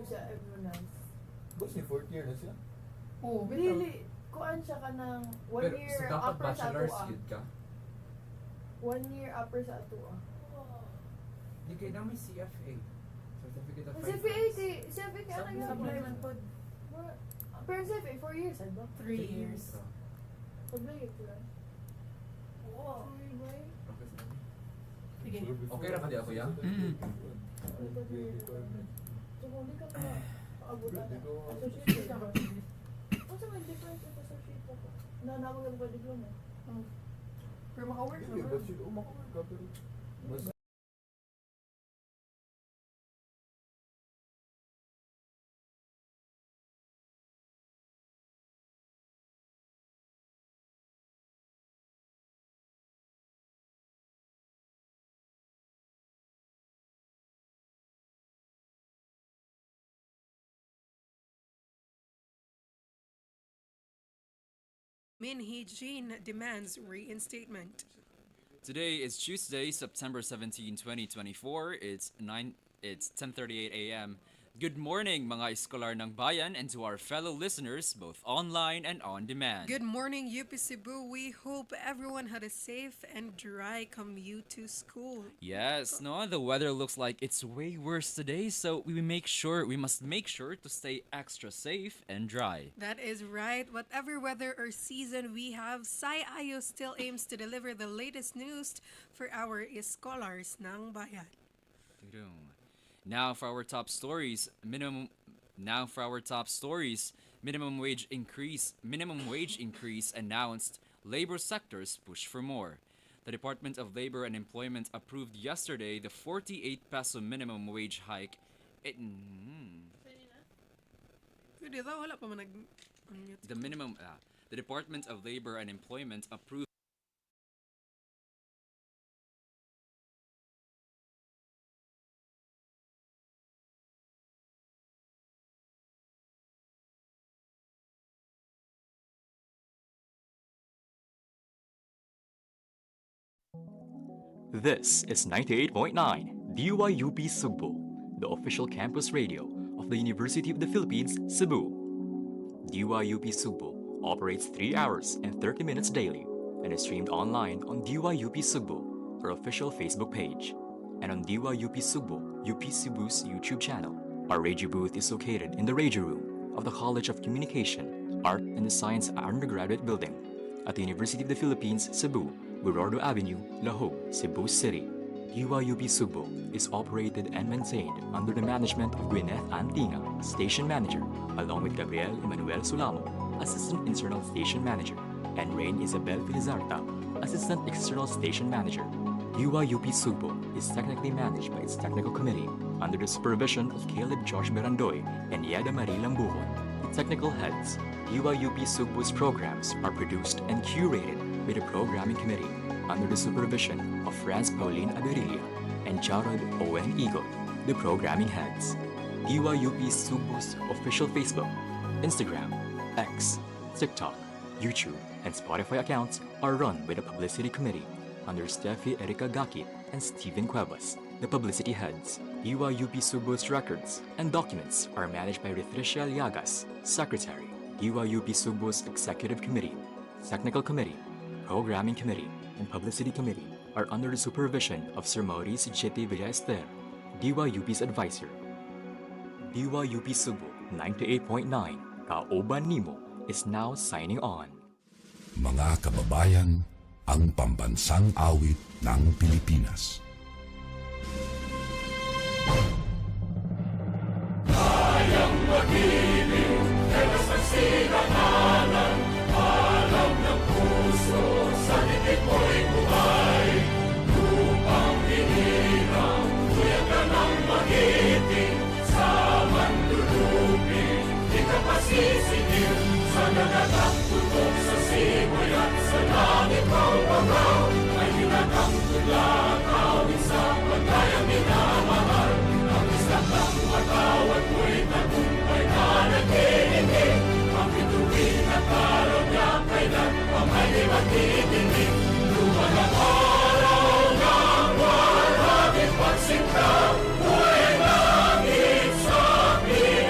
siya everyone else. Boss, ni 4th year na siya. Oo, bitaw. Really, kuan siya ka ng 1 Pero year sa dapat upper sa bachelor's ato yun ka? 1 year upper sa ato Di kayo na may CFA. Certificate of Kasi Fine CFA, Arts. CFA ka na Sa apply man po. Pero CFA, 4 years, ano? 3 years. Pablayit ko lang. Wow. Okay, sige. Sige. Okay ra ka di ako, ya? So kung di ka pa paabutan na, associate ka ba? Kung sa may difference ito associate ako. Nanawag ang diploma. Pero maka-work Hindi, naman. but sila umakawin ka, pero mas Min Hee-jin demands reinstatement. Today is Tuesday, September 17, 2024. It's 10:38 a.m. Good morning, mga iskolar ng bayan, and to our fellow listeners, both online and on demand. Good morning, UP Cebu. We hope everyone had a safe and dry commute to school. Yes, no, the weather looks like it's way worse today, so we must make sure to stay extra safe and dry. That is right. Whatever weather or season we have, Sai-Ayo still aims to deliver the latest news for our scholars ng bayan. Now for our top stories, minimum wage increase announced, labor sectors push for more. The Department of Labor and Employment approved yesterday the 48 peso minimum wage hike. Pwede daw, wala pa man The Department of Labor and Employment approved This is 98.9 DYUP Sugbo, the official campus radio of the University of the Philippines, Cebu. DYUP Sugbo operates 3 hours and 30 minutes daily and is streamed online on DYUP Sugbo, our official Facebook page, and on DYUP Sugbo, UP Cebu's YouTube channel. Our radio booth is located in the radio room of the College of Communication, Art and Science undergraduate building at the University of the Philippines, Cebu, Burordo Avenue, Lahog, Cebu City. DYUP Sugbo is operated and maintained under the management of Gwyneth Antinga, Station Manager, along with Gabriel Emmanuel Sulamo, Assistant Internal Station Manager, and Rain Isabel Filizarta, Assistant External Station Manager. DYUP Sugbo is technically managed by its technical committee under the supervision of Caleb Josh Berandoy and Yada Marie Lambujon, the technical heads. DYUP Sugbo's programs are produced and curated by the programming committee under the supervision of Franz Pauline Aberilla and Jared Owen Eagle, the programming heads. DYUP Sugbo's official Facebook, Instagram, X, TikTok, YouTube, and Spotify accounts are run by the publicity committee under Steffi Erika Gakit and Steven Cuevas, the publicity heads. DYUP Sugbo's records and documents are managed by Ritricia Llagas, Secretary. DYUP Sugbo's Executive Committee, Technical Committee, Programming Committee, and Publicity Committee are under the supervision of Sir Maurice Chete Villaester, DYUP's advisor. DYUP Sugbo 98.9, Kaoban Nimo, is now signing on. Mga kababayan, ang pambansang awit ng Pilipinas. Kayang mag-ibig, telas ng sinangalan, alam ng puso, sa titik mo'y buhay. Lupang hinirang, kuya ka ng magiting, sa mandulupin, di ka pasisingil, sa nagatak tutok sa simoy at sa langit ang bangaw, ay hinatang tulad, awit sa pagkayang minamahal, ang isang ng matawad mo'y tagumpay na nag-iingin, ang bituin at araw niya kailan pa may di magtitingin, lupa ng araw ng waragin pagsinta, buhay langit sa amin.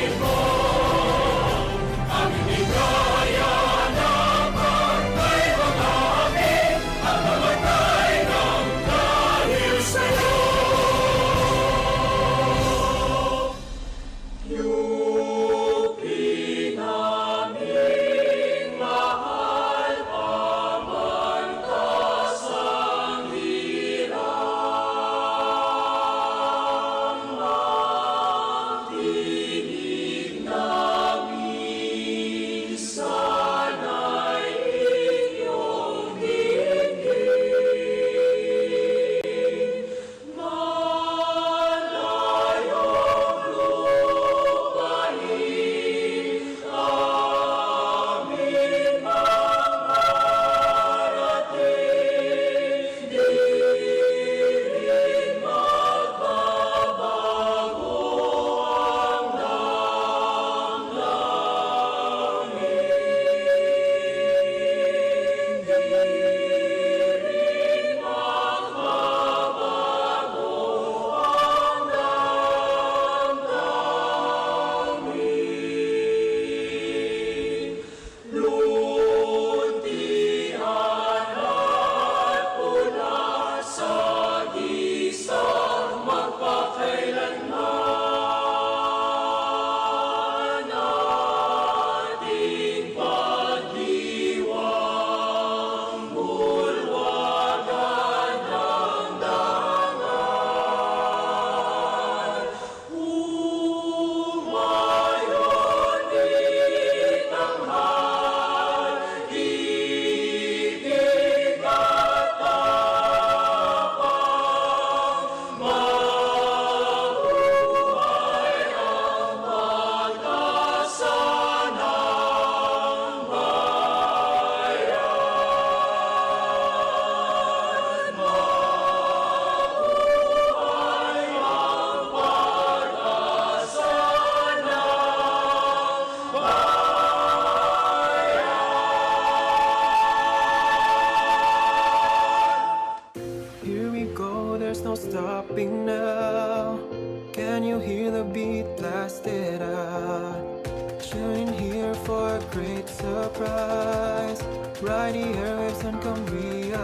busted out. Tune here for a great surprise. Ride the airwaves and come realize.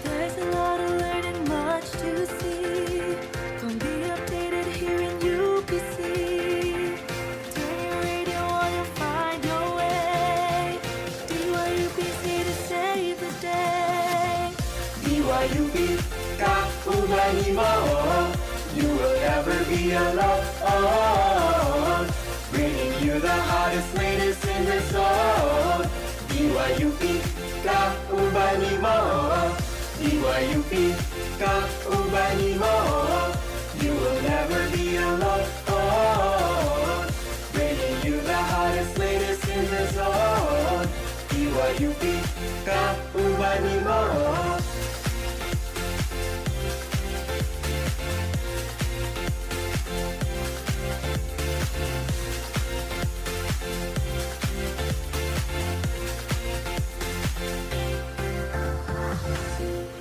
There's a lot to learn and much to see. Come be updated here in UPC. Turn your radio on and find your way. DYUPC to save the day. DYUP, kaubani mo. You will never be alone. Bringing you the hottest, latest in the zone. DYUP, kaubani mo. DYUP, kaubani mo. You will never be alone. Bringing you the hottest, latest in the zone. DYUP, kaubani mo.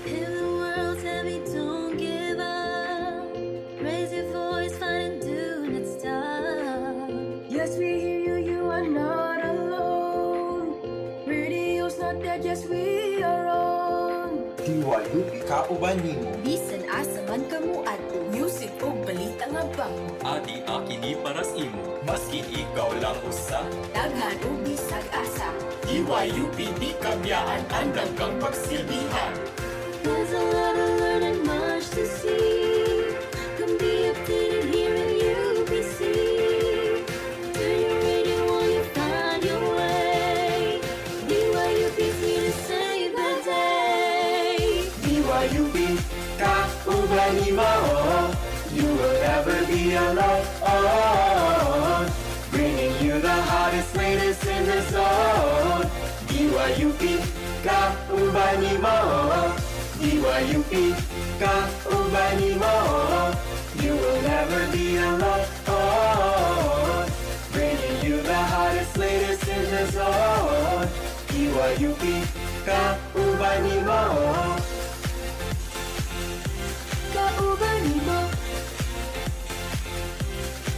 If the world's heavy, don't give up. Raise your voice, fight and do not stop. Yes, we hear you, you are not alone. Radio's not dead, yes, we are on. DYUP kaubani mo. Bisan asa man kamo ato. Music o balita nga ba? Adi akini paras imo, maskin ikaw lang usa. Daghan o bisag asa. DYUP di kabyaan, andam kang pagsilbihan. There's a lot to learn and much to see. Come be updated here in UPC. Turn your radio on and find your way. DYUPC to save the day. DYUP, kaubani mo. You will never be alone. Bringing you the hottest, latest in the zone. DYUP, kaubani mo. DYUP, kaubani mo. You will never be alone. Bringing you the hottest, latest in the zone. DYUP, kaubani mo. Kaubani mo.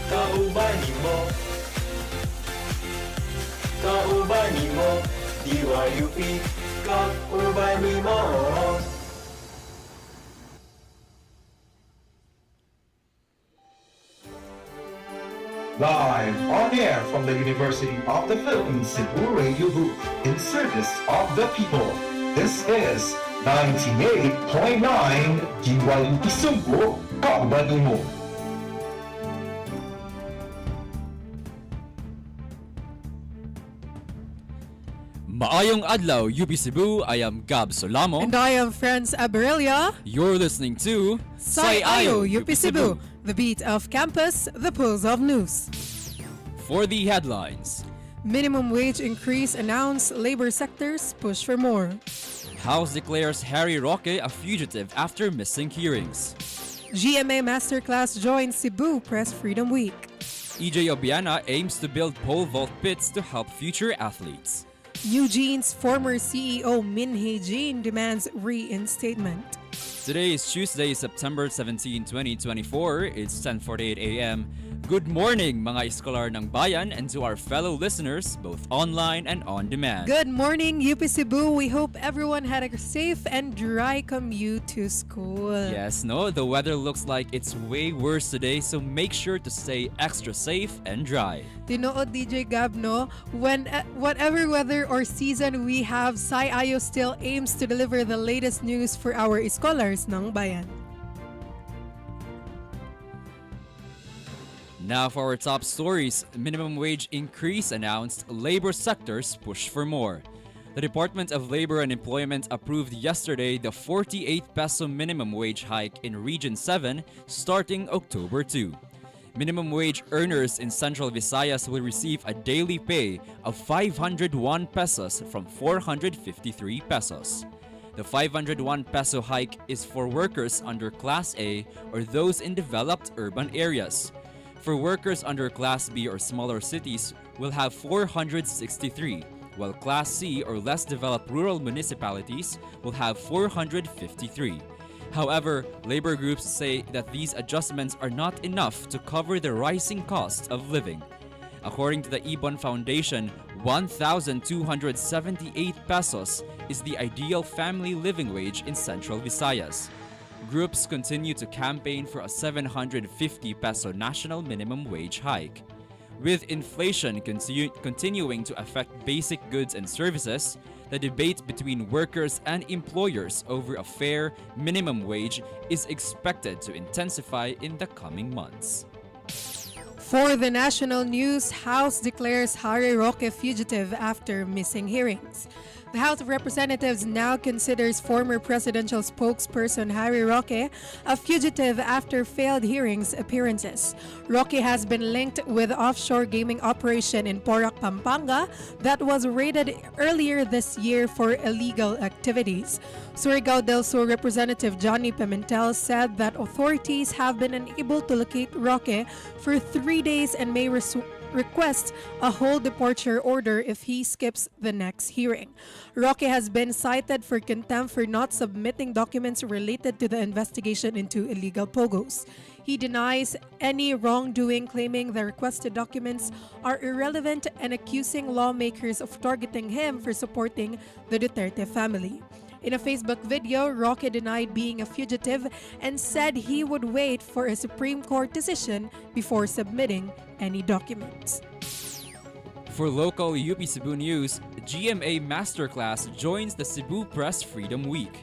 Kaubani mo. Kaubani mo. DYUP, kaubani mo. Live on air from the University of the Philippines Cebu radio booth in service of the people. This is 98.9 DYUP Sugbo, kaubani mo. Maayong adlaw, UP Cebu. I am Gab Solamo. And I am Franz Aberelia. You're listening to Sayayo UP Cebu, the beat of campus, the pulse of news. For the headlines, Minimum wage increase announced, labor sectors push for more. House declares Harry Roque a fugitive after missing hearings. GMA Masterclass joins Cebu Press Freedom Week. EJ Obiana aims to build pole vault pits to help future athletes. Eugene's former CEO Min Hei-jin demands reinstatement. Today is Tuesday, September 17, 2024. It's 10:48 a.m. Good morning, mga iskolar ng bayan, and to our fellow listeners, both online and on demand. Good morning, UP Cebu. We hope everyone had a safe and dry commute to school. Yes, no, the weather looks like it's way worse today, so make sure to stay extra safe and dry. Tinood DJ Gab, no? Whatever weather or season we have, Sayayo still aims to deliver the latest news for our scholars ng bayan. Now for our top stories, minimum wage increase announced, labor sectors push for more. The Department of Labor and Employment approved yesterday the 48 peso minimum wage hike in Region 7 starting October 2. Minimum wage earners in Central Visayas will receive a daily pay of 501 pesos from 453 pesos. The 501 peso hike is for workers under Class A or those in developed urban areas. For workers under Class B or smaller cities, will have 463, while Class C or less developed rural municipalities will have 453. However, labor groups say that these adjustments are not enough to cover the rising cost of living. According to the Ibon Foundation, 1,278 pesos is the ideal family living wage in Central Visayas. Groups continue to campaign for a 750 peso national minimum wage hike. With inflation continuing to affect basic goods and services, the debate between workers and employers over a fair minimum wage is expected to intensify in the coming months. For the national news, House declares Harry Roque fugitive after missing hearings. The House of Representatives now considers former presidential spokesperson Harry Roque a fugitive after failed hearings appearances. Roque has been linked with offshore gaming operation in Porac, Pampanga that was raided earlier this year for illegal activities. Surigao del Sur Representative Johnny Pimentel said that authorities have been unable to locate Roque for 3 days and may request a whole departure order if he skips the next hearing. Roque has been cited for contempt for not submitting documents related to the investigation into illegal pogos. He denies any wrongdoing, claiming the requested documents are irrelevant and accusing lawmakers of targeting him for supporting the Duterte family. In a Facebook video, Roque denied being a fugitive and said he would wait for a Supreme Court decision before submitting any documents. For local UP Cebu news, GMA Masterclass joins the Cebu Press Freedom Week.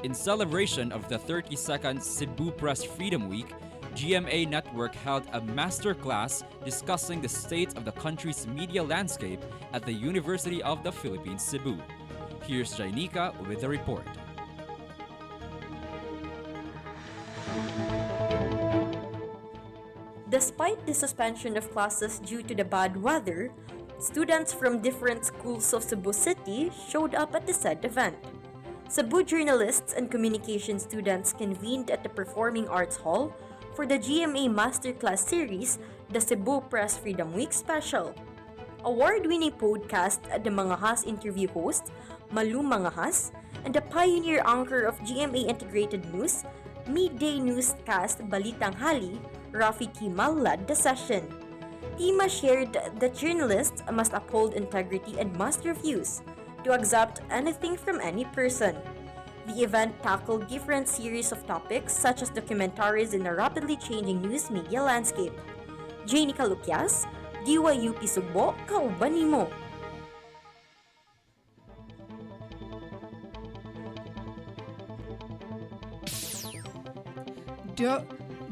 In celebration of the 32nd Cebu Press Freedom Week, GMA Network held a masterclass discussing the state of the country's media landscape at the University of the Philippines, Cebu. Here's Jainika with the report. Despite the suspension of classes due to the bad weather, students from different schools of Cebu City showed up at the said event. Cebu journalists and communication students convened at the Performing Arts Hall for the GMA Masterclass series, the Cebu Press Freedom Week Special. Award-winning podcast at the Mangahas interview host, Malu Mangahas, and the pioneer anchor of GMA Integrated News, Midday Newscast Balitang Hali, Rafi Kimal led the session. Tima shared that journalists must uphold integrity and must refuse to accept anything from any person. The event tackled different series of topics such as documentaries in a rapidly changing news media landscape. Janie Kalukyas, DYUP Sugbo, kauban nimo.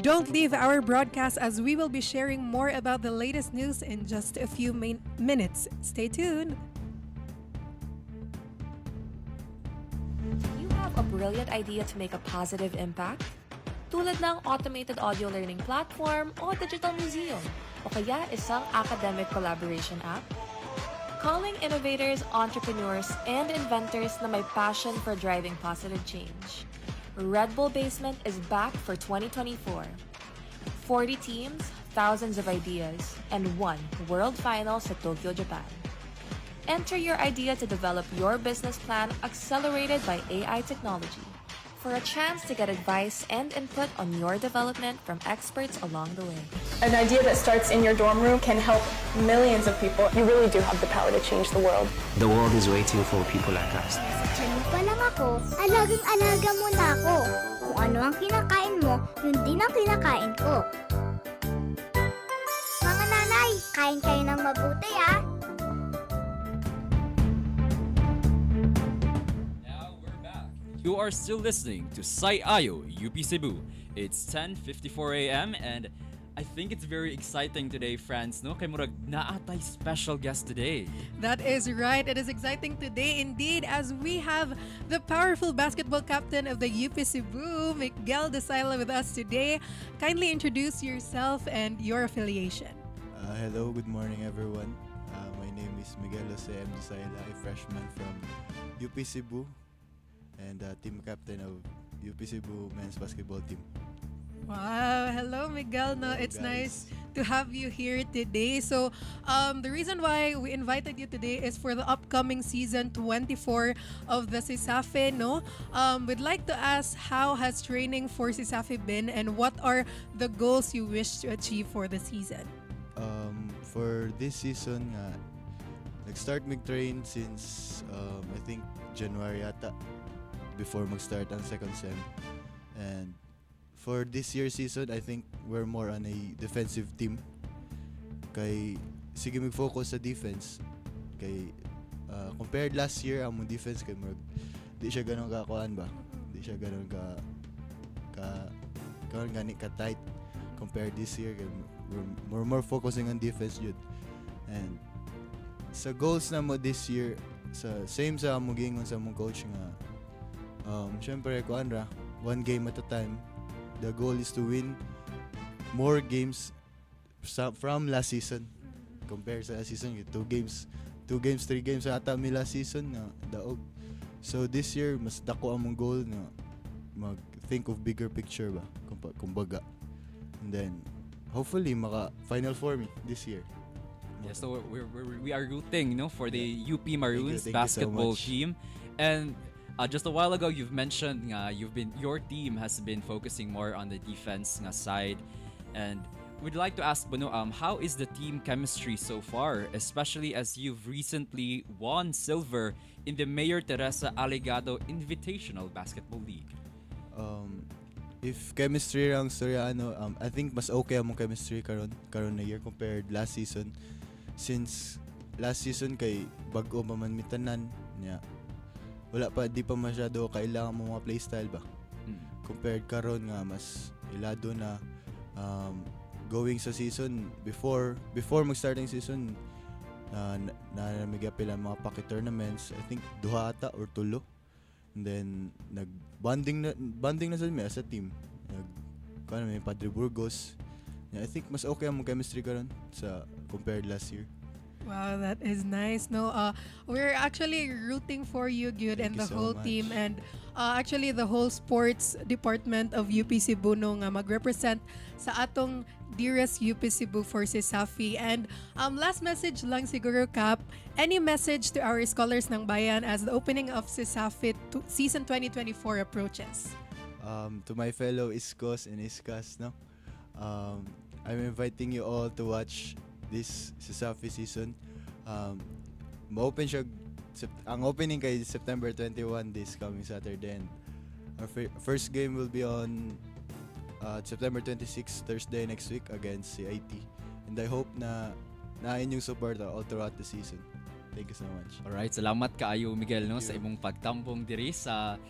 Don't leave our broadcast as we will be sharing more about the latest news in just a few minutes. Stay tuned. You have a brilliant idea to make a positive impact? Tulad ng automated audio learning platform o digital museum, o kaya isang academic collaboration app? Calling innovators, entrepreneurs, and inventors na may passion for driving positive change. Red Bull Basement is back for 2024. 40 teams, thousands of ideas, and one world final sa Tokyo, Japan. Enter your idea to develop your business plan accelerated by AI technology. For a chance to get advice and input on your development from experts along the way. An idea that starts in your dorm room can help millions of people. You really do have the power to change the world. The world is waiting for people like us. Sa tiyan mo pa lang ako, alagang-alaga mo na ako. Kung ano ang kinakain mo, yun din ang kinakain ko. Mga nanay, kain kayo ng mabuti ah. You are still listening to Sai Ayo, UP Cebu. It's 10:54 a.m. and I think it's very exciting today, friends. No, kay murag naatay special guest today. That is right. It is exciting today indeed as we have the powerful basketball captain of the UP Cebu, Miguel Desila, with us today. Kindly introduce yourself and your affiliation. Hello, good morning everyone. My name is Miguel Desila, a freshman from UP Cebu and team captain of UP Cebu men's basketball team. Wow, hello Miguel. No, it's nice to have you here today. So, the reason why we invited you today is for the upcoming season 24 of the Sisafe, no? We'd like to ask how has training for Sisafe been and what are the goals you wish to achieve for the season? For this season, nag-start mag-train since I think January ata before mag-start ang second sem. And for this year's season, I think we're more on a defensive team. Kay sige mag-focus sa defense. Kay compared last year, ang defense kay di siya ganun kakuan ba? Di siya ganun gani ka tight compared this year. Kay we're more focusing on defense yun. And sa goals na mo this year, same sa mo gingon sa mong coach nga syempre kuan ra, one game at a time. The goal is to win more games from last season compared sa last season. 2 games, 3 games ata mi last season na daog. So this year mas dako ang mong goal na mag-think of bigger picture ba kumbaga. And then hopefully maka Final Four this year. Yeah, so we are rooting, for the UP Maroons Thank you basketball so much. team. And just a while ago, you've mentioned your team has been focusing more on the defense side, and we'd like to ask Bono, how is the team chemistry so far, especially as you've recently won silver in the Mayor Teresa Alegado Invitational Basketball League? If chemistry ang storya I think mas okay ang chemistry karon na year compared last season. Since last season kay bag-o man mitanan niya. Wala pa, di pa masyado kailangan mo mga playstyle ba. Compared karon nga mas ilado na going sa season before mag-starting season na namigapil ang mga pocket tournaments. I think 2 ata or 3. And then bonding na sa mi as a team. May Padre Burgos. Yeah, I think mas okay ang chemistry karon sa compared last year. Wow, that is nice. No, we're actually rooting for you, Gyud, and the you so whole much. team, and actually the whole sports department of UP Cebu no nga mag-represent sa atong dearest UP Cebu for Sisafi. And last message lang siguro, Cap, any message to our scholars ng bayan as the opening of Sisafi season 2024 approaches? To my fellow Iskos and Iskas, no? I'm inviting you all to watch this Sisafi season. Ma-open siya, ang opening kay September 21 this coming Saturday, and our first game will be on September 26 Thursday next week against CIT, and I hope na inyong support all throughout the season. Thank you so much. Alright, salamat kaayo Miguel sa imong pagtambong diri sa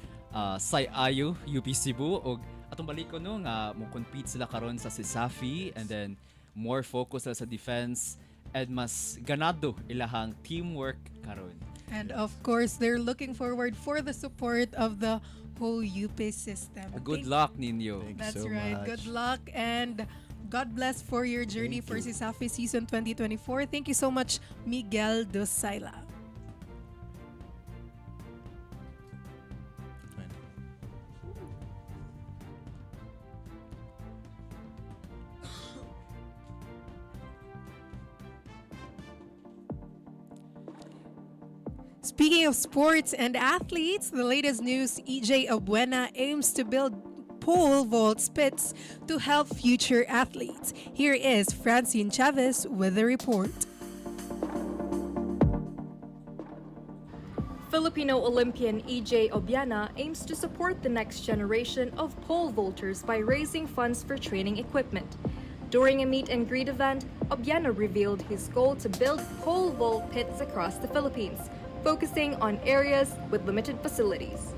Sayayo UP Cebu, og atong balik ko nga mo compete sila karon sa Sisafi, and then more focus sa defense and mas ganado ilahang teamwork karon. And of course, they're looking forward for the support of the whole UP system. Good luck ninyo. That's right. Good luck and God bless for your journey for Sisafi season 2024. Thank you so much, Miguel Dosayla. Speaking of sports and athletes, the latest news, EJ Obuena aims to build pole vault spits to help future athletes. Here is Francine Chavez with the report. Filipino Olympian EJ Obiana aims to support the next generation of pole vaulters by raising funds for training equipment. During a meet and greet event, Obiana revealed his goal to build pole vault pits across the Philippines, focusing on areas with limited facilities.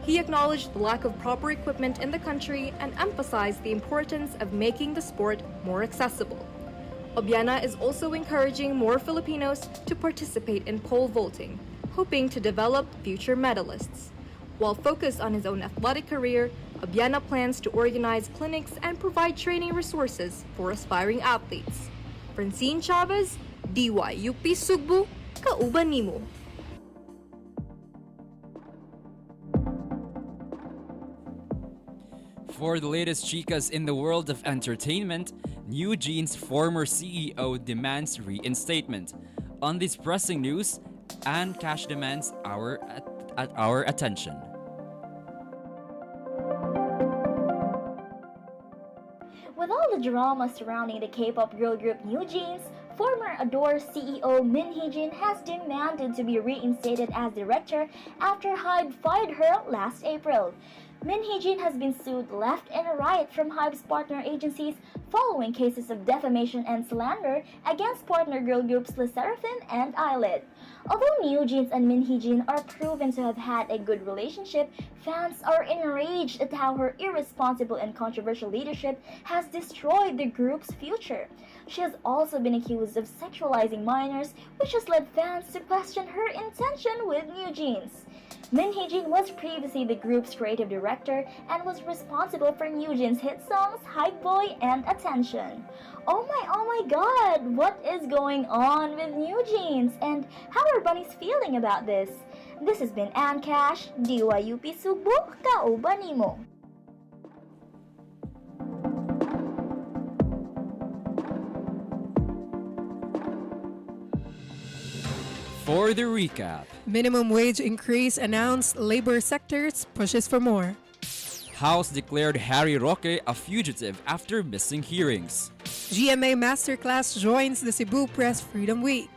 He acknowledged the lack of proper equipment in the country and emphasized the importance of making the sport more accessible. Obiana is also encouraging more Filipinos to participate in pole vaulting, hoping to develop future medalists. While focused on his own athletic career, Obiana plans to organize clinics and provide training resources for aspiring athletes. Francine Chavez, DYUP Sugbo, kauban nimo. For the latest chicas in the world of entertainment, New Jeans' former CEO demands reinstatement. On this pressing news, Anne Cash demands our attention. With all the drama surrounding the K-pop girl group New Jeans, former Adore CEO Min Hee-jin has demanded to be reinstated as director after HYBE fired her last April. Min Hee-jin has been sued left and right from HYBE's partner agencies following cases of defamation and slander against partner girl groups Le Sserafim and Eyelid. Although New Jeans and Min Hee-jin are proven to have had a good relationship, fans are enraged at how her irresponsible and controversial leadership has destroyed the group's future. She has also been accused of sexualizing minors, which has led fans to question her intention with New Jeans. Min Hee-jin was previously the group's creative director and was responsible for New Jeans' hit songs Hype Boy and Attention. Oh my god, what is going on with New Jeans? And how are bunnies feeling about this? This has been Anne Cash, DYUP Sugbo, kauban nimo. For the recap, minimum wage increase announced, labor sectors pushes for more. House declared Harry Roque a fugitive after missing hearings. GMA Masterclass joins the Cebu Press Freedom Week.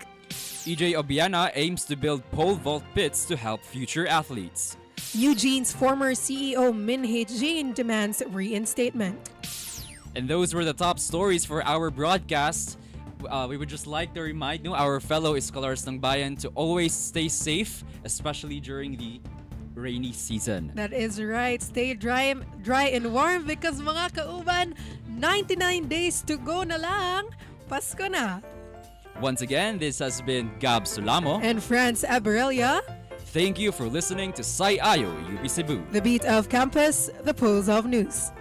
EJ Obiana aims to build pole vault pits to help future athletes. Eugene's former CEO Min Hee-jin demands reinstatement. And those were the top stories for our broadcast. We would just like to remind our fellow scholars ng bayan to always stay safe, especially during the rainy season. That is right. Stay dry and warm because mga kauban, 99 days to go na lang. Pasko na. Once again, this has been Gab Sulamo and Franz Abarelia. Thank you for listening to Sai Ayo, UP Cebu. The beat of campus, the pulse of news.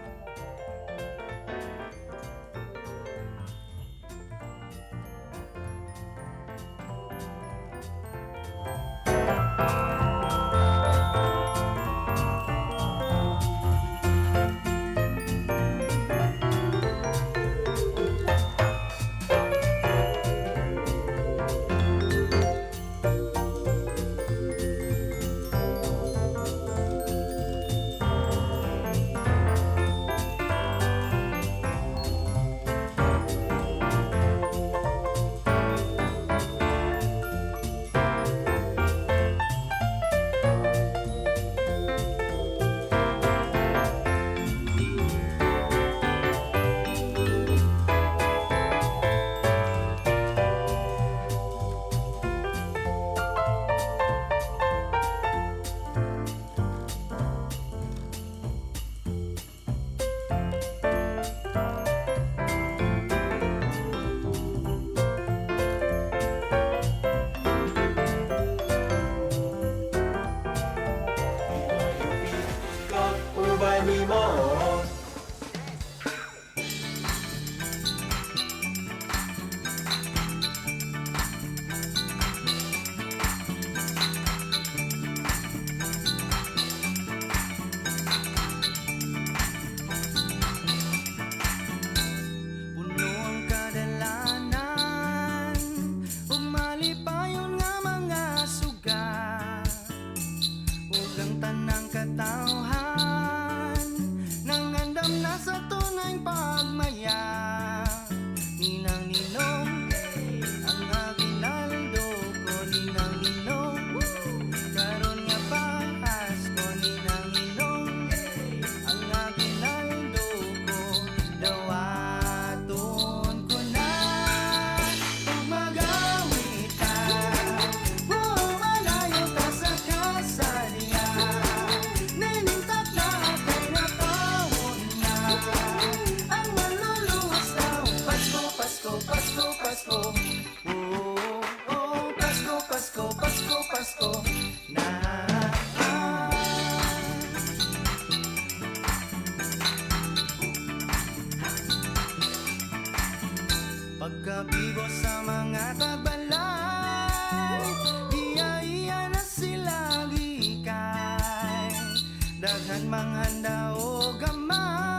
Pagkabigo sa mga tagbalay, iya-iya na sila gikay. Daghan mang handa o gamay.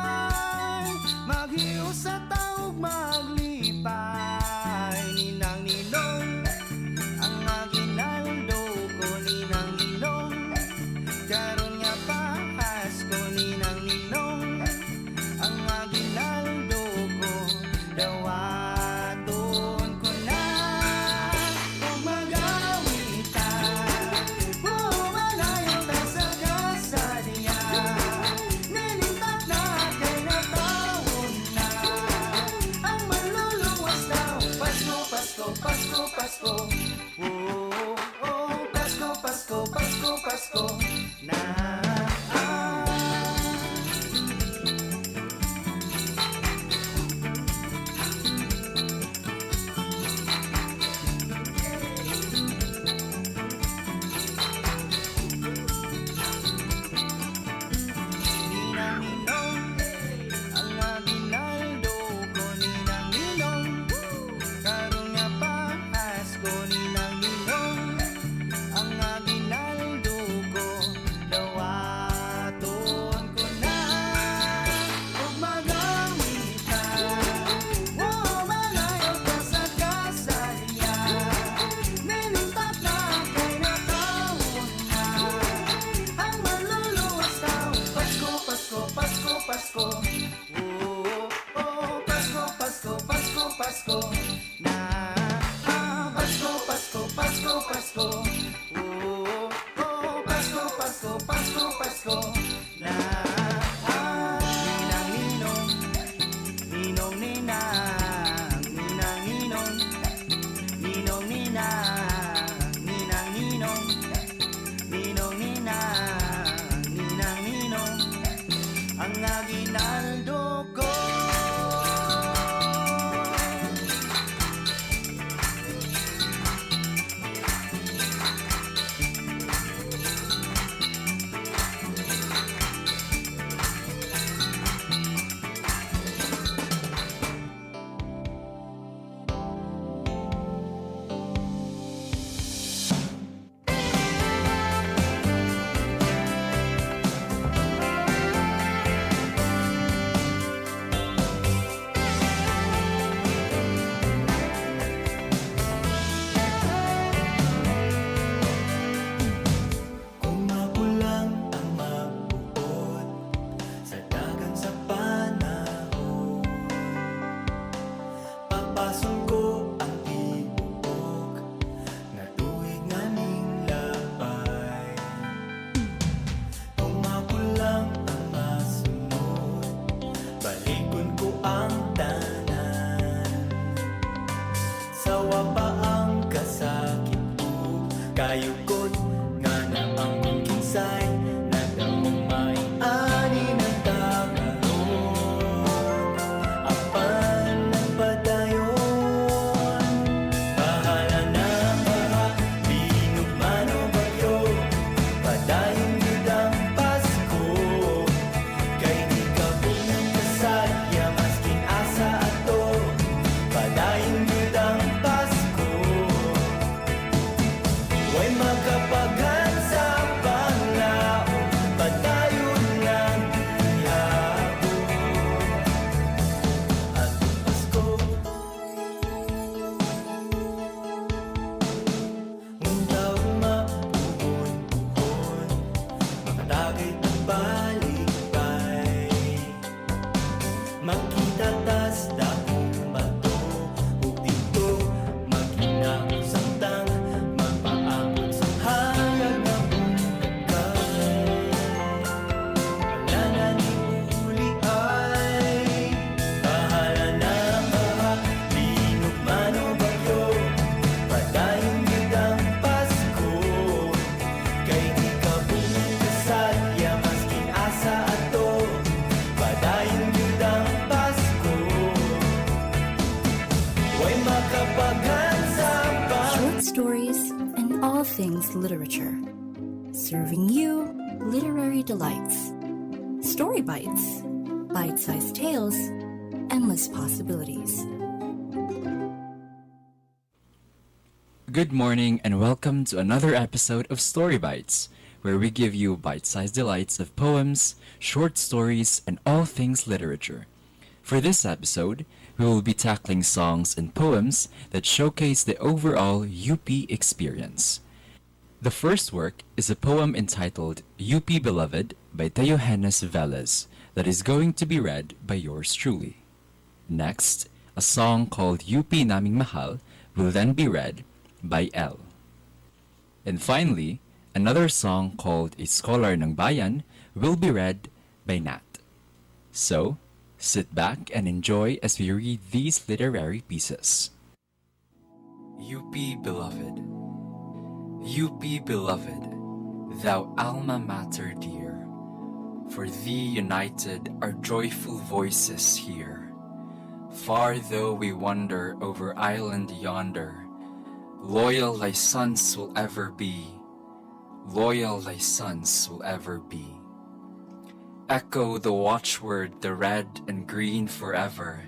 sawa pa ang kasakit ko. Kayukot nga na ang kinsay na daw may ani ng Tagalog. Apan ng padayon, bahala na mga binugman o bagyo. Padayon yun ang Pasko, kay di ka bunang kasadya masking asa ato. Padayon yun ang Pasko, way makapagan sa panglao. Padayon ng ihabo at Pasko. Untaw mapuhon-puhon, makatagay ng balikbay. Makita tas dahong bato, ug dito maginang samtang mapaabot sa hayag na bungkay. Wala na ni uli ay bahala na mga binugman o bagyo. Padayon yun ang Pasko, kay di ka bunang kasadya masking asa ato. Padayon yun ang Pasko, way makapagan sa Short stories and all things literature. Serving you literary delights. Storybites, bite-sized tales, endless possibilities. Good morning and welcome to another episode of Storybites, where we give you bite-sized delights of poems, short stories, and all things literature. For this episode, we will be tackling songs and poems that showcase the overall UP experience. The first work is a poem entitled UP Beloved by Teogenes Velez that is going to be read by yours truly. Next, a song called UP Naming Mahal will then be read by L. And finally, another song called A Scholar ng Bayan will be read by Nat. So, sit back and enjoy as we read these literary pieces. UP Beloved. UP Beloved, thou alma mater dear, for thee united our joyful voices here. Far though we wander over island yonder, loyal thy sons will ever be, loyal thy sons will ever be. Echo the watchword, the red and green forever.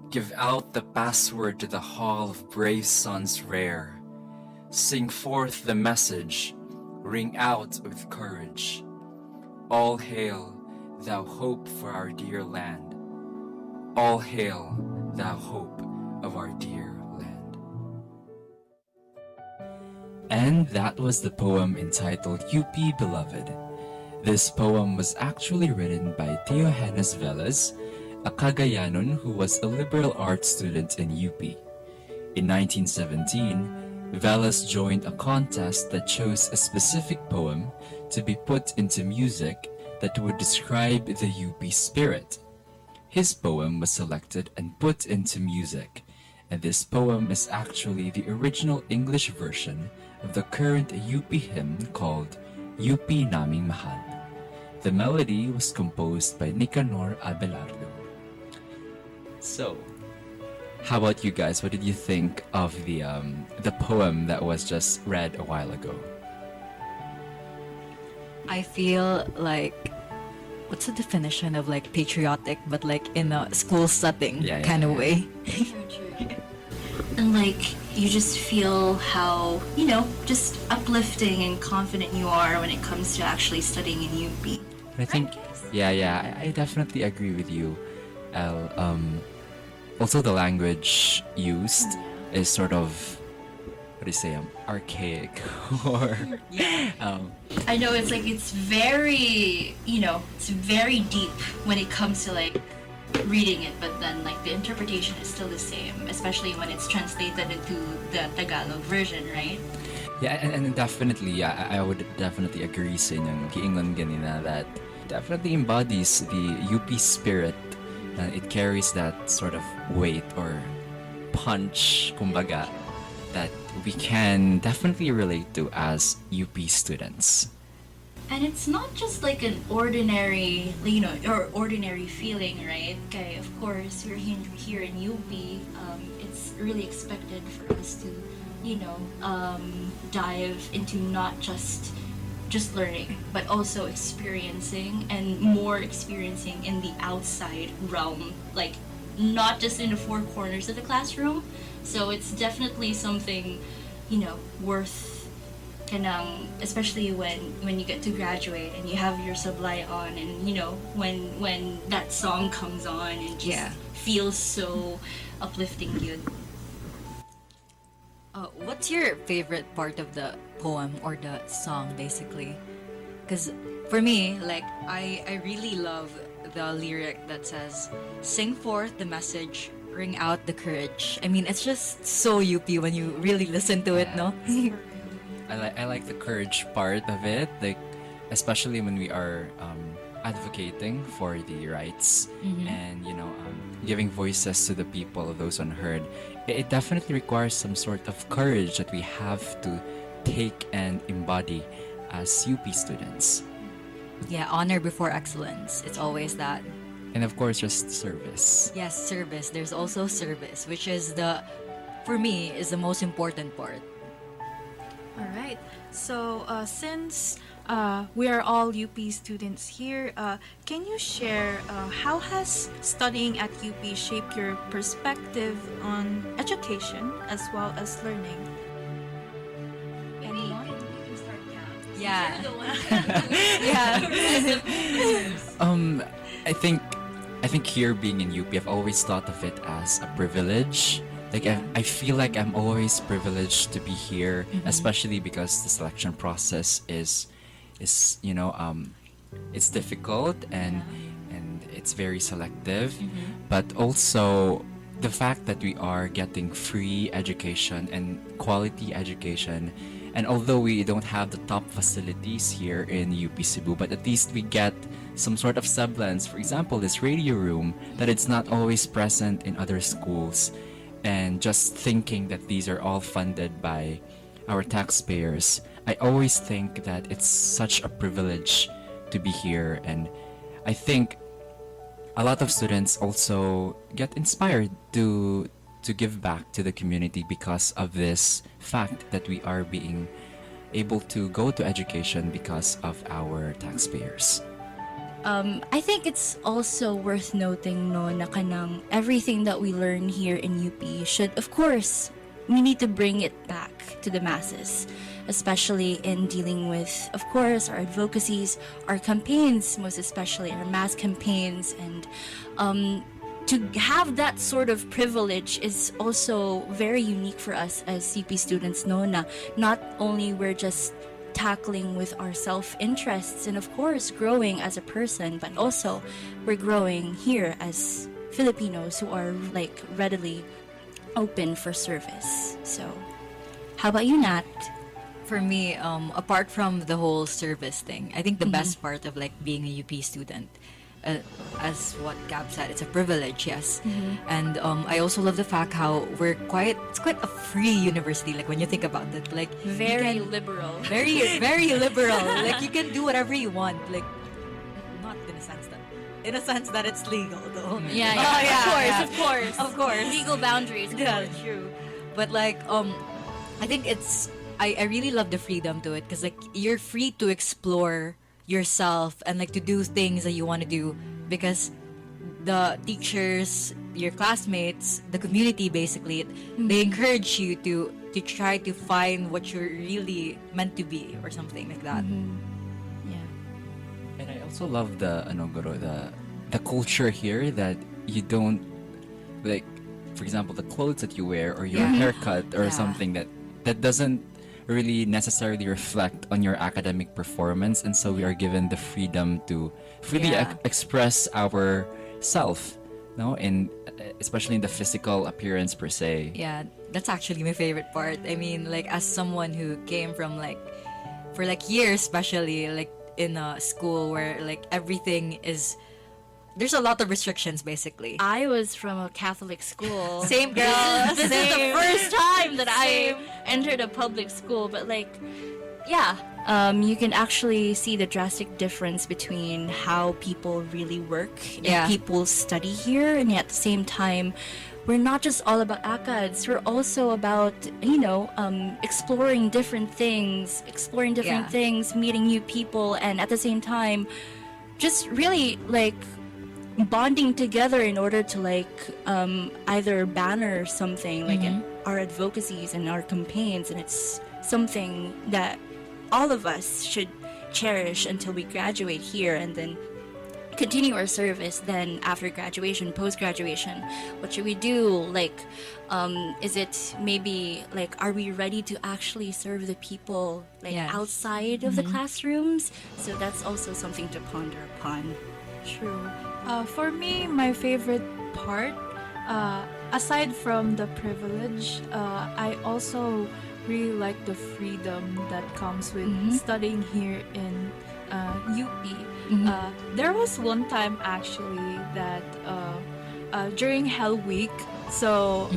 Give out the password to the hall of brave sons rare. Sing forth the message, ring out with courage. All hail, thou hope for our dear land. All hail, thou hope of our dear land. And that was the poem entitled UP Beloved. This poem was actually written by Teogenes Velez, a Cagayanon who was a liberal arts student in UP. In 1917, Velez joined a contest that chose a specific poem to be put into music that would describe the UP spirit. His poem was selected and put into music, and this poem is actually the original English version of the current UP hymn called UP Naming Mahal. The melody was composed by Nicanor Abelardo. So, how about you guys? What did you think of the poem that was just read a while ago? I feel like, what's the definition of like patriotic, but like in a school setting kind of way? And like you just feel how, you know, just uplifting and confident you are when it comes to actually studying in UP. I think, I definitely agree with you, Elle. Also, the language used is sort of, what do you say, archaic or I know it's like it's very, you know, it's very deep when it comes to like reading it, but then like the interpretation is still the same, especially when it's translated into the Tagalog version, right? Yeah, and definitely, I would definitely agree sa inyong giingon ganina that definitely embodies the UP spirit. It carries that sort of weight or punch, kumbaga, that we can definitely relate to as UP students. And it's not just like an ordinary, or ordinary feeling, right? Okay, of course, we're here in UP. It's really expected for us to, dive into not just learning, but also experiencing, and more experiencing in the outside realm, like not just in the four corners of the classroom. So it's definitely something, worth especially when you get to graduate and you have your sublime on, and when that song comes on, and just feels so uplifting yun. What's your favorite part of the poem or the song, basically? Because for me, like, I really love the lyric that says, "Sing forth the message, ring out the courage." I mean, it's just so UP when you really listen to it, no? I like the courage part of it, like especially when we are advocating for the rights and giving voices to the people, those unheard. It definitely requires some sort of courage that we have to take and embody as UP students. Yeah, honor before excellence. It's always that. And of course, just service. Yes, service. There's also service, which is for me, is the most important part. All right. So since we are all UP students here, can you share how has studying at UP shaped your perspective on education as well as learning? Anyone? You can start, Yeah. I think here being in UP, I've always thought of it as a privilege. Like I feel like I'm always privileged to be here, especially because the selection process is it's difficult and it's very selective, but also the fact that we are getting free education and quality education. And although we don't have the top facilities here in UP Cebu, but at least we get some sort of semblance. For example, this radio room, that it's not always present in other schools. And just thinking that these are all funded by our taxpayers, I always think that it's such a privilege to be here. And I think a lot of students also get inspired to give back to the community because of this fact that we are being able to go to education because of our taxpayers. I think it's also worth noting, no, na kanang everything that we learn here in UP should, of course, we need to bring it back to the masses, especially in dealing with, of course, our advocacies, our campaigns, most especially our mass campaigns. And to have that sort of privilege is also very unique for us as UP students, no, na not only we're just tackling with our self-interests and of course growing as a person, but also we're growing here as Filipinos who are like readily open for service. So how about you, Nat? For me, apart from the whole service thing, I think the best part of like being a UP student, as what Gab said, it's a privilege, yes. And I also love the fact how it's quite a free university, like when you think about it, like Very liberal. very liberal. Like you can do whatever you want, like not in a sense that it's legal though. Yeah, Oh, of course. Legal boundaries. Yeah, true. But like I think I really love the freedom to it, because like you're free to explore yourself and like to do things that you want to do, because the teachers, your classmates, the community basically, they encourage you to try to find what you're really meant to be or something like that. And I also love the culture here, that you don't, like, for example, the clothes that you wear or your haircut or something that doesn't really necessarily reflect on your academic performance, and so we are given the freedom to freely express our self, no, and especially in the physical appearance per se. Yeah, that's actually my favorite part. I mean, like as someone who came from for years, especially like in a school where like everything is there's a lot of restrictions basically. I was from a Catholic school. Same girl. This is the first time that I entered a public school, but like, yeah. You can actually see the drastic difference between how people really work and people study here, and at the same time, we're not just all about ACADS. We're also about, exploring different things, meeting new people, and at the same time, just really like bonding together in order to like either banner something like our advocacies and our campaigns, and it's something that all of us should cherish until we graduate here, and then continue our service then after graduation, post-graduation. What should we do? Like, is it maybe like, are we ready to actually serve the people like outside of the classrooms? So that's also something to ponder upon. True. For me, my favorite part, aside from the privilege, I also really like the freedom that comes with studying here in UP. There was one time actually that during Hell Week, so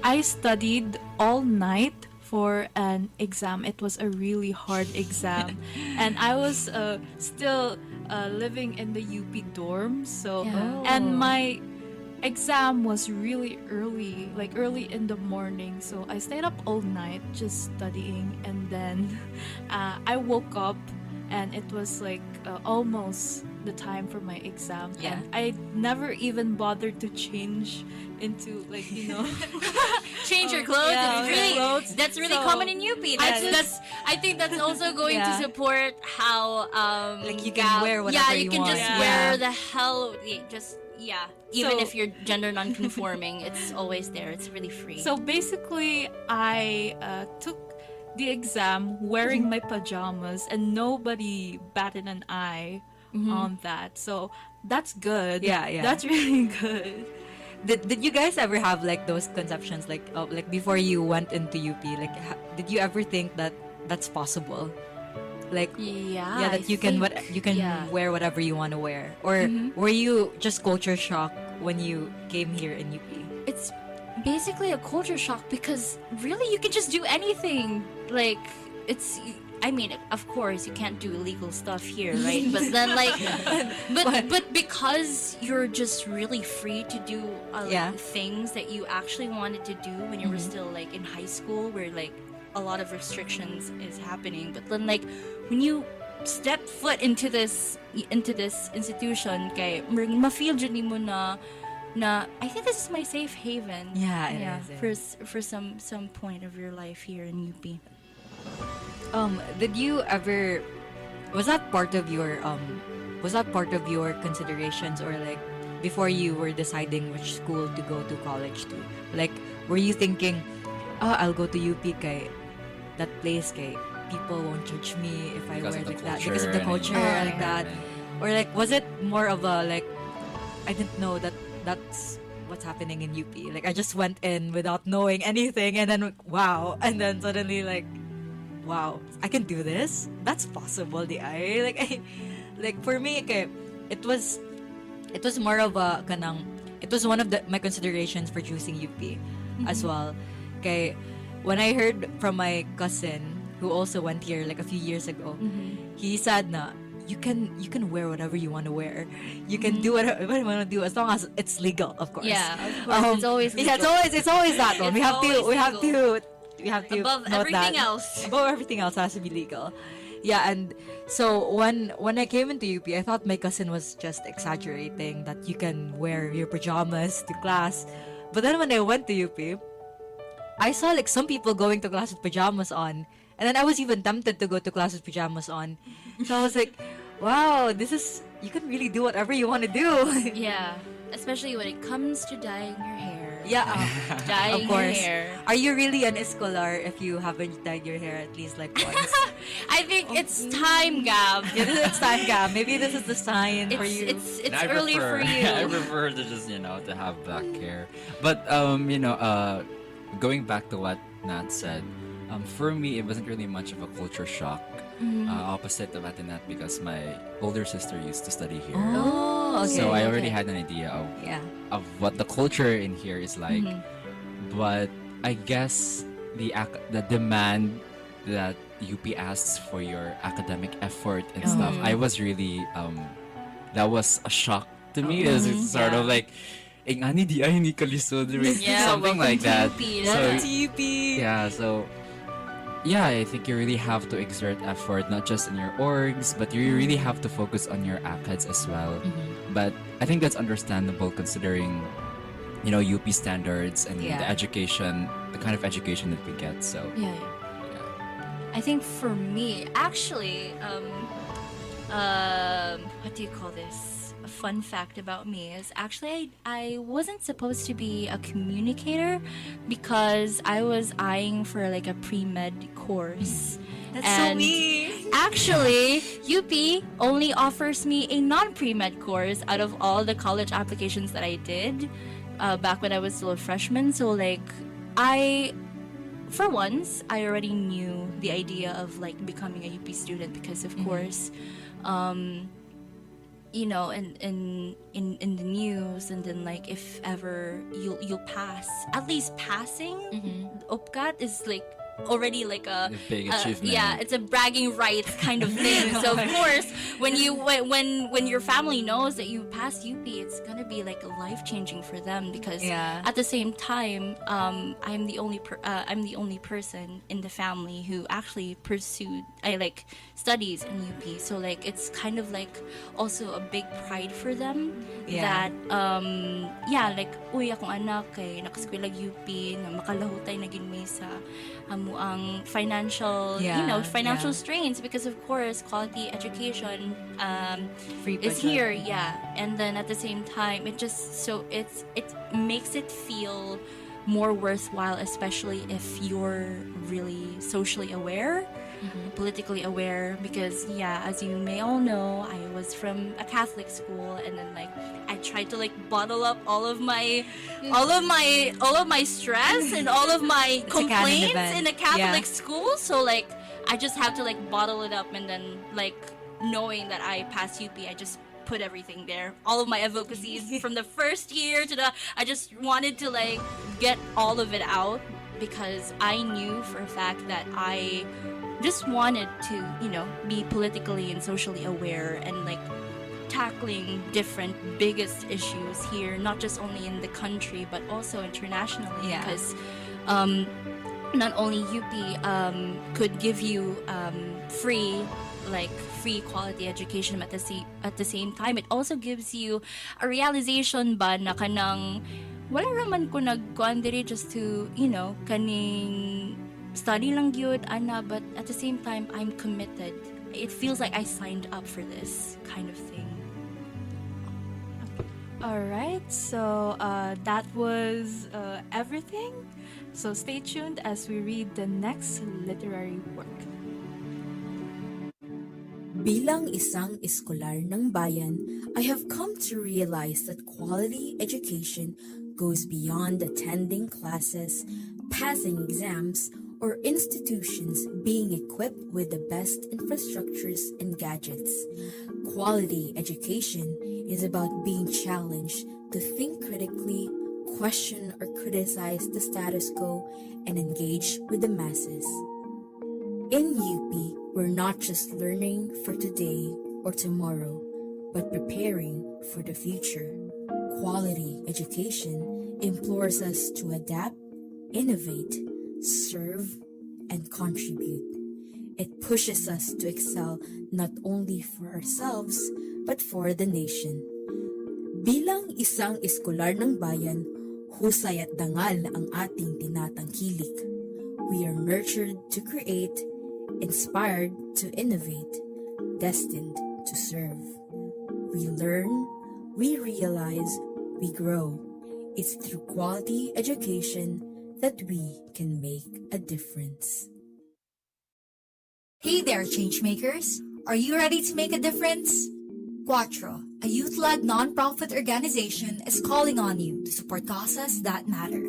I studied all night for an exam. It was a really hard exam, and I was still living in the UP dorm. So and my exam was really early, like early in the morning. So I stayed up all night just studying, and then I woke up and it was like almost the time for my exam. Yeah. And I never even bothered to change into like, Change your clothes. yeah, It's really, clothes. that's really So, common in UP. I think that's also going to support how like you can wear whatever you can want. just wear the hell even So- if you're gender non-conforming, it's always there. It's really free. So basically, I took the exam wearing my pajamas, and nobody batted an eye on that. So that's good. Yeah. That's really good. Did you guys ever have like those conceptions like before you went into UP, like did you ever think that that's possible? Like that you can wear whatever you want to wear, or were you just culture shocked when you came here in UP? It's basically a culture shock because really you can just do anything. Like, it's, I mean, of course you can't do illegal stuff here, right? But then like but because you're just really free to do things that you actually wanted to do when you were still like in high school, where like a lot of restrictions is happening. But then like when you step foot into this institution, kay ma-feel dyan mo na I think this is my safe haven. Yeah, it is. For some point of your life here in UP. Did you ever, was that part of your considerations, or like before you were deciding which school to go to college to, like were you thinking, I'll go to UP kay that place kay people won't judge me if I Because wear of the like that culture because of the and culture everything. like that, or like was it more of a like, I didn't know that that's what's happening in UP, like I just went in without knowing anything, and then wow, and then suddenly like, wow, I can do this. That's possible, di ay? Like for me, okay, it was more of a kanang. It was one of my considerations for choosing UP as well. Okay, when I heard from my cousin who also went here like a few years ago, he said na you can wear whatever you want to wear. You can do whatever you want to do as long as it's legal, of course. Yeah, of course. It's always legal. It's always that one. We have to above note everything that. else. Above everything else has to be legal. Yeah, and so when I came into UP, I thought my cousin was just exaggerating that you can wear your pajamas to class. But then when I went to UP, I saw like some people going to class with pajamas on, and then I was even tempted to go to class with pajamas on. So I was like, wow, you can really do whatever you want to do. Yeah, especially when it comes to dyeing your hair. Yeah, dyeing of course. your hair. Are you really an escolar if you haven't dyed your hair at least like once? I think it's time, Gab. It's time, Gab. Maybe this is the sign for you. It's And I early prefer, for you. I prefer to just to have black hair. But going back to what Nat said, for me it wasn't really much of a culture shock. Opposite of Nat, because my older sister used to study here. Oh, okay. So I already okay. had an idea Yeah. of what the culture in here is like. Mhm. But I guess the demand that UP asks for your academic effort and stuff, I was really that was a shock to me. It was sort of like ngani di ay ni kalisod, something like that. Yeah, so yeah, I think you really have to exert effort, not just in your orgs, but you really have to focus on your ACADS as well. But I think that's understandable considering, UP standards and the education, the kind of education that we get. So Yeah. I think for me, actually, what do you call this? A fun fact about me is actually I wasn't supposed to be a communicator because I was eyeing for like a pre-med course. That's so me. Actually, UP only offers me a non-pre-med course out of all the college applications that I did back when I was still a freshman. So like for once, I already knew the idea of like becoming a UP student because of course, in the news, and then like if ever you'll pass, at least passing UPCAT is like already like a big achievement. Yeah, it's a bragging rights kind of thing. So of course, when your family knows that you passed UP, it's gonna be like life changing for them because at the same time, I'm the only person in the family who actually pursued studies in UP. So like it's kind of like also a big pride for them that like uy akong anak kay nakaskwela UP nga makalahutay naging may sa ang financial financial strains because of course quality education is here and then at the same time it makes it feel more worthwhile, especially if you're really socially aware, politically aware, because as you may all know, I was from a Catholic school, and then like I tried to like bottle up all of my stress and all of my complaints in a Catholic school. So like I just have to like bottle it up, and then like knowing that I passed UP, I just put everything there, all of my advocacies from the first year to I just wanted to like get all of it out because I knew for a fact that I just wanted to be politically and socially aware and like tackling different biggest issues here, not just only in the country but also internationally, because not only UP could give you free quality education, at the same time it also gives you a realization ba na kanang wala raman ko nagkuan diri just to kaning study lang gyud ana, but at the same time I'm committed. It feels like I signed up for this kind of thing. Alright, so that was everything. So stay tuned as we read the next literary work. Bilang isang eskolar ng bayan, I have come to realize that quality education goes beyond attending classes, passing exams, or institutions being equipped with the best infrastructures and gadgets. Quality education is about being challenged to think critically, question or criticize the status quo, and engage with the masses. In UP, we're not just learning for today or tomorrow, but preparing for the future. Quality education implores us to adapt, innovate, serve, and contribute. It pushes us to excel not only for ourselves, but for the nation. Bilang isang eskolar ng bayan, husay at dangal ang ating tinatangkilik. We are nurtured to create, inspired to innovate, destined to serve. We learn, we realize, we grow. It's through quality education that we can make a difference. Hey there, changemakers! Are you ready to make a difference? Cuatro, a youth-led non-profit organization, is calling on you to support causes that matter.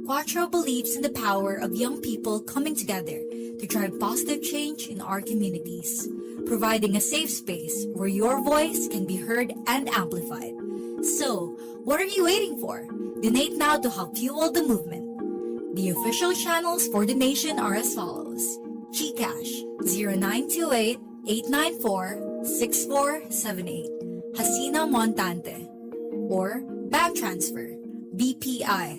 Cuatro believes in the power of young people coming together to drive positive change in our communities. providing a safe space where your voice can be heard and amplified. So, what are you waiting for? Donate now to help fuel the movement. The official channels for donation are as follows. GCash 0928-894-6478 Hasina Montante, or bank transfer BPI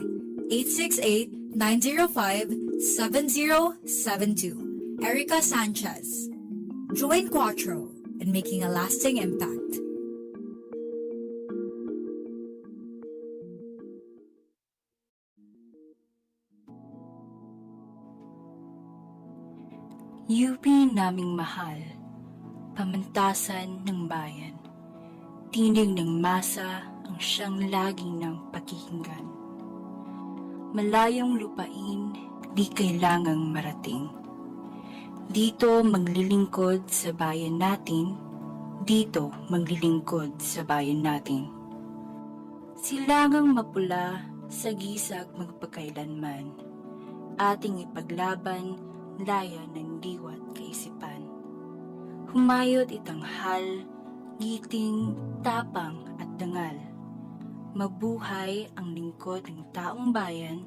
868-905-7072 Erica Sanchez. Join Quattro in making a lasting impact. UP naming mahal, pamantasan ng bayan, tinig ng masa ang siyang laging ng pakikinggan. Malayong lupain, di kailangang marating. Dito maglilingkod sa bayan natin, dito maglilingkod sa bayan natin. Silangang mapula, sa gisag magpakailanman, ating ipaglaban, laya ng diwat kaisipan. Humayot itanghal, giting, tapang at dangal. Mabuhay ang lingkod ng taong bayan,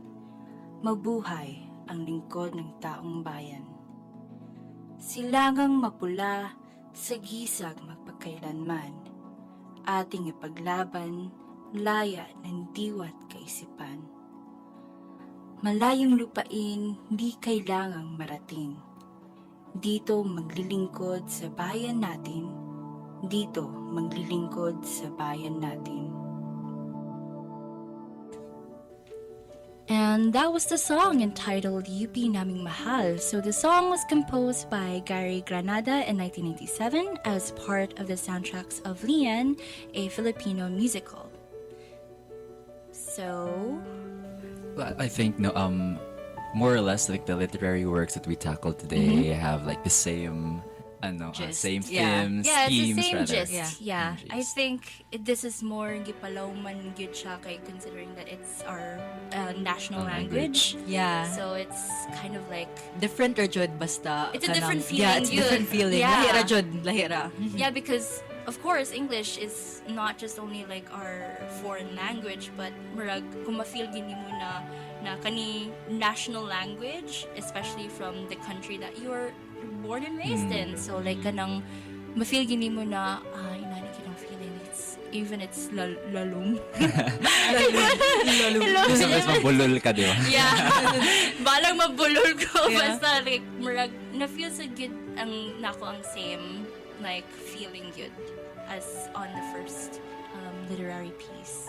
mabuhay ang lingkod ng taong bayan. Silangang mapula, sa gisag magpakailanman, ating ipaglaban, laya ng diwat kaisipan. Malayong lupain, di kailangang marating. Dito maglilingkod sa bayan natin, dito maglilingkod sa bayan natin. And that was the song entitled UP Naming Mahal. So the song was composed by Gary Granada in 1997 as part of the soundtracks of Lian, a Filipino musical. So, Well, I think more or less like the literary works that we tackled today have like the same same themes, yeah, schemes it's the same rather. gist. Yeah. I think this is more gipalawman gyud siya kay considering that it's our national language. Yeah. So it's kind of like different or jud basta. It's a different feeling. Yeah, it's a different feeling. Yeah. Lahira jud, lahira. Yeah, because of course English is not just only like our foreign language, but murag kung ma-feel gini mo na kani national language, especially from the country that you are born and raised in. So like kanang ma-feel gini mo na inani kinang feeling it's lalum. lalum. Sometimes mabulol ka, di ba? Yeah. Balang mabulol ko basta like murag na feel sa good ang nako ang same like feeling good as on the first literary piece.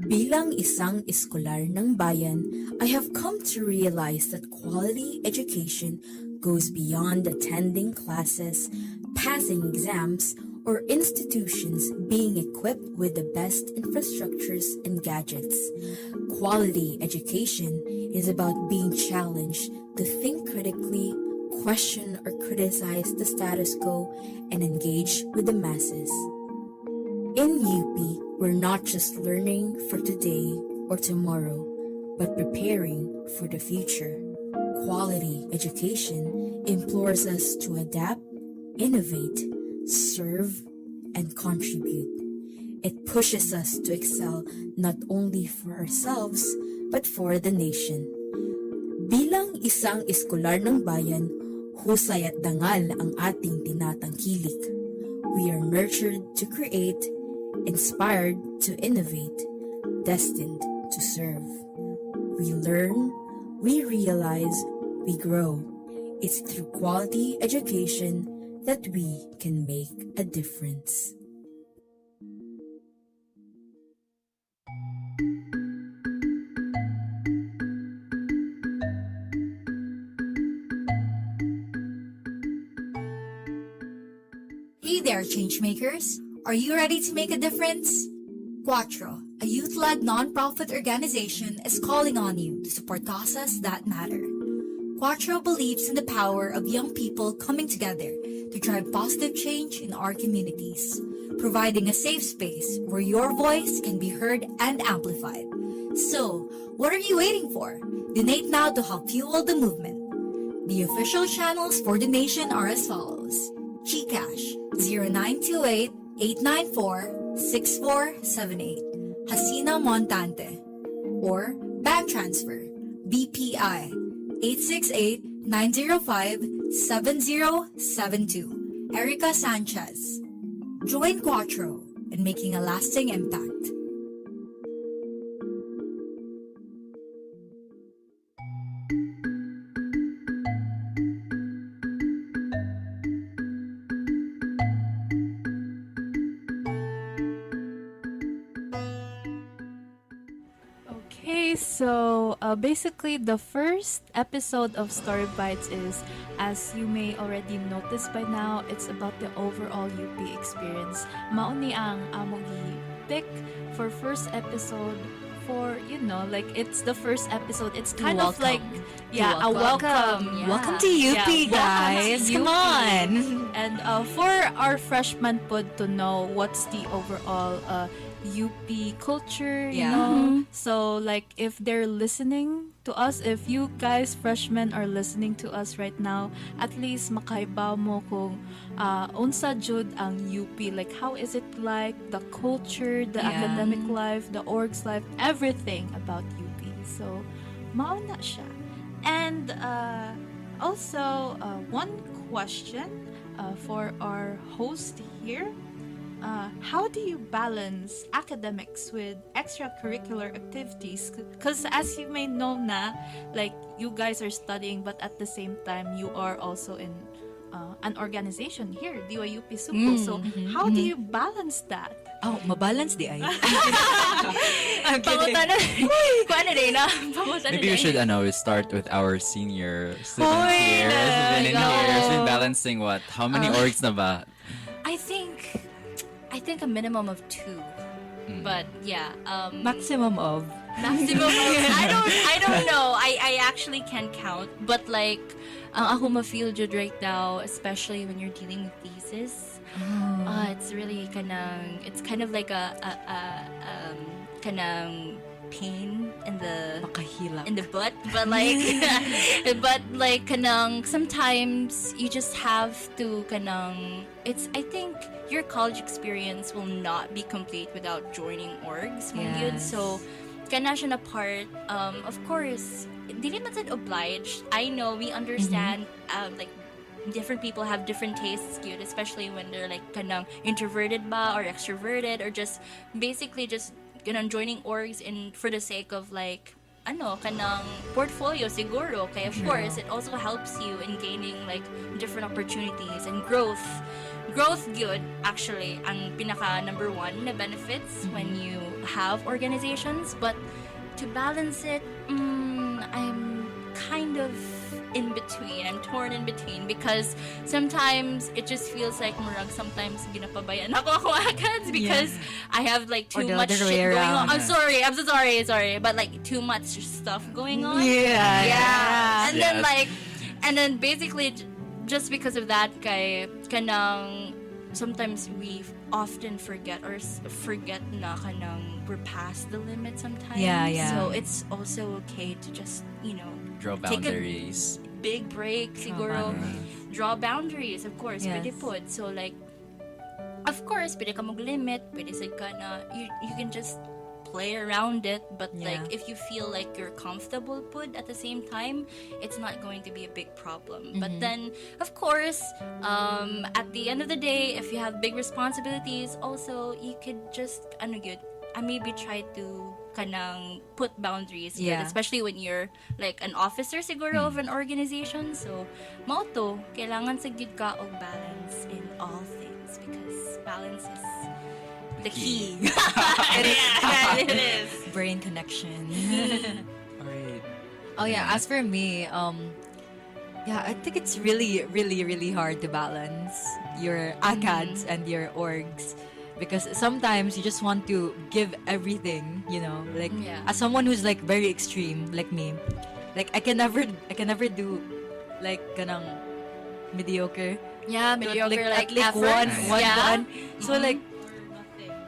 Bilang isang eskolar ng bayan, I have come to realize that quality education goes beyond attending classes, passing exams, or institutions being equipped with the best infrastructures and gadgets. Quality education is about being challenged to think critically, question or criticize the status quo, and engage with the masses. In UP, we're not just learning for today or tomorrow, but preparing for the future. Quality education implores us to adapt, innovate, serve, and contribute. It pushes us to excel not only for ourselves, but for the nation. Bilang isang eskolar ng bayan, husay at dangal ang ating tinatangkilik. We are nurtured to create, inspired to innovate, destined to serve. We learn, we realize, we grow. It's through quality education that we can make a difference. Hey there, changemakers! Are you ready to make a difference? Quattro, a youth-led non-profit organization, is calling on you to support causes that matter. Quattro believes in the power of young people coming together to drive positive change in our communities. providing a safe space where your voice can be heard and amplified. So, what are you waiting for? Donate now to help fuel the movement. The official channels for donation are as follows. GCash 0928-894-6478 Hasina Montante, or bank transfer BPI 868-905-7072 Erica Sanchez. Join Quattro in making a lasting impact. Okay, so basically the first episode of Storybites is, as you may already notice by now, it's about the overall UP experience. Mauni ang among pick for first episode for, like it's the first episode. It's kind of like, a welcome. Yeah. Welcome to UP, guys. Come on. And for our freshman pod to know what's the overall UP culture, you know. So like if they're listening to us, if you guys freshmen are listening to us right now, at least makaibaw mo kung unsa jud ang UP, like how is it like, the culture, the academic life, the orgs life, everything about UP. So mao na siya. And also one question for our host here. How do you balance academics with extracurricular activities? Because as you may know na, like you guys are studying, but at the same time you are also in an organization here, DYUP Sugbo. So how do you balance that? Oh, mabalance di ay. I'm kidding. Maybe we should start with our senior student here. Who's been in here? Who's been balancing what? How many orgs na ba? I think a minimum of 2. But yeah, maximum of. I don't know. I actually can't count. But like, ako ma-feel jud right now, especially when you're dealing with thesis. It's really it's kind of like a pain in the butt, but like sometimes you just have to I think your college experience will not be complete without joining orgs. So kana siya na part, of course dili man sad obliged. I know we understand like different people have different tastes, cute, especially when they're like introverted ba or extroverted, or just basically just joining orgs for the sake of like portfolio siguro. Okay, of course it also helps you in gaining like different opportunities and growth good actually ang pinaka number 1 na benefits when you have organizations. But to balance it, I'm kind of in between. I'm torn in between because sometimes it just feels like sometimes ginapabayan ako agad because I have like too much shit going on. I'm so sorry, but like too much stuff going on. And then basically just because of that sometimes we often forget na we're past the limit sometimes. So it's also okay to just draw boundaries. Take a big break siguro. Draw boundaries, of course. Pwede pud. So like, of course pwede ka mag-limit, pwede sad ka na you can just play around it, but like if you feel like you're comfortable put at the same time, it's not going to be a big problem. But then of course at the end of the day, if you have big responsibilities also, you could just maybe try to put boundaries, especially when you're like an officer siguro of an organization. So mao to, kailangan sa gid ka og balance in all things, because balance is the key. It is. Brain connection. Alright. Oh yeah, as for me, I think it's really, really, really hard to balance your ACADS and your orgs, because sometimes you just want to give everything, like as someone who's like very extreme like me, like I can never do like mediocre. Mediocre, like one. So like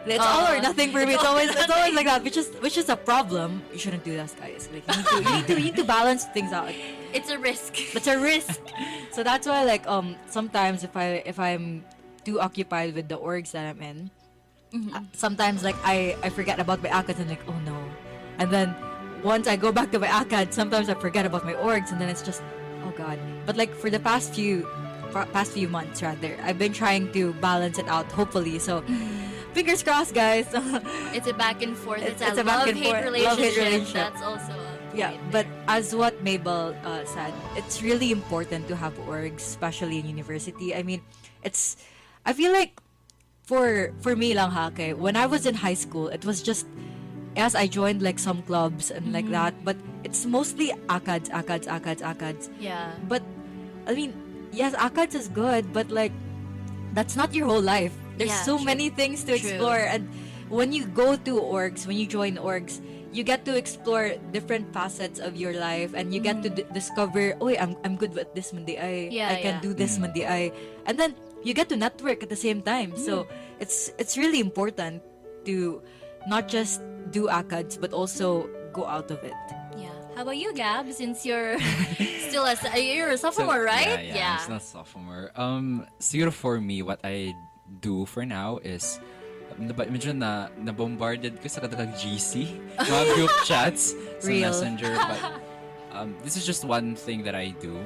It's all or nothing for me. It's always like that, which is a problem. You shouldn't do that, guys. Like you need to balance things out. It's a risk. It's a risk. So that's why like sometimes if I'm too occupied with the orgs that I'm in, sometimes like I forget about my ACADS and like, oh no. And then once I go back to my ACADS, sometimes I forget about my orgs and then it's just, oh god. But like for the past few months rather, I've been trying to balance it out, hopefully. So fingers crossed, guys. It's a back and forth. It's a back and love-hate forth. relationship. Love-hate relationship. That's also yeah, but as what Mabel said, it's really important to have orgs, especially in university. I mean, I feel like for me lang ha, okay, when I was in high school, it was just, yes, I joined like some clubs and like that, but it's mostly ACADS. Yeah. But I mean, yes, ACADS is good, but like that's not your whole life. There's Yeah, so true. many things to explore, and when you go to orgs, when you join orgs, you get to explore different facets of your life, and you get to discover, oh, I'm good with this mandi I can do this mandi I, and then you get to network at the same time. So it's really important to not just do ACADS but also go out of it. Yeah. How about you, Gab? Since you're still you're a sophomore, right? Yeah, I'm still a sophomore. Siguro for me, what I do for now is medyo na-bombarded ko sa kadalag GC, mga group chats sa Real. Messenger. But this is just one thing that I do.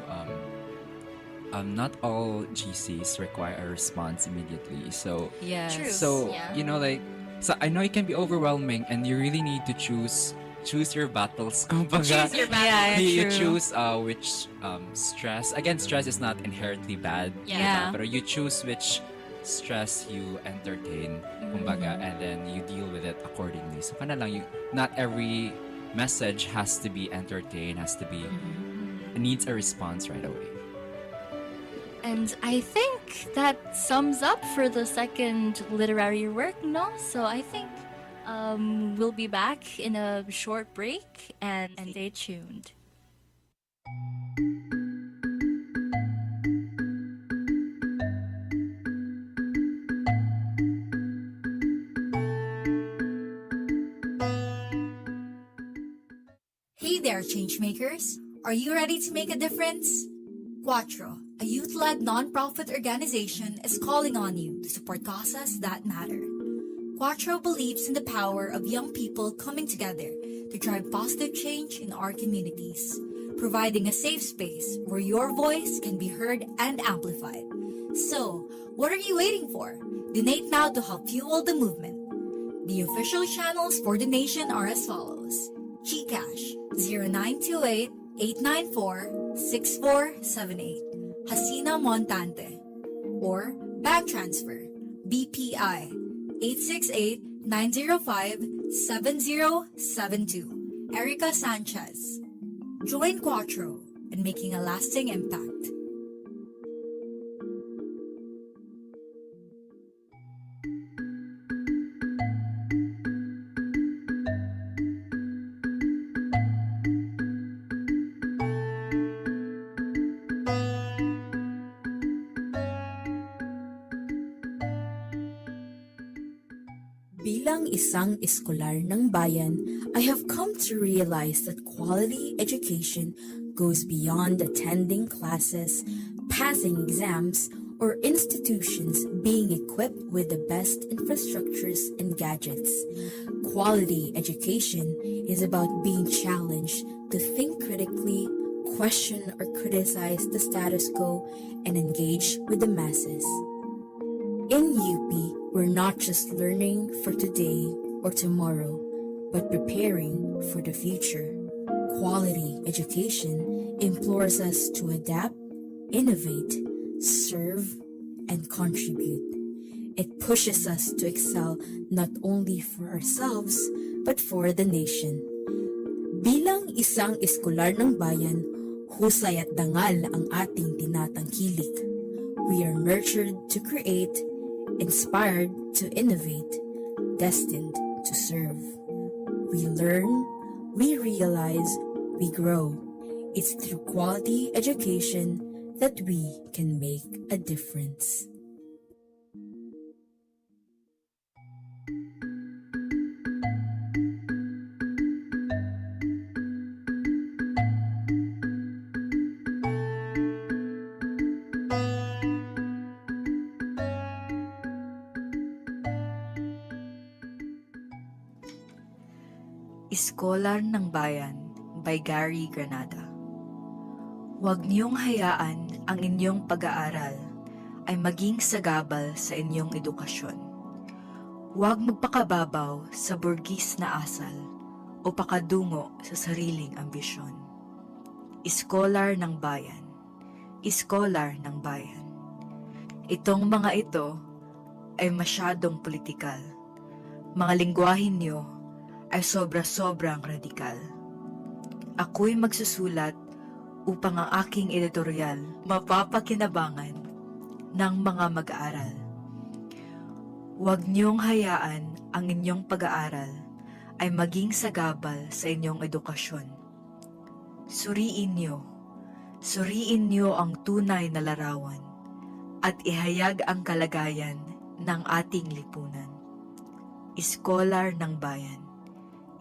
Not all GCs require a response immediately. So, Yes. True. So Yeah. you know, like, so I know it can be overwhelming, and you really need to choose your battles. Kumbaga, Choose your battles. Yeah, you true. choose which stress. Again, stress is not inherently bad. Yeah. But you choose which stress you entertain, kumbaga, and then you deal with it accordingly. So kana lang, not every message has to be entertained, it needs a response right away. And I think that sums up for the second literary work, no? So I think we'll be back in a short break and stay tuned. Hey there, changemakers! Are you ready to make a difference? Quattro, a youth-led nonprofit organization, is calling on you to support causes that matter. Quattro believes in the power of young people coming together to drive positive change in our communities, providing a safe space where your voice can be heard and amplified. So, what are you waiting for? Donate now to help fuel the movement. The official channels for donation are as follows: GCash 0928 894 6478 Hasina Montante, or bank transfer BPI 868-905-7072 Erica Sanchez. Join Quattro in making a lasting impact. Bilang isang eskolar ng bayan, I have come to realize that quality education goes beyond attending classes, passing exams, or institutions being equipped with the best infrastructures and gadgets. Quality education is about being challenged to think critically, question or criticize the status quo, and engage with the masses. In UP, we're not just learning for today or tomorrow, but preparing for the future. Quality education implores us to adapt, innovate, serve, and contribute. It pushes us to excel not only for ourselves, but for the nation. Bilang isang eskolar ng bayan, husay at dangal ang ating tinatangkilik. We are nurtured to create, inspired to innovate, destined to serve. We learn, we realize, we grow. It's through quality education that we can make a difference. Iskolar ng Bayan by Gary Granada. Huwag niyong hayaan ang inyong pag-aaral ay maging sagabal sa inyong edukasyon. Huwag magpakababaw sa burgis na asal o pakadungo sa sariling ambisyon. Iskolar ng Bayan. Iskolar ng Bayan. Itong mga ito ay masyadong politikal. Mga lingwahin niyo ay sobra-sobrang radikal. Ako'y magsusulat upang ang aking editorial mapapakinabangan ng mga mag-aaral. Huwag niyong hayaan ang inyong pag-aaral ay maging sagabal sa inyong edukasyon. Suriin niyo ang tunay na larawan at ihayag ang kalagayan ng ating lipunan. Iskolar ng Bayan.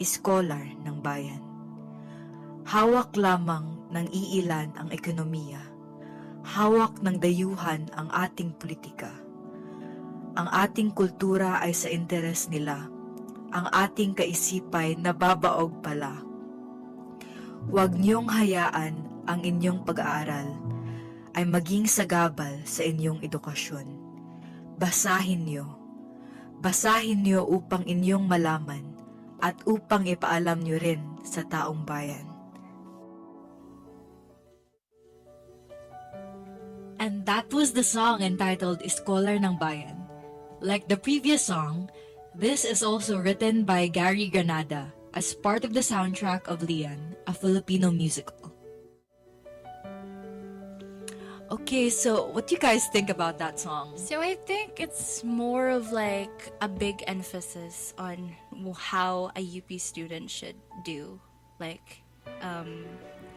Iskolar ng Bayan. Hawak lamang ng iilan ang ekonomiya. Hawak ng dayuhan ang ating politika. Ang ating kultura ay sa interes nila. Ang ating kaisipay nababaog pala. Huwag niyong hayaan ang inyong pag-aaral ay maging sagabal sa inyong edukasyon. Basahin niyo upang inyong malaman at upang ipaalam niyo rin sa taong bayan. And that was the song entitled Iskolar ng Bayan. Like the previous song, this is also written by Gary Granada as part of the soundtrack of Lian, a Filipino musical. Okay, so what do you guys think about that song? So I think it's more of like a big emphasis on how a UP student should do. Like,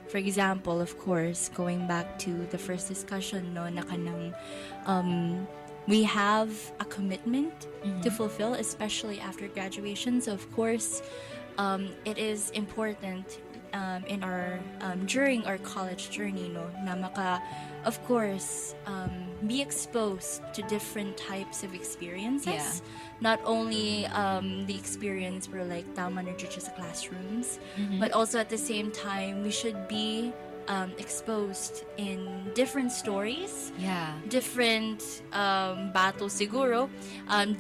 for example, of course, going back to the first discussion, no, na kanang, we have a commitment to fulfill, especially after graduation. So of course, it is important in our during our college journey, no, na maka, of course, be exposed to different types of experiences. Yeah. Not only the experience where like tama na dito sa classrooms, Mhm. but also at the same time we should be exposed in different stories, Yeah. different battles siguro,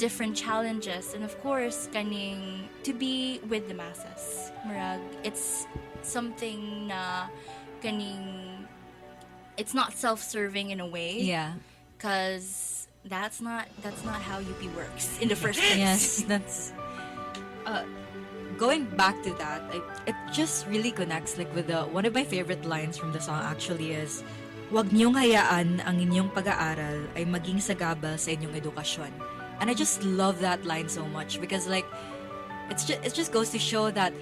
different challenges, and of course kaning to be with the masses. Murag, it's something na kaning, it's not self-serving in a way. Yeah. Cause that's not how UP works in the first place. Yes, that's going back to that. It just really connects like with one of my favorite lines from the song actually is, "Huwag niyong hayaan ang inyong pag-aaral ay maging sagabal sa inyong edukasyon." And I just love that line so much because like it just goes to show that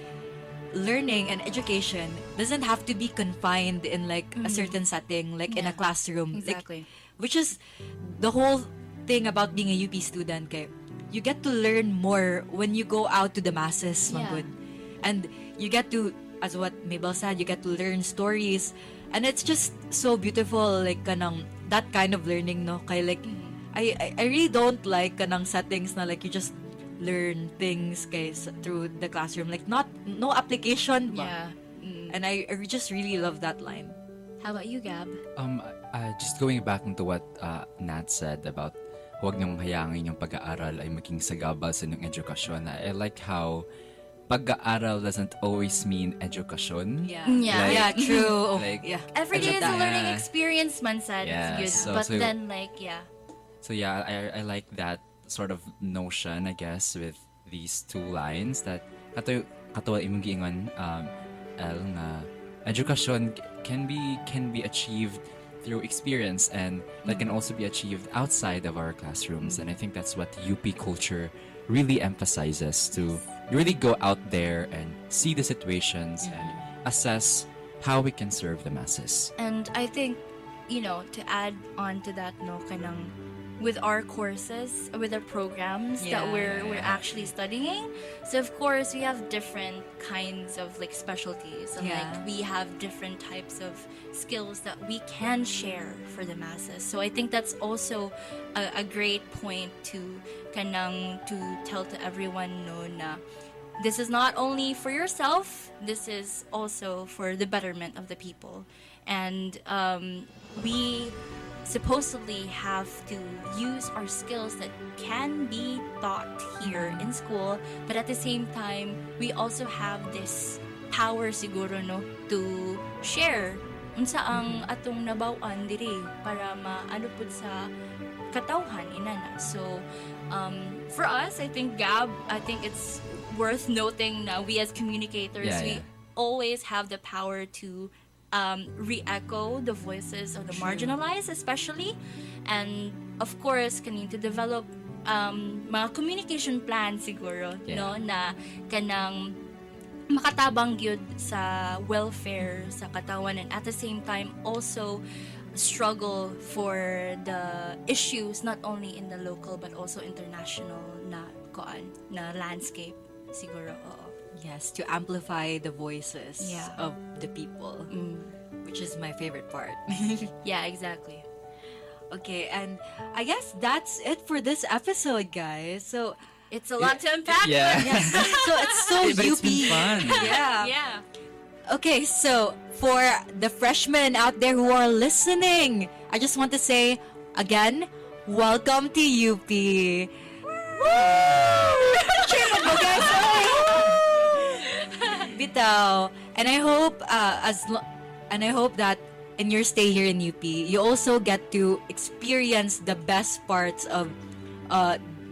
learning and education doesn't have to be confined in like a certain setting, like in a classroom. Exactly. Like, which is the whole thing about being a UP student. Kay, you get to learn more when you go out to the masses, Manggod. And you get to, as what Mabel said, you get to learn stories. And it's just so beautiful, like kanang that kind of learning, no? Kay like, I really don't like kanang settings na like you just learn things guys through the classroom, like no application ba? Yeah. And I just really love that line. How about you, Gab? Just going back into what Nat said about huwag niyong hayaang inyong pag-aaral ay maging sagabal sa inyong edukasyon. I like how pag-aaral doesn't always mean edukasyon. Yeah. Yeah. Like, Yeah, true. Like, Every day is a learning experience, man said. Yeah, It's good. so- But so- then like, yeah. So yeah, I like that sort of notion, I guess, with these two lines that kato imong giingon El nga education can be achieved through experience, and that can also be achieved outside of our classrooms. And I think that's what UP culture really emphasizes, to really go out there and see the situations and assess how we can serve the masses. And I think, to add on to that, no, kanang with our courses, with our programs that we're actually studying. So of course we have different kinds of like specialties, and like we have different types of skills that we can share for the masses. So I think that's also a great point to tell to everyone, no, na this is not only for yourself, this is also for the betterment of the people. And we supposedly have to use our skills that can be taught here in school, but at the same time, we also have this power siguro no to share unsa ang atong nabaw-an diri para maano pud sa katawhan inana. So for us, I think it's worth noting na we as communicators, we always have the power to re-echo the voices of the marginalized especially, and of course kaning to develop mga communication plan siguro no na kanang makatabang gyud sa welfare sa katawan, and at the same time also struggle for the issues not only in the local but also international na landscape siguro. Yes, to amplify the voices of the people, which is my favorite part. Yeah, exactly. Okay, and I guess that's it for this episode, guys. So it's a lot to unpack. Yeah. So it's so But it's UP. been fun. Yeah. Okay, so for the freshmen out there who are listening, I just want to say again, welcome to UP. Cheer mo, guys! Bitaw. And I hope that in your stay here in UP, you also get to experience the best parts of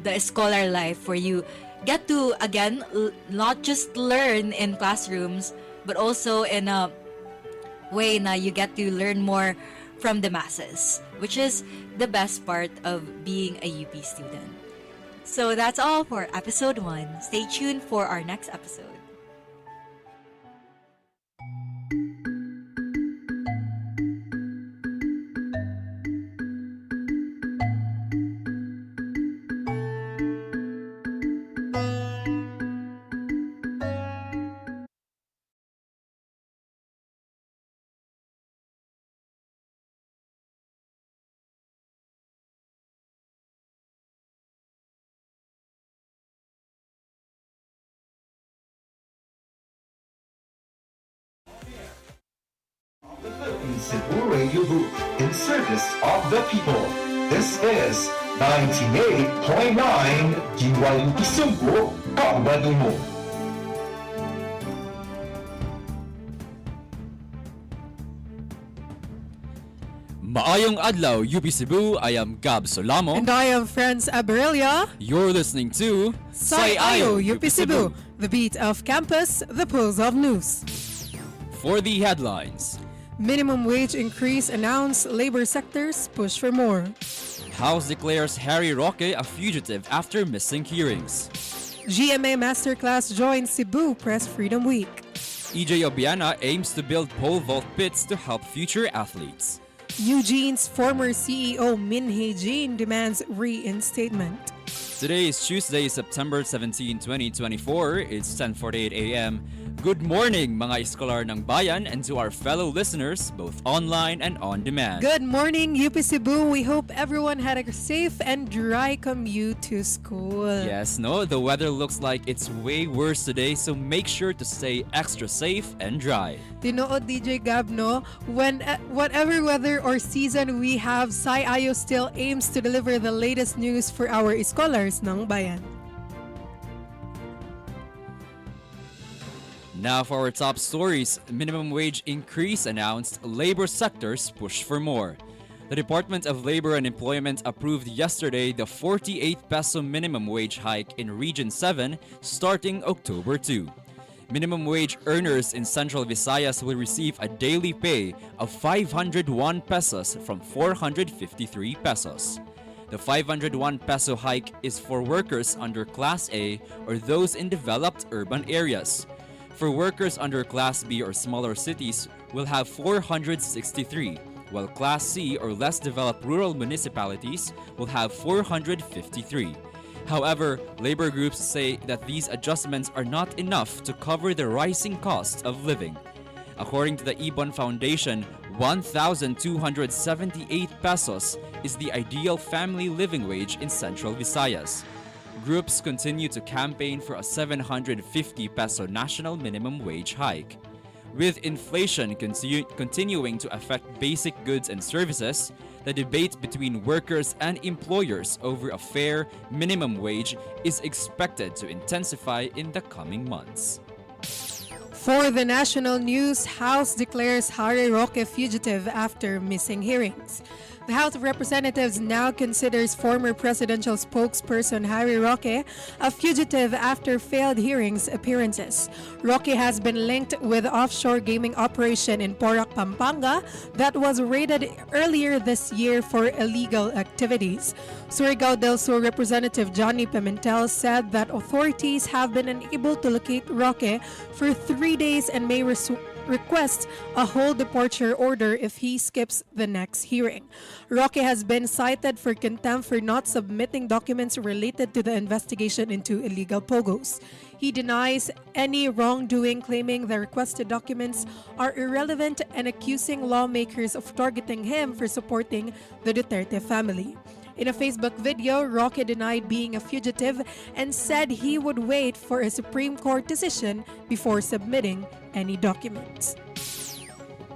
the scholar life, where you get to again not just learn in classrooms, but also in a way na you get to learn more from the masses, which is the best part of being a UP student. So that's all for episode 1. Stay tuned for our next episode. Cebu Radio Booth in service of the people. This is 98.9 DYUP Sugbo, Kabadumo. Maayong adlaw, UP Cebu. I am Gab Solamo. And I am Franz Aberelia. You're listening to Sayayo UP Cebu, the beat of campus, the pulse of news. For the headlines. Minimum wage increase announced, labor sectors push for more. House declares Harry Roque a fugitive after missing hearings. GMA Masterclass joins Cebu Press Freedom Week. EJ Obiana aims to build pole vault pits to help future athletes. Eugene's former CEO Min Hee-jin demands reinstatement. Today is Tuesday, September 17, 2024. It's 10:48 a.m. Good morning, mga iskolar ng bayan, and to our fellow listeners, both online and on demand. Good morning, UP Cebu. We hope everyone had a safe and dry commute to school. Yes, no, the weather looks like it's way worse today, so make sure to stay extra safe and dry. Tinood DJ Gab, no? Whatever weather or season we have, Sayayo still aims to deliver the latest news for our scholars ng bayan. Now for our top stories, minimum wage increase announced, labor sectors push for more. The Department of Labor and Employment approved yesterday the 48 peso minimum wage hike in Region 7 starting October 2. Minimum wage earners in Central Visayas will receive a daily pay of 501 pesos from 453 pesos. The 501 peso hike is for workers under Class A or those in developed urban areas. For workers under Class B or smaller cities will have 463, while Class C or less developed rural municipalities will have 453. However, labor groups say that these adjustments are not enough to cover the rising cost of living. According to the Ibon Foundation, 1,278 pesos is the ideal family living wage in Central Visayas. groups continue to campaign for a 750 peso national minimum wage hike. With inflation continuing to affect basic goods and services, the debate between workers and employers over a fair minimum wage is expected to intensify in the coming months. For the national news, House declares Harry Roque fugitive after missing hearings. The House of Representatives now considers former presidential spokesperson Harry Roque a fugitive after failed hearings appearances. Roque has been linked with offshore gaming operation in Porac, Pampanga that was raided earlier this year for illegal activities. Surigao del Sur Representative Johnny Pimentel said that authorities have been unable to locate Roque for 3 days and may request a whole departure order if he skips the next hearing. Roque has been cited for contempt for not submitting documents related to the investigation into illegal pogos. He denies any wrongdoing, claiming the requested documents are irrelevant and accusing lawmakers of targeting him for supporting the Duterte family. In a Facebook video, Roque denied being a fugitive and said he would wait for a Supreme Court decision before submitting any documents.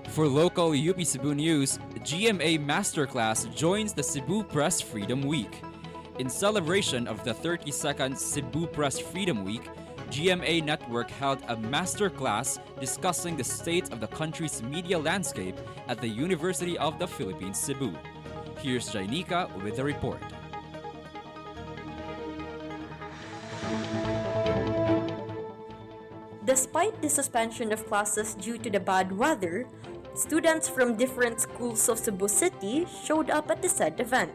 For local UP Cebu news, GMA Masterclass joins the Cebu Press Freedom Week. In celebration of the 32nd Cebu Press Freedom Week, GMA Network held a masterclass discussing the state of the country's media landscape at the University of the Philippines, Cebu. Here's Jainika with the report. Despite the suspension of classes due to the bad weather, students from different schools of Cebu City showed up at the said event.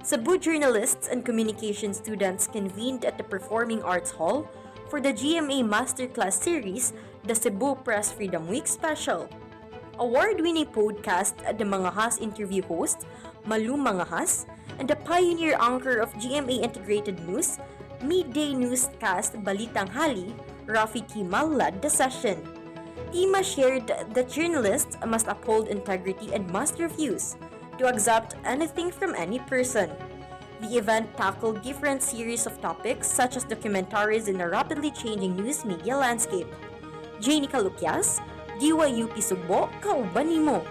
Cebu journalists and communication students convened at the Performing Arts Hall for the GMA Masterclass series, the Cebu Press Freedom Week Special. Award-winning podcast at the Mangahas interview host, Malu Mangahas, and the pioneer anchor of GMA Integrated News, Midday Newscast Balitang Hali, Rafi Kimal led the session. Tima shared that journalists must uphold integrity and must refuse to accept anything from any person. The event tackled different series of topics such as documentaries in a rapidly changing news media landscape. Jainika Lukyas, DYUP Sugbo, kauban nimo.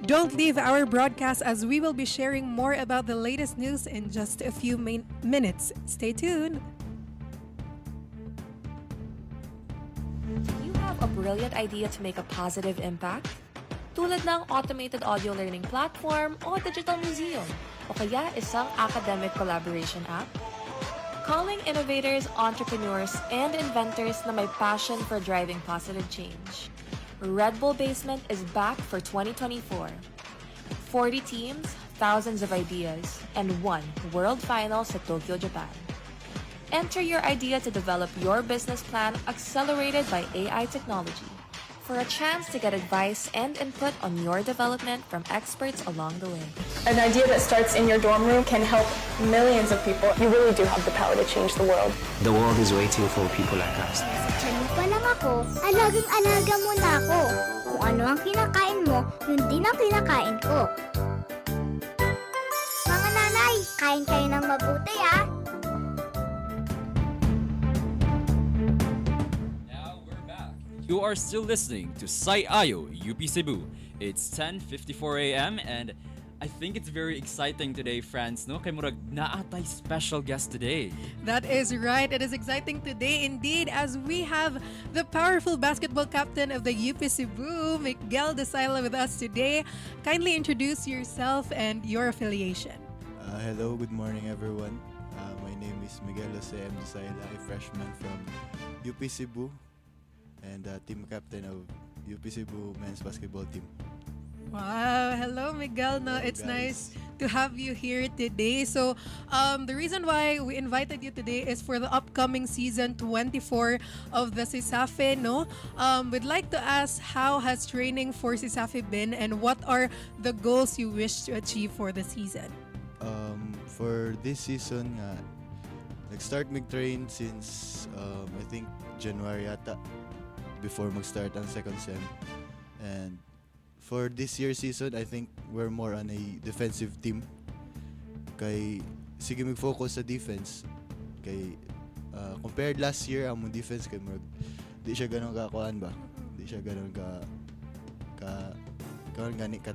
Don't leave our broadcast as we will be sharing more about the latest news in just a few minutes. Stay tuned. Do you have a brilliant idea to make a positive impact? Tulad ng automated audio learning platform o digital museum, o kaya isang academic collaboration app? Calling innovators, entrepreneurs, and inventors na may passion for driving positive change. Red Bull Basement is back for 2024. 40 teams, thousands of ideas, and one world final sa Tokyo, Japan. Enter your idea to develop your business plan accelerated by AI technology for a chance to get advice and input on your development from experts along the way. An idea that starts in your dorm room can help millions of people. You really do have the power to change the world. The world is waiting for people like us. Diyan mo pa lang ako, alagang-alaga mo na ako. Kung ano ang kinakain mo, yun din ang kinakain ko. Mga nanay, kain kayo ng mabuti ah. You are still listening to Sai Ayo, UP Cebu. It's 10:54 a.m. and I think it's very exciting today, friends. No, kay murag naatay special guest today. That is right. It is exciting today indeed as we have the powerful basketball captain of the UP Cebu, Miguel Desila, with us today. Kindly introduce yourself and your affiliation. Hello, good morning everyone. My name is Miguel Desila, a freshman from UP Cebu and team captain of UP Cebu men's basketball team. Wow, hello Miguel. No, it's nice to have you here today. So, the reason why we invited you today is for the upcoming season 24 of the CISAFE, no? We'd like to ask, how has training for CISAFE been and what are the goals you wish to achieve for the season? For this season, nag-start mag-train since I think January yata, before mag-start ang second sem. And for this year's season, I think we're more on a defensive team. Kay sige mag-focus sa defense. Kay compared last year, ang defense kay di siya ganun kakuan ba? Di siya ganun ka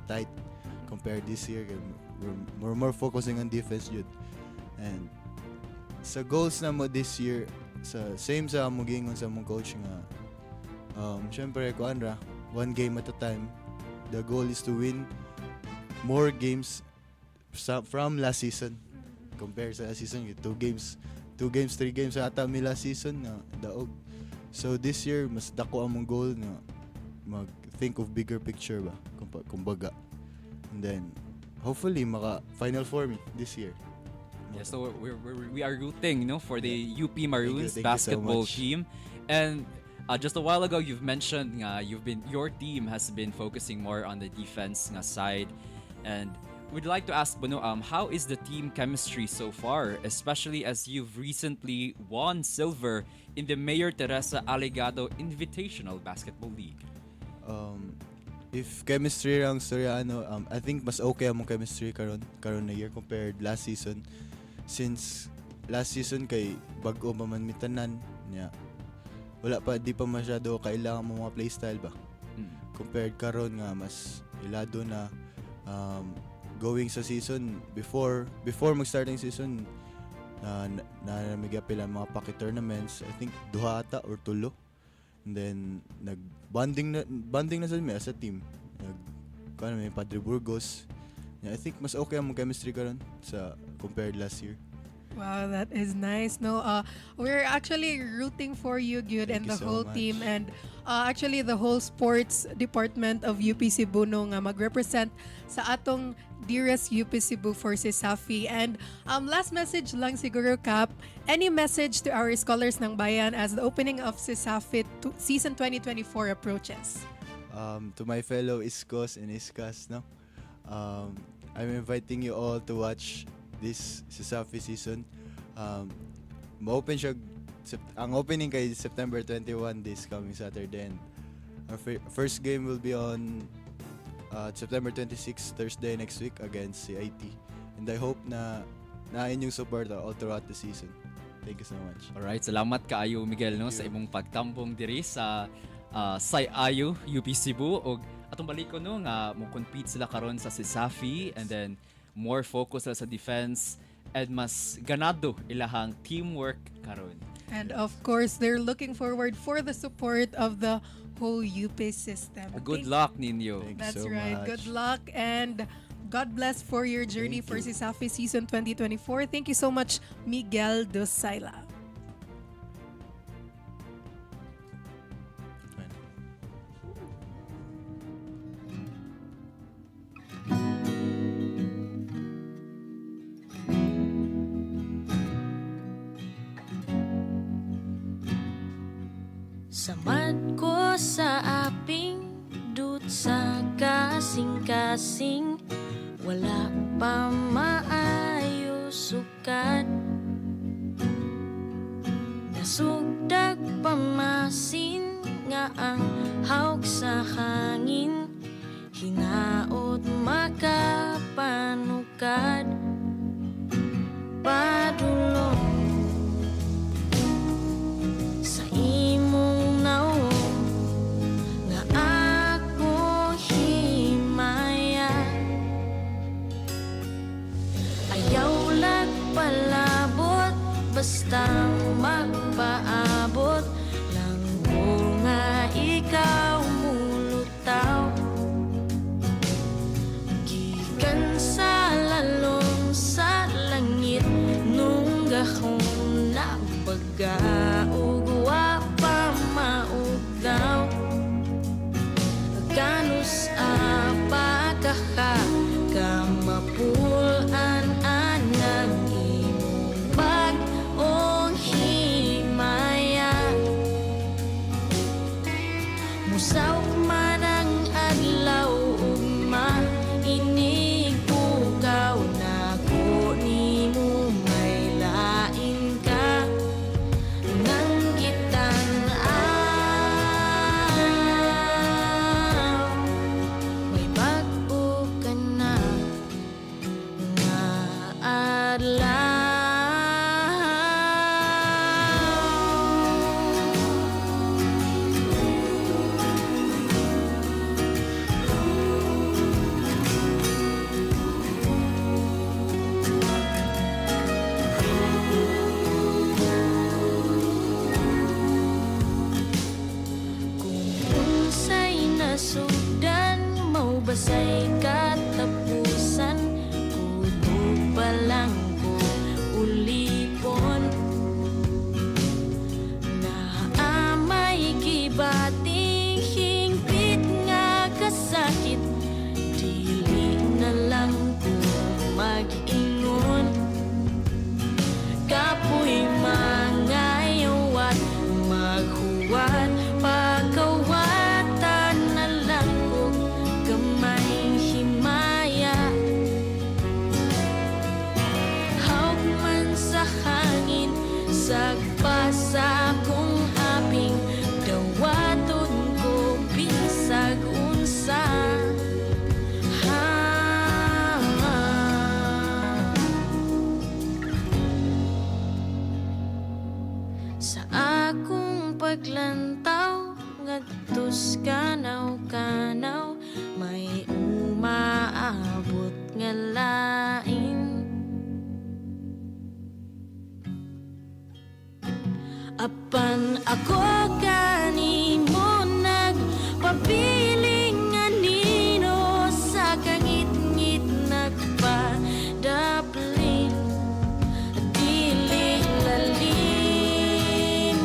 tight compared this year. Kay we're more focusing on defense yun. And sa goals na mo this year, same sa mo gingon sa mong coach nga syempre kuan ra, one game at a time. The goal is to win more games from last season compared sa last season. 2 games, 3 games ata mi last season na daog. So this year mas dako ang mong goal na mag-think of bigger picture ba kumbaga. And then hopefully maka Final Four me this year. Yeah, so we are rooting, for the UP Maroons Thank you basketball so much. team. And just a while ago, you've mentioned your team has been focusing more on the defense side, and we'd like to ask Bono, how is the team chemistry so far, especially as you've recently won silver in the Mayor Teresa Alegado Invitational Basketball League? If chemistry ang storya I think mas okay ang chemistry karon na year compared last season, since last season kay bag-o pa man mitanan niya. Di pa masyado kailangan mo mga playstyle ba. Compared karon nga mas ilado na going sa season before mag-starting season na namigapil ang mga pocket tournaments, I think duha ata or tulo. And then bonding na sa mi as a team. May Padre Burgos. Yeah, I think mas okay ang chemistry karon sa compared last year. Wow, that is nice. No, we're actually rooting for you, Gyud, and the you so whole much. team, and actually the whole sports department of UP Cebu no nga mag-represent sa atong dearest UP Cebu for si Safi. And last message lang siguro, Cap. Any message to our scholars ng bayan as the opening of si Safi season 2024 approaches? To my fellow Iskos and Iskas, no? I'm inviting you all to watch this Safi season. Ma-open siya, ang opening kay September 21 this coming Saturday, and our first game will be on September 26 Thursday next week against CIT, and I hope na inyong support all throughout the season. Thank you so much. Alright, salamat kaayo Miguel sa imong pagtambong diri sa Sayayo UP Cebu, og atong baliko nga mo compete sila karon sa Safi, and then more focus sila sa defense, and mas ganado ilahang teamwork karon. And of course, they're looking forward for the support of the whole UP system. Good luck ninyo. That's right. Good luck, and God bless for your journey for si Safi season 2024. Thank you so much, Miguel Dosayla. Samad ko sa aping dut sa kasing-kasing, wala pa maayo sukat. Nasugdag pamasin nga ang hawg sa hangin, hinaot makapanukad. Padulong sa imong naong nga ako himaya, ayaw lang palabot basta magpaabot lang ko nga ikaw mulutaw. Gikan sa lalong sa langit nung gahong nabaga ug wa pa maugdaw. Kanus apa kaha kamapulan anang imong bag-ong himaya. Musaw man ang adlaw ug mainig bukaw na ko nimo may lain ka nang gitan-aw. basay katapusan, kuto pa lang ko ulipon. Naamay gibating hingpit nga kasakit, dili na lang ko mag-ingon. Kapoy mga yawat, maghuwat, pagkawatan na lang ko gamay himaya. Hawk man sa hangin, sagpa sa akong aping, dawaton ko bisag unsa. Sa akong paglantaw ngadtos kanaw-kanaw, may umaabot nga lain. Apan ako kanimo nagpapiling nga nino, sa kangit-ngit nagpadaplin, dili lalin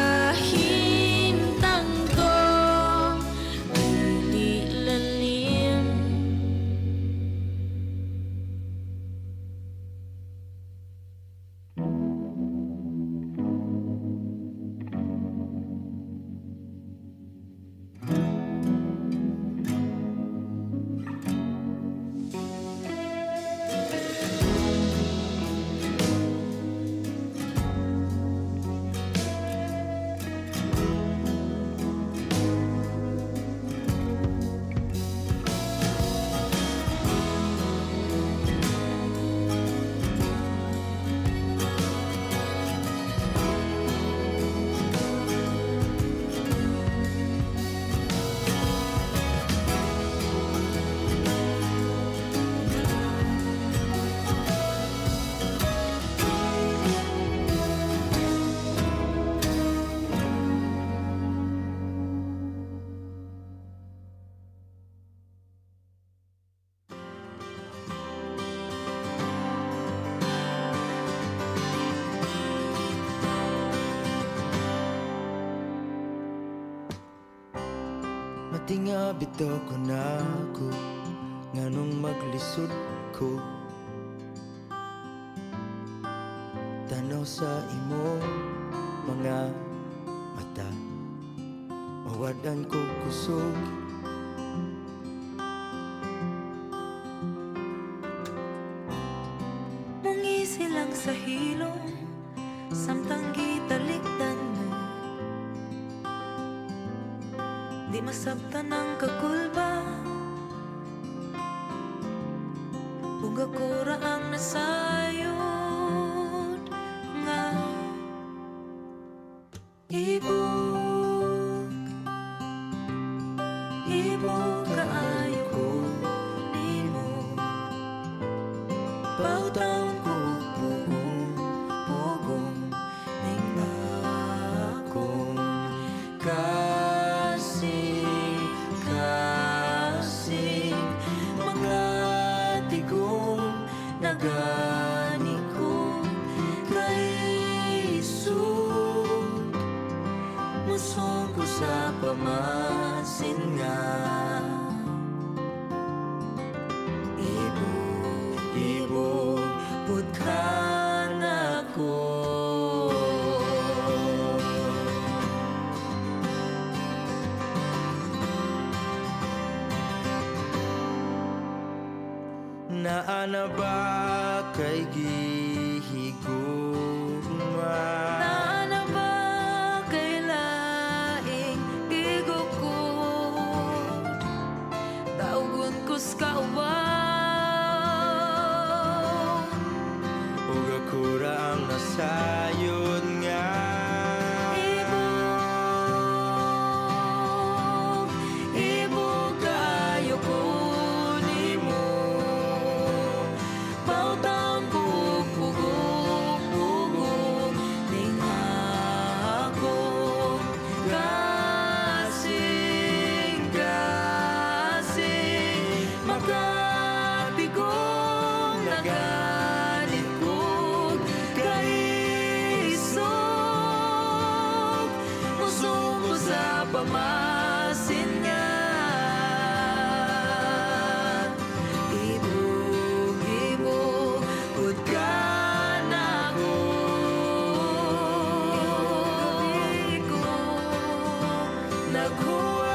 kahintang ko, dili lalim. Matinga bitaw ko na ako, nganong maglisod ko. Tanaw sa imo mga mata, mawadan ko kusog. Mungisi lang sa hilong, samtang gitalikdan mo, di masabtan ng kakulba. Buga kura ang nasayod nga ibog, ibog kaayo ko nimo, pautaw ko pugong, pugong ning akong kasing, kasing mga tigong nagani ko kaisog, musong ko sa pamasin nga. Ibog, ibog, putkan ako. Naana ba kay gihigugma? Naana ba kay laing gigukod? Daugon kus kaubaw, Uga kura ang nasayod nga. ibog, ibog kaayo ko nimo, pautang ko pugong, pugong ning pamasin nga. Ibog, ud ka na ko. Gabi ko naghuwat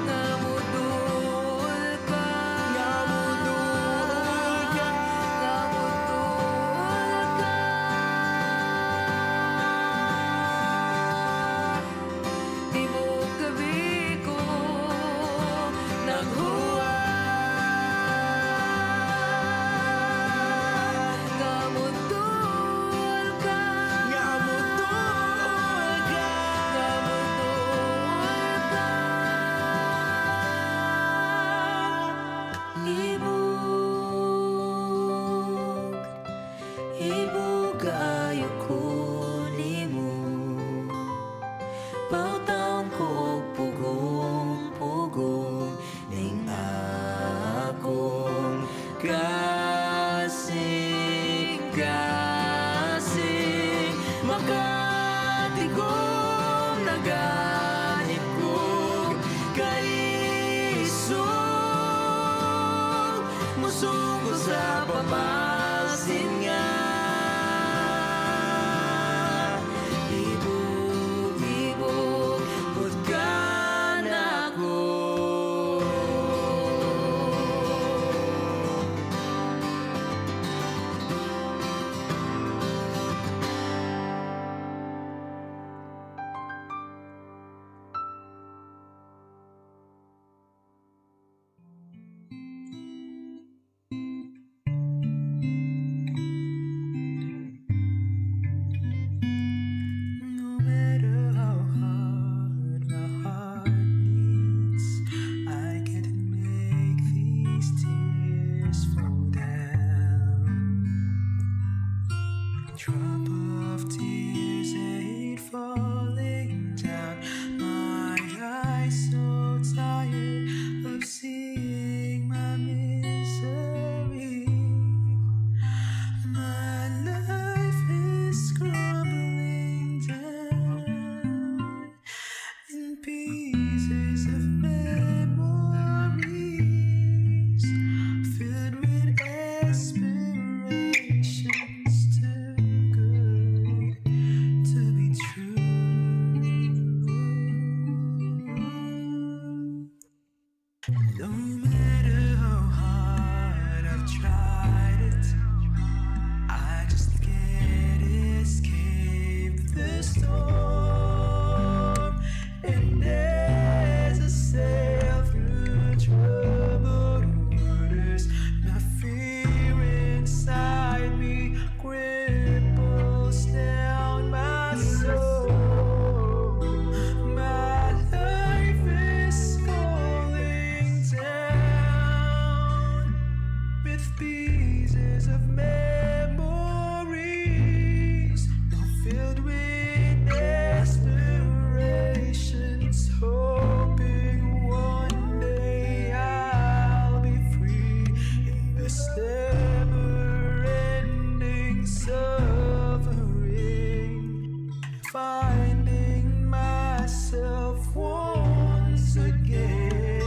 nga mudul ka. Nga mudul ka. Nga mudul ka. Ibog gabi ko naghuwat nga mudul ka. Nga mudul ka. Nga mudul ka. Ibog, ibog ayo ko nimo. Pautaon ko pugong-pugong ning akong kasing-kasing makatigom na ganit kong kaisog musugo sa pamasin nga. Ibog, ibog, ud ka na ko. No matter how hard my heart beats, I can't make these tears fall down. Drop of tears ain't falling down. My eyes so tired of seeing my misery. My life is crumbling down in pieces of memories, filled with aspirations too good to be true. No matter how hard I've tried it, I just can't escape the storm. And as I sail through troubled waters, my fear inside me cripples down my soul. My life is falling down with pieces of memories, now filled with aspirations, hoping one day I'll be free in this never-ending suffering, finding myself once again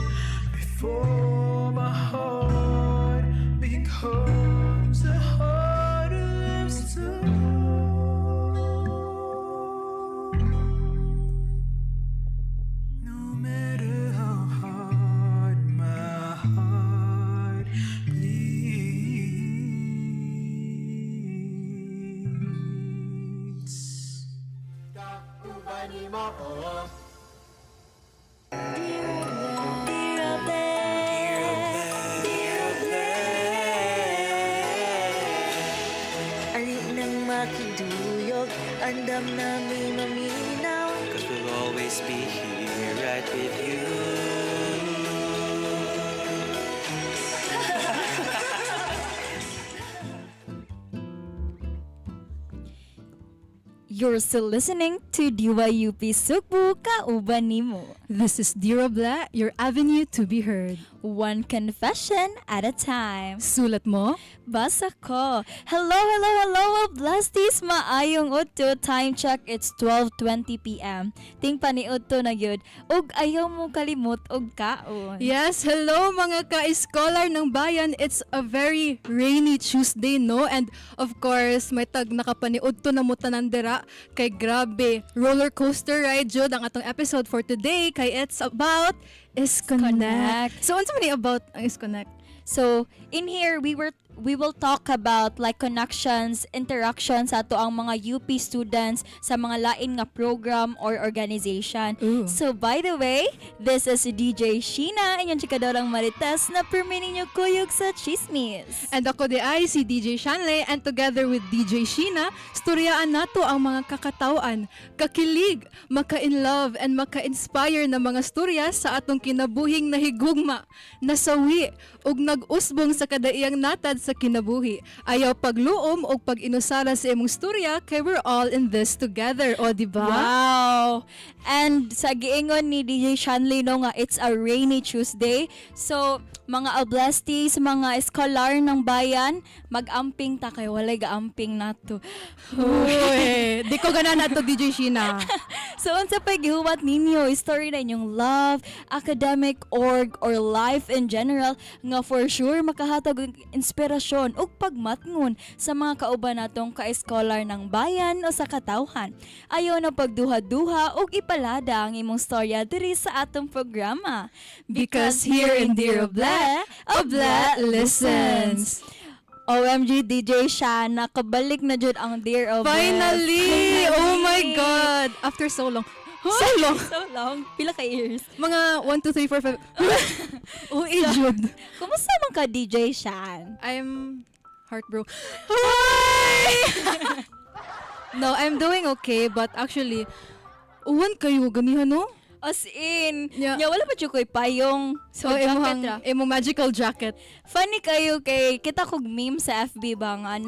before my heart becomes a heart of stone. No matter how hard my heart bleeds. Ari nang makiduyog, andam namin maminaw. 'Cause we'll always be here right with you. You're still listening to DYUP Sugbo, kauban nimo. This is Oble, your avenue to be heard. one confession at a time. Sulat mo? Basa ko. Hello, Blasties! Maayong udto. Time check, it's 12:20 p.m. Ting paniudto na yun. Ug ayaw mo kalimot og kaon. Yes, hello mga ka-scholar ng bayan. It's a very rainy Tuesday, no? And of course, may tag nakapaniudto na mo tanan dira kay grabe. Roller coaster ride jud ang atong episode for today kay it's about Is-Connect. So, unsa man ni about ang Is-Connect? So, in here, we will talk about like connections, interactions sa ato ang mga UP students sa mga lain nga program or organization. Ooh. So, by the way, this is DJ Sheena, inyong chikadorang Marites na permining nyo kuyog sa chismis. And ako di ay si DJ Shanley, and together with DJ Sheena, storyaan nato ang mga kakatawaan, kakilig, maka-in-love, and maka-inspire na mga storya sa atong kinabuhing nahigugma, nasawi, ug nag-usbong sa kadaiyang natad sa kinabuhi. Ayaw pagluom o pag-inusara sa imong storya kay we're all in this together, o diba? Wow! And sa giingon ni DJ Shanley no nga, it's a rainy Tuesday. So, mga Oblasties, mga eskolar ng bayan, mag-amping ta kay walay ga-amping nato. Uy, di ko gana nato DJ Sheena. So, unsa pa'y gihuwat ninyo? Story na inyong love, academic, org, or life in general nga for sure makahatag og inspirasyon ug pagmatngon sa mga kauban natong ka-eskolar ng bayan o sa katawhan. Ayaw na pagduha-duha ug ipalada ang imong storya diri sa atong programa. Because here in Dear Oble, Oble listens. OMG DJ Sha, nakabalik na jud ang Dear Oble. Finally! Oh my God! After so long. So long. So long. Pila ka years? Mga 1, 2, 3, 4, 5. Oh, Jud. Kumusta man ka, DJ Shan? I'm heartbroken. No, I'm doing okay, but actually, uwan kayo, ganihan, no? As in, Yeah. wala pa jud ko'y payong. So, jacket ra. imo magical jacket. Funny kayo kay kita kog meme sa FB ba nga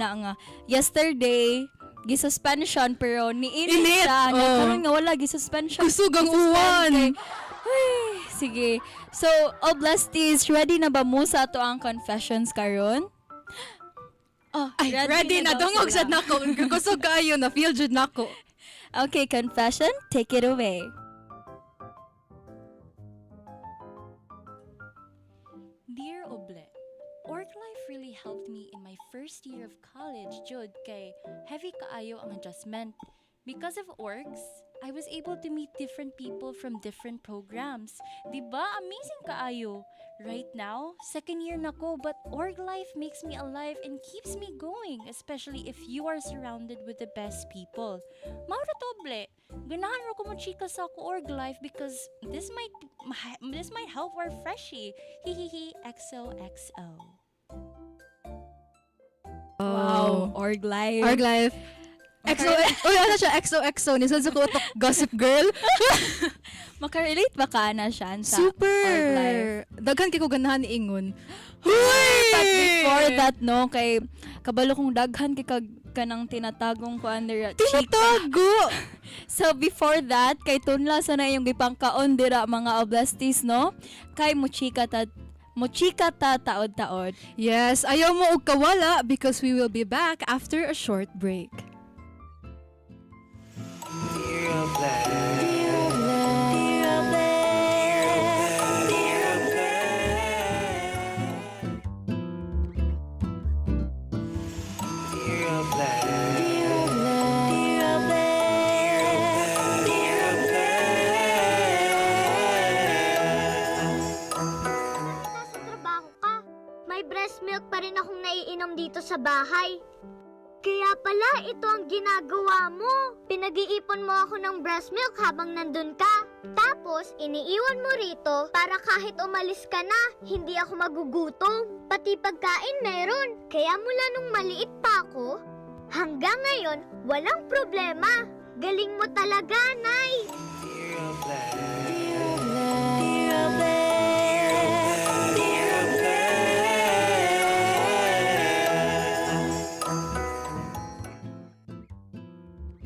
yesterday gisuspension pero niinit Init! siya. Oh. Karon nga wala gisuspension. Kusog ang uwan. Sige. So, Oblasties, ready na ba mo sa ato ang confessions karon? Oh, Ay, ready na. daw Dungog sila. sad nako. Kusog kaayo na. Feel jud nako. Okay, confession, take it away. Dear Oble, org life really helped me in my first year of college, jud kay heavy kaayo ang adjustment. Because of orgs, I was able to meet different people from different programs. Diba? Amazing kaayo. Right now, second year na ko, but org life makes me alive and keeps me going, especially if you are surrounded with the best people. Maura Oble, ganahan ro ko mo chika sa ako org life because this might help our freshie. Hihihi, XOXO. Wow, org life. Org life. Uy, ano siya? XOXO. Nisal sa kutok Gossip Girl. Makarelate ba ka na siya sa Super. org life? Daghan kay ko ganahan ni Ingon. But before that, no, kay kabalo kong daghan kay kanang tinatagong ko under Tinatago! So before that, kay tunla sa na yung gipangkaon dira mga Oblasties, no? Kay muchika ta taod-taod. Yes, ayaw mo og kawala because we will be back after a short break. May breast milk pa rin akong naiinom dito sa bahay. Kaya pala ito ang ginagawa mo. Pinag-iipon mo ako ng breast milk habang nandun ka. Tapos, iniiwan mo rito para kahit umalis ka na, hindi ako magugutom. Pati pagkain meron. Kaya mula nung maliit pa ako, hanggang ngayon, walang problema. Galing mo talaga, Nay.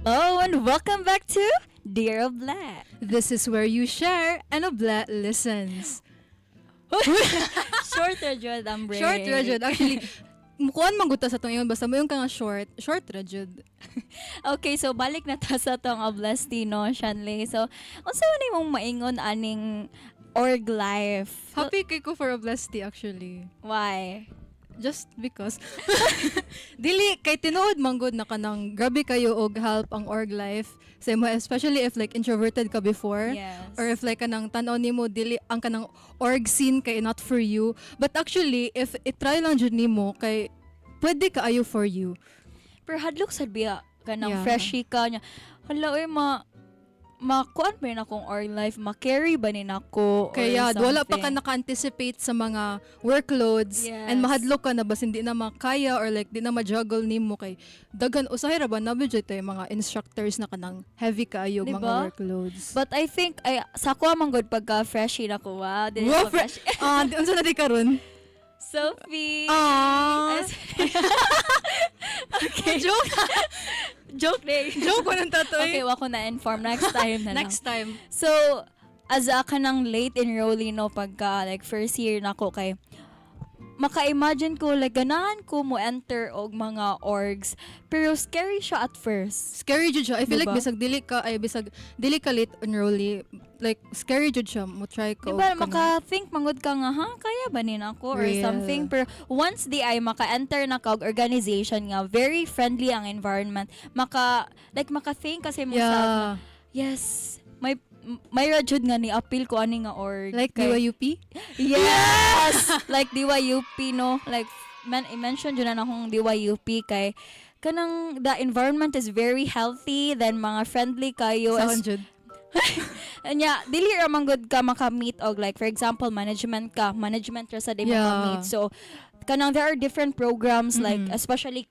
Oh, and welcome back to Dear Oble. This is where you share and Oble listens. Short ra jud ang break. Short ra jud. Actually, mukuan manguta sa tong ingon basta mo yung ka nga short ra jud. Okay, so balik na ta sa tong Oblesti, no, Shanley. So, unsa man imong maingon aning org life? Happy kay ko for Oblesti actually. Why? Just because. Dili kay tinuod manggod na kanang grabe kayo og help ang org life sa mo, especially if like introverted ka before. Yes. Or if like kanang tan-aw nimo dili ang kanang org scene kay not for you. But actually if i-try lang jud nimo kay pwede kaayo for you. Pero hadlok sad biya kanang Yeah. freshie ka nya. Hala oy makuan ba na akong org life, ma-carry ba ni nako or Kaya something? wala pa ka naka-anticipate sa mga workloads Yes. and mahadlok ka na bas hindi na makaya or like di na ma-juggle nimo kay daghan usahay ra ba na budget tay mga instructors na kanang heavy kaayo Diba? mga workloads. But I think sa ko man good pagka freshie nako wa. Dili Wow, ko freshie. unsa na di karon? Sophie. Aww. Okay. Joke. Joke day. Joke ko nang tatoy. Okay, wa ko na inform next time na lang. Next time. So, as a kanang late enrollee no pagka like first year nako kay maka-imagine ko like ganahan ko mo enter og mga orgs pero scary siya at first. Scary jud siya. I feel Diba? like bisag dili ka late enrollee, like scary jud siya mo try ko. Diba, maka-think mangod ka nga, kaya ba ni nako or Real. something. Pero once di ay maka-enter na ka og organization nga, very friendly ang environment. Maka-think kasi mo sa, yes, may rajud nga ni appeal ko ani nga org. Like DYUP? Yes! Like DYUP, no? Like, i-mention dyan na akong DYUP kay kanang the environment is very healthy, then mga friendly kayo. Sound jud. Anya, dili ra man gud ka maka-meet og like for example management ra sa di Yeah. maka-meet. So kanang there are different programs like especially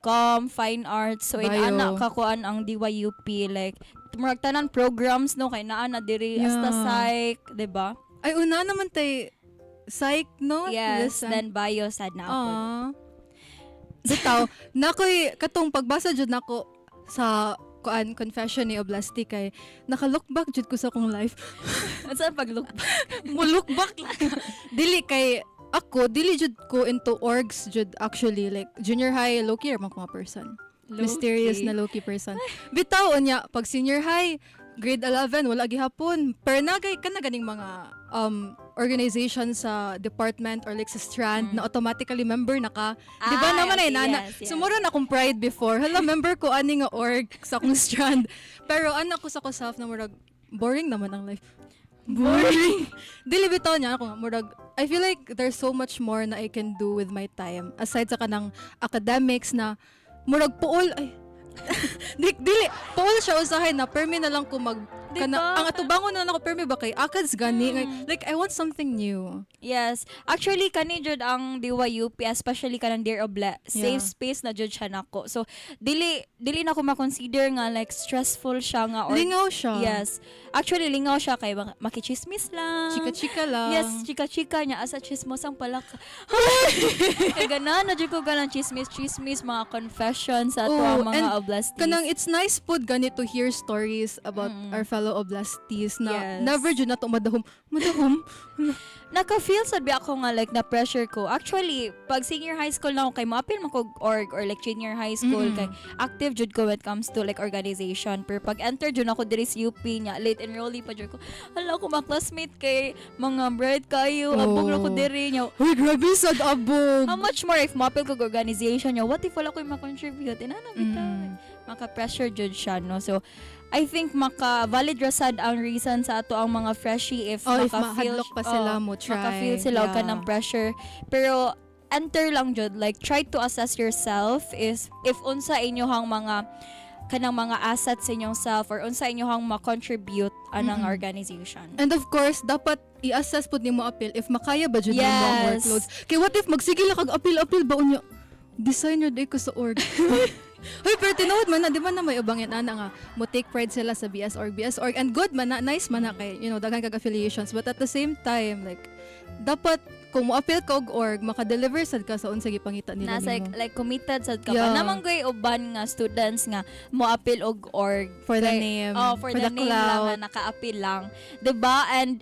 fine arts. So Bio. ana kakuan ang DYUP like murag tanan programs no kay naa na diri Yeah. hasta psych, di ba? Ay una naman tay psych no? Yes, then bio sad na ako. Bitaw, nakoy katong pagbasa jud nako sa confession ni Oblesti kay naka-look back jud ko sa akong life. Unsa pag-look back? Mo look back lang. Dili kay ako dili jud ko into orgs jud actually like junior high low-key ra man ko nga person. Mysterious na low-key person. Bitaw unya pag senior high grade 11 wala gihapon. Pero nagay ka na ganing mga organization sa department or like sa strand na automatically member na ka. Di ba naman okay, ay nana. yes. Sumuro na akong pride before. Hala, member ko ani nga org sa akong strand. Pero anak ko sa ko self na murag boring naman ang life. Boring. Dili bitaw niya ako nga murag I feel like there's so much more na I can do with my time aside sa kanang academics na murag puol ay dili puol siya usahay na permi na lang ko mag ang atubangon na ako permi ba kay akads gani like I want something new. Yes. Actually kani jud ang DYUP especially kanang Dear Oble. Safe space na jud siya nako. So dili na ko ma-consider nga like stressful siya nga or Lingaw siya. Yes. Actually lingaw siya kay makichismis lang. Chika-chika lang. Yes, chika-chika niya asa chismosang pala ka. Kay ganan na jud ko ganang chismis mga confessions sa ato ang mga Oblesties. Kanang it's nice pud gani to hear stories about our fellow Oblesties na Yes. never jud na to madahom. Naka-feel sad ba ako nga like na pressure ko. Actually, pag senior high school na ako kay maapil man ko org or like junior high school kay active jud ko when it comes to like organization. Pero pag enter jud ako diri sa UP nya, late enrollee pa jud ko. Hala ko mga classmate kay mga bright kayo, abog na ko diri nya. Uy, grabe sad abog. How much more if maapil ko organization nya? What if wala ko ma-contribute? Inana bitaw. Maka-pressure jud siya, no? So I think maka-valid rasad ang reason sa ato ang mga freshie if maka-feel mahadlok pa sila mo try. Maka-feel sila ka ng pressure. Pero enter lang jud like try to assess yourself if unsa inyohang mga kanang mga assets sa inyong self or unsa inyohang ma-contribute anang organization. And of course, dapat i-assess pud nimo appeal if makaya ba jud nimo ang workloads. Kay what if magsigil kag appeal ba unya? Designer day ko sa org. Hoy, pero tinuod man na, di ba na may ubangin na nga, mo take pride sila sa BS org, and good man na, nice man na kay, daghan kag affiliations, but at the same time, like, dapat, kung mo-appeal ka og org, maka-deliver sad ka sa unsay gipangita nila nasa nimo. like committed sad ka pa. Namang goy uban nga students nga mo-appeal og org. For the name. Oh, for the name lang nga naka-appeal lang. 'Di ba? And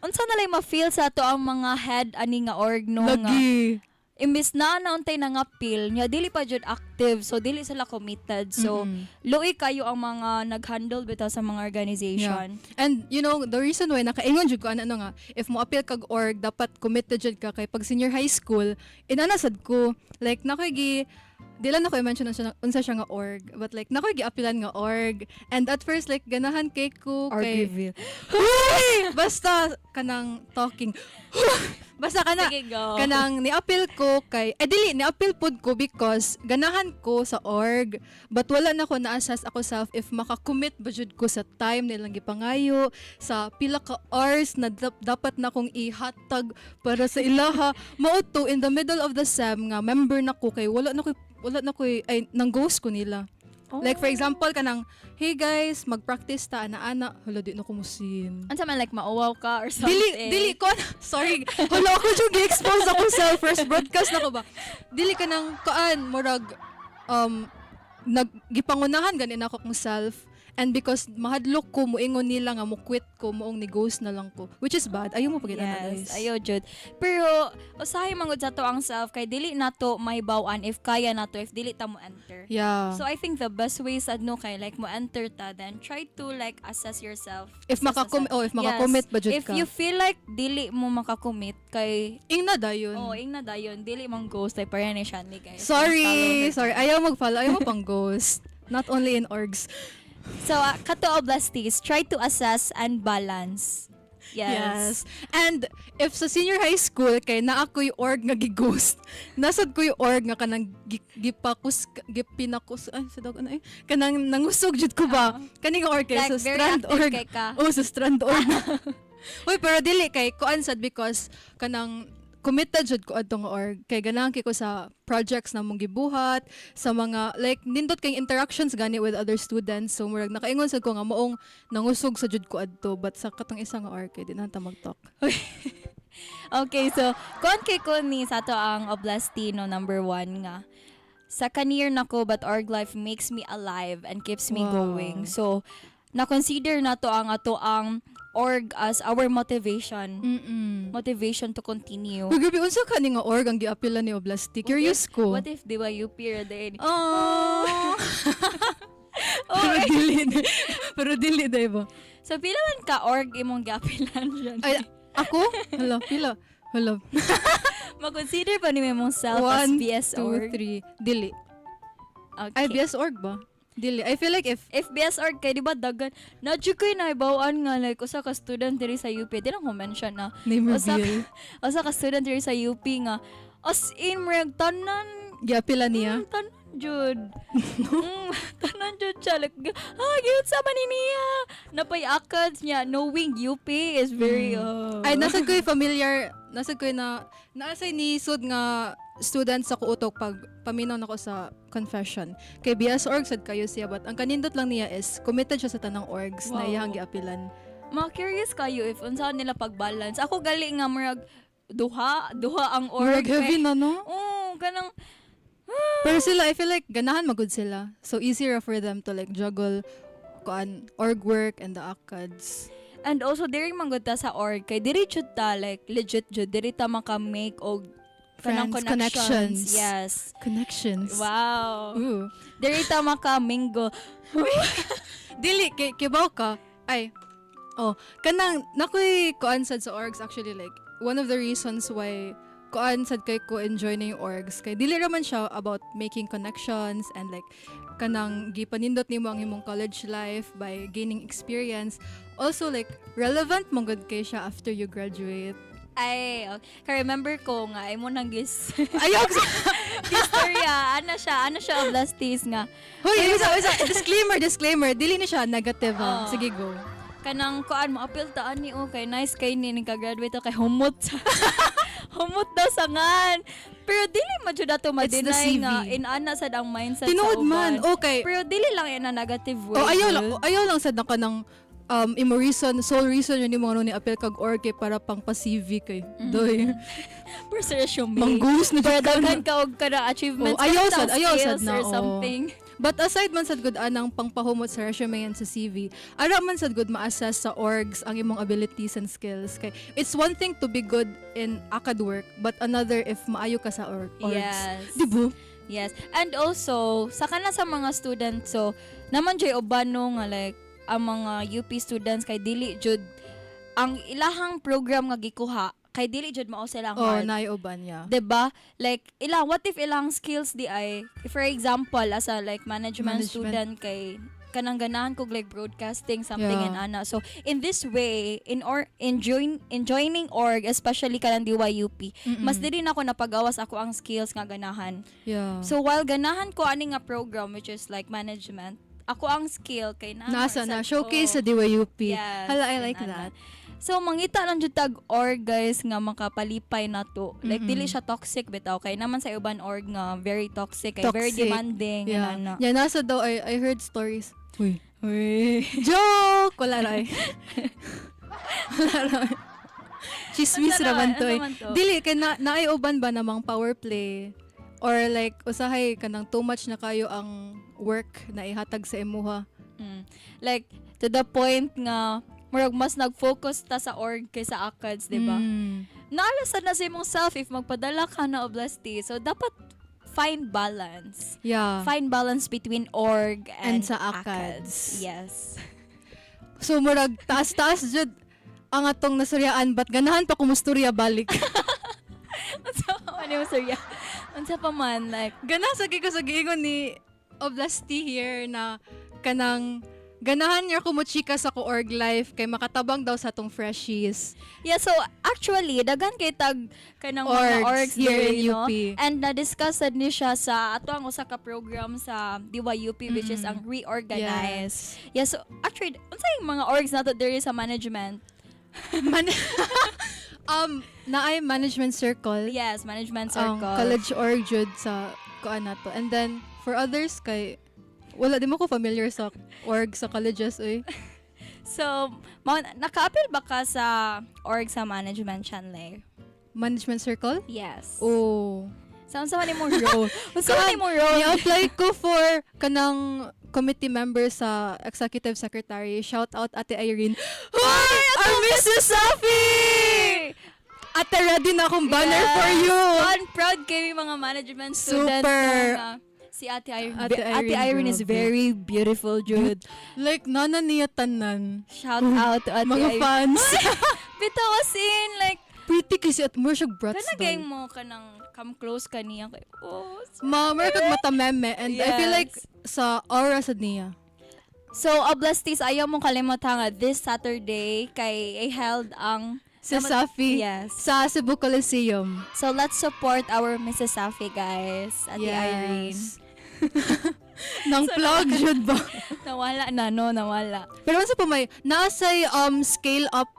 unsa na lang ma-feel sa ato ang mga head ani nga org no nga. Lagi. Imbis na nauntay na nga pill nya dili pa jud active so dili sila committed so luoy kayo ang mga nag-handle bitaw sa mga organization. And you know, the reason why nakaingon jud ko ano nga, if mo appeal kag org dapat committed jud ka kay pag senior high school inanasad ko like nakoy dila na ko i-mention unsa siya nga org but like nakoy gi-appealan nga org and at first like ganahan kay ko kay basta kanang talking basta kanang ni-appeal ko kay dili ni-appeal pod ko because ganahan ko sa org but wala na ko na-assess ako self if maka-commit ba jud ko sa time nilang gipangayo sa pila ka hours na dapat na kong ihatag para sa ilaha mao to in the middle of the sem nga member na ko kay wala na ko ay nang ghost ko nila. Like for example kanang hey guys mag-practice ta ana hala di na ko musin. Unsa man like mauwaw ka or something. Dili ko sorry. Hala ako jud gi-expose ako sa first broadcast nako ba. Dili ka nang murag naggipangunahan ganin ako kong self. And because mahadlok ko moingon nila nga mo quit ko moong ni ghost na lang ko which is bad ayaw mo pag-analyze. Ayaw jud pero usahay mangod sa to ang self kay dili nato mahibaw-an if kaya nato if dili ta mo enter. Yeah. So I think the best way sad no kay like mo enter ta then try to like assess yourself if maka-commit ba jud ka. If you feel like dili mo maka-commit kay ing na dayon dili mang ghost like parang ni Shanley guys. Sorry ayaw mag-follow ayaw mo pang ghost not only in orgs. So, kato oblastis, try to assess and balance. Yes. And if sa senior high school kay naa ko yung org nga gi-ghost, nasad ko yung org nga kanang gipinakus sa dog kanang nangusog jud ko ba? Kaning org kay like, so strand org. So strand org. Uy, pero dili kay kuan sad because kanang committed jud ko adtong org kay ganahan kay ko sa projects na mong gibuhat sa mga like nindot kay interactions gani with other students so murag nakaingon sad ko nga moong nangusog sa jud ko adto but sa katong isa nga org kay di na ta mag-talk. Okay, so kon kay ko ni sa to ang oblastino number 1 nga sa kanir nako but org life makes me alive and keeps me going. So na-consider na to ang org as our motivation. Motivation to continue. Grabe unsa kani nga org ang giapilan ni Oblasti? Curious ko. What if DYUP ra din? Pero dili day ba? So pila man ka org imong giapilan diyan? Ay ako? Hala, pila. Hala. Ma-consider pa ni mong self as BS org? 1, 2, 3. Dili. Okay. Ay BS org ba? Dili. I feel like if BS org kay di ba dagan na jud koy naibawaan nga like usa ka student diri sa UP di lang ko mention na usa ka student diri sa UP nga as in murag tanan giapila niya tanan jud tanan jud siya like gyud sa man niya napay akads niya knowing UP is very ay nasa koy familiar nasa koy na naasay ni sud nga student sa kuutok pag paminaw nako sa confession kay BS org sad kayo siya but ang kanindot lang niya is committed siya sa tanang orgs na iyang giapilan. Ma-curious kayo if unsa nila pag-balance. Ako gali nga murag duha ang org. Murag heavy na no? Kanang pero sila I feel like ganahan magud sila so easier for them to like juggle org work and the ACADS. And also diri manggod ta sa org kay diri jud ta like legit jud diri ta maka-make og friends, connections. Yes. Connections. Wow. Diri ta maka-mingo. Dili, kibaw ka. Ay, kanang, nakoy kuan sad sa orgs actually like, one of the reasons why kuan sad kay ko enjoy na yung orgs. Kay dili raman siya about making connections and like, kanang gipanindot nimo ang imong college life by gaining experience. Also like, relevant mong good kay siya after you graduate. Ay, okay. Remember ko nga, ay mo nang gis. Ayok sa istorya. Ano siya oblastis nga. Hoy, isa. Disclaimer. Dili ni siya negative ha. Sige, go. Kanang kuan mo, apil taan ni okay, nice kay ni nagka-graduate kay humot. Humot daw sangan. Pero dili man jud ato ma-deny nga inana sad ang mindset Tinood sa uban. man, okay. Pero dili lang yan na negative way. Ayaw lang sad na kanang sole reason yun yung mga ni apel kag org kay para pang pa-CV kay doy. Persuasion me. Manggus na daghan ka og kada achievements ayaw sad or na something. But aside man sad good anang pangpahumot sa resume yan sa CV, ara man sad good ma-assess sa orgs ang imong abilities and skills. Kay it's one thing to be good in acad work, but another if maayo ka sa orgs. Yes. Di ba? Yes. And also, sa kana sa mga students, so, naman jay obano nga like, ang mga UP students kay dili jud ang ilahang program nga gikuha kay dili jud mao silang hard. Naioban niya. 'Di ba? Like what if ilang skills di ay for example as a like management student kay kanang ganahan kog like broadcasting something and ana. So in this way in joining org especially kanang DYUP, mas dili na ako napagawas ako ang skills nga ganahan. Yeah. So while ganahan ko ani nga program which is like management, ako ang skill kay nasa na showcase sa DYUP. Yes, Hala, I like that. So mangita lang jud tag org guys nga makapalipay na to. Like dili siya toxic bitaw kay naman sa uban org nga very toxic kay very demanding yeah. and Yeah, nasa daw I heard stories. Uy. Joke! Wala ray. Wala ray. Chismis raman to. Dili kay naay uban ba namang power play or like usahay kanang too much na kayo ang work na ihatag sa imuha. Like to the point nga murag mas nag-focus ta sa org kaysa ACADS, di ba? Naalasan na sa imong self if magpadala ka na oblasti. So dapat find balance. Yeah. Find balance between org and sa ACADS. Yes. So murag taas-taas jud ang atong nasuryaan but ganahan pa kumusturya balik. Unsa pa man yung surya? Unsa pa man like gana sa giingon ni oblasti here na kanang ganahan niya kumuchika sa ko-org life kay makatabang daw sa tong freshies. Yeah, so actually, daghan kay tag kanang mga orgs here in no? UP. And na-discuss ni siya sa ato ang usa ka program sa DYUP which is ang Reorganize. Yeah, so actually, unsa yung mga orgs nato diri sa management? Naay management circle. Yes, management circle. College org jud sa kuan nato. And then for others kay wala di mo ko familiar sa org sa colleges So, naka-appeal ba ka sa org sa management Chanley? Management circle? Yes. Oh. Saan sa ni mong role? Saan ni mong role? I-apply ko for kanang committee member sa executive secretary. Shout out Ate Irene. Hi! Our Mrs. Safi! Ate, ready na akong banner for you. Proud kami mga management students. Super. Si Ate Irene. Ate Irene is very beautiful, Jude. Like, nana niya tanan. Shout out to Ate mga Irene. fans. Bitaw as in, like, pretty kasi at mo siya brats daw. Kanagay mo ka nang come close ka niya. Oh, Mama, kag mata meme. And I feel like sa aura sa niya. So, oblastis, ayaw mong kalimutan nga this Saturday kay held ang si Safi sa Cebu Coliseum. So, let's support our Mrs. Safi, guys. Ate Irene. Nang plug jud ba? Nawala. Pero sa pa may naasay scale up.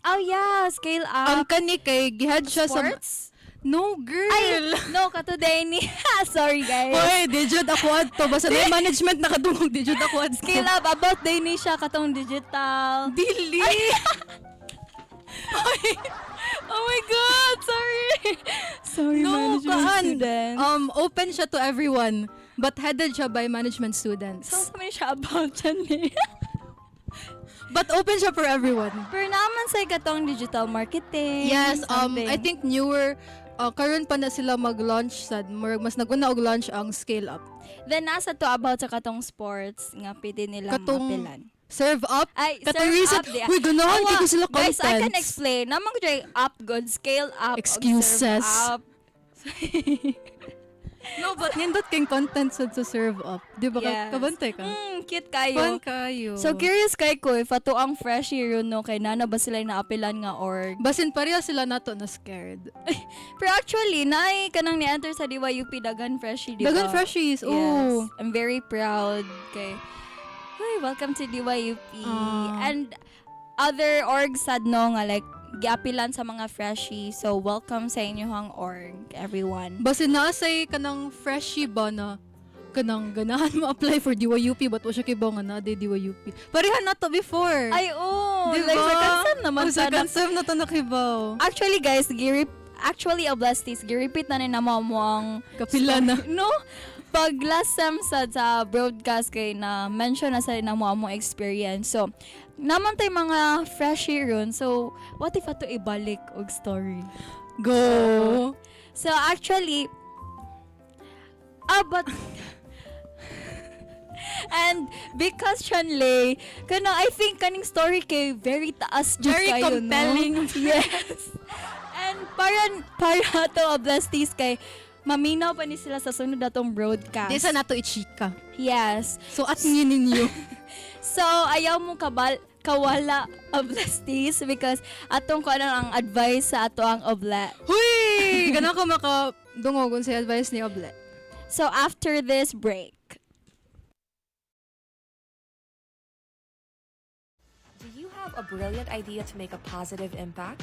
Oh yeah, scale up. Ang kani kay gihad siya sports? No girl. Ay, no katoday ni. Sorry guys. Oy, di jud ako adto basta na management nakadungog di jud ako adto. Scale up about day ni siya katong digital. Dili. Oh my God, sorry. No, management students. Open siya to everyone, but headed siya by management students. So, sabi siya about yan But open siya for everyone. Pero naman sa katong digital marketing. Yes, something. I think newer, karon pa na sila mag-launch sa, mas naguna og launch ang Scale Up. Then, nasa to about sa katong sports, nga pwede nila mapilan. Serve up? Ay, katong reason, uy, ganahan ko sila content. Guys, I can explain. Namang ko up good, scale up, excuses. Serve up. No, but nindot kayong content sa serve up. Di ba kabantay ka? Cute kayo. Fun kayo. So, curious kay ko, if ato ang fresh year no, kay nana ba sila naapilan nga org? Basin pareha sila nato na scared. Pero actually, naay kanang ni-enter sa DYUP, dagan freshie, di ba? Dagan freshies, yes. I'm very proud kay welcome to DYUP. And other orgs sad no nga like giapilan sa mga freshie. So welcome sa inyong org, everyone. Basin naasay kanang freshie ba na kanang ganahan mo apply for DYUP but wa siya kibaw nga na DYUP. Pareha na to before. Ay diba? Like sa kansam naman sa kansam na to nakibaw. Actually guys, oblastis, gi-repeat na ni mo ang kapila na. No? pag last sem sa broadcast kay na mention na sa na mo among experience. So, naman tay mga freshie ron. So, what if ato ibalik og story? Go! So, actually, but and because Shanley, I think kaning story kay very taas jud Very kayo, compelling. no? Yes. And para to oblastis kay maminaw pa ni sila sa sunod atong broadcast. Di sa nato ichika. Yes. So at ninyo. So ayaw mo kawala oblastis because atong ko ang advice sa ato ang obla. Huy! Ganun ko makadungogon sa advice ni Oble. So after this break, do you have a brilliant idea to make a positive impact?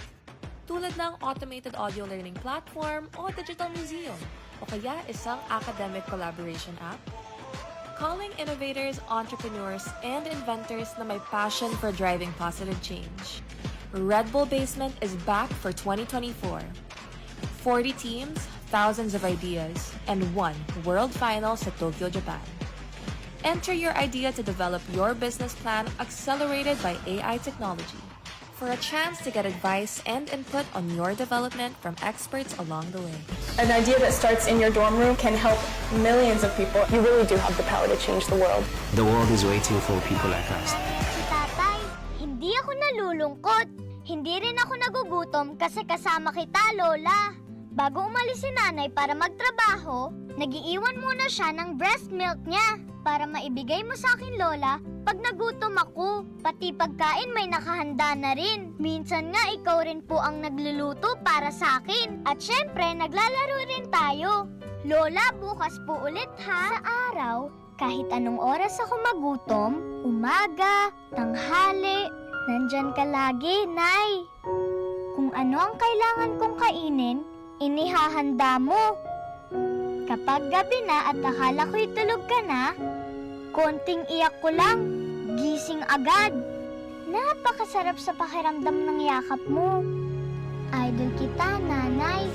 Tulad ng automated audio learning platform o digital museum, o kaya isang academic collaboration app? Calling innovators, entrepreneurs, and inventors na may passion for driving positive change. Red Bull Basement is back for 2024. 40 teams, thousands of ideas, and one world final sa Tokyo, Japan. Enter your idea to develop your business plan accelerated by AI technology for a chance to get advice and input on your development from experts along the way. An idea that starts in your dorm room can help millions of people. You really do have the power to change the world. The world is waiting for people like us. Tatay, hindi ako nalulungkot. Hindi rin ako nagugutom kasi kasama kita, Lola. Bago umalis si nanay para magtrabaho, nagiiwan muna siya ng breast milk niya para maibigay mo sa akin, Lola, pag nagutom ako. Pati pagkain may nakahanda na rin. Minsan nga ikaw rin po ang nagluluto para sa akin. At syempre, naglalaro rin tayo. Lola, bukas po ulit ha. Sa araw, kahit anong oras ako magutom, umaga, tanghali, nandyan ka lagi, Nay. Kung ano ang kailangan kong kainin, inihahanda mo. Kapag gabi na at akala ko'y tulog ka na, konting iyak ko lang, gising agad. Napakasarap sa pakiramdam ng yakap mo. Idol kita, Nanay.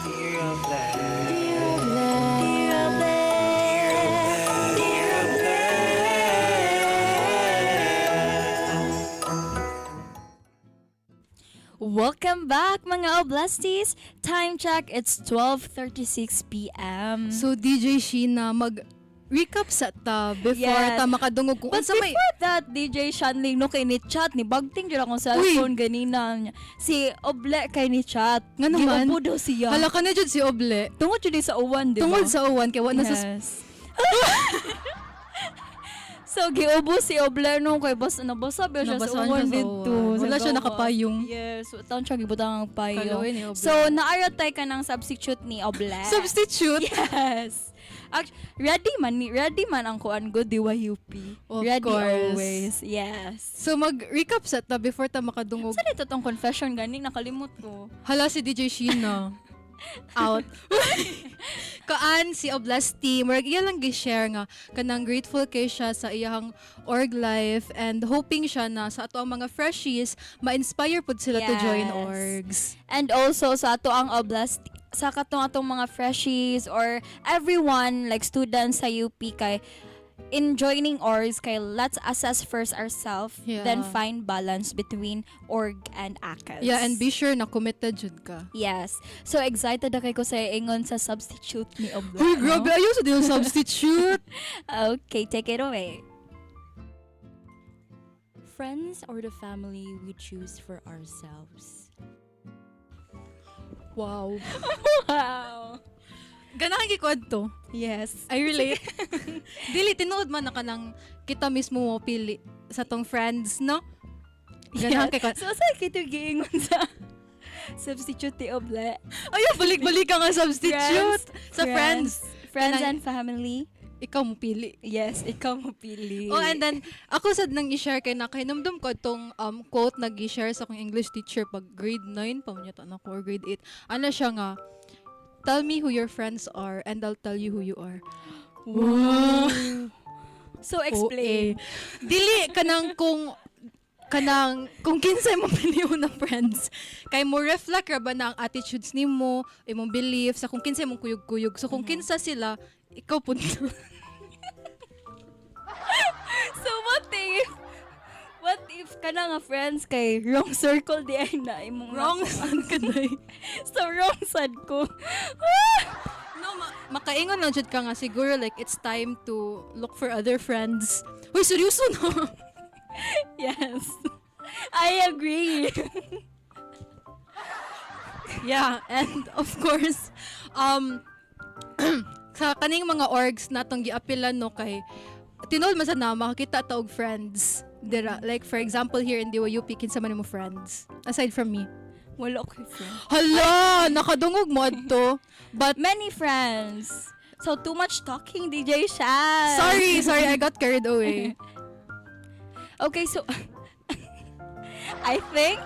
Dear Oble, Dear Oble, Dear Oble, Dear Oble. welcome back mga oblasties. Time check, it's 12:36 p.m. So DJ Sheena, mag-recap sa ta before ta makadungog kung But unsa may before that, DJ Shanling no kay ni chat ni bagting jud akong cellphone ganina. Si Oble kay ni chat. Nga naman? Giubo daw siya. Hala ka na jud si Oble. Tungod jud sa uwan, di ba? Tungod sa uwan kay wala na sa So, giubo si Oble nung kay nabasa ba siya sa Nabasahan uwan siya sa dito. uwan. Wala siya Sa nakapayong. Yes, taon siya gibutang ang payong. Kaloy ni Oble. So, naaratay ka ng substitute ni Oble. Substitute? Yes. Ready man ang kuan go DYUP. Of Ready course. always. Yes. So mag-recap sa ta before ta makadungog. Saan ito tong confession gani nakalimot ko. Hala si DJ Sheena. Out. Kaan si Oblasti, murag iya lang gi-share nga kanang grateful kay siya sa iyang org life and hoping siya na sa ato ang mga freshies ma-inspire pud sila to join orgs. And also sa ato ang Oblast sa atong mga freshies or everyone like students sa UP kay in joining orgs kay let's assess first ourselves then find balance between org and ACADS. Yeah, and be sure na committed jud ka. Yes. So excited na kay ko sa ingon sa substitute ni Oble. Uy, grabe ayo sa diyo substitute. Okay, take it away. Friends or the family we choose for ourselves. Wow. Wow. Ganahan gikuad to. Yes. I relate. Dili tinuod man na kanang kita mismo mo pili sa tong friends, no? Ganahan kay So sa kita giingon sa substitute ni Oble. Ayun, balik-balik ka nga substitute sa friends. Friends and family. Ikaw mo pili. Yes, ikaw mo pili. Oh, and then ako sad nang i-share kay na hinumdum ko tong quote na gi-share sa akong English teacher pag grade 9 pa niya na ko or grade 8. Ano siya nga? Tell me who your friends are and I'll tell you who you are. Wow. So explain. Dili kanang kung kinsay mo piliw na friends kay mo reflect ra ba na ang attitudes nimo, imong beliefs sa kung kinsay mong kuyog-kuyog. So kung kinsa sila, ikaw punto. So what if kana nga friends kay wrong circle di ay na imong Wrong sad ka day. So wrong sad ko. No, makaingon lang jud ka nga siguro like it's time to look for other friends. Uy, seryoso no? Yes. I agree. Yeah, and of course, sa kaning mga orgs natong giapilan no kay tinol man sa na makakita ta og friends. Dira, like for example here in DYUP kinsa man mo friends aside from me. Wala ko friend. Hala, nakadungog mo adto. But many friends. So too much talking, DJ Shan. Sorry, I got carried away. Okay, so I think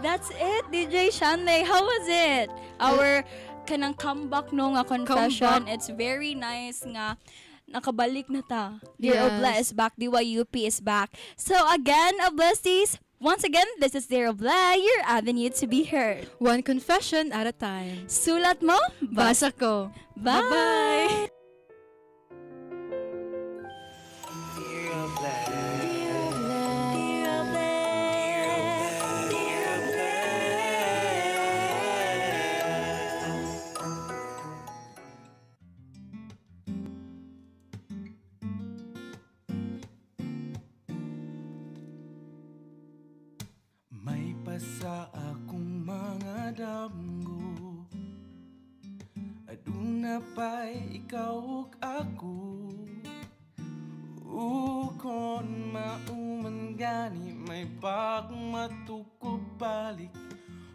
that's it, DJ Shanley. How was it? Our kanang comeback no nga confession. It's very nice nga nakabalik na ta. Dear Yes. Oble is back. DYUP is back. So again, Oblesties, once again, this is Dear Oble, your avenue to be heard. One confession at a time. Sulat mo, Basa ko. Bye! Bye-bye! May pasa akong mga damgo, aduna pa'y ikaw ug ako. Ukon mauman gani may pagmatukob balik,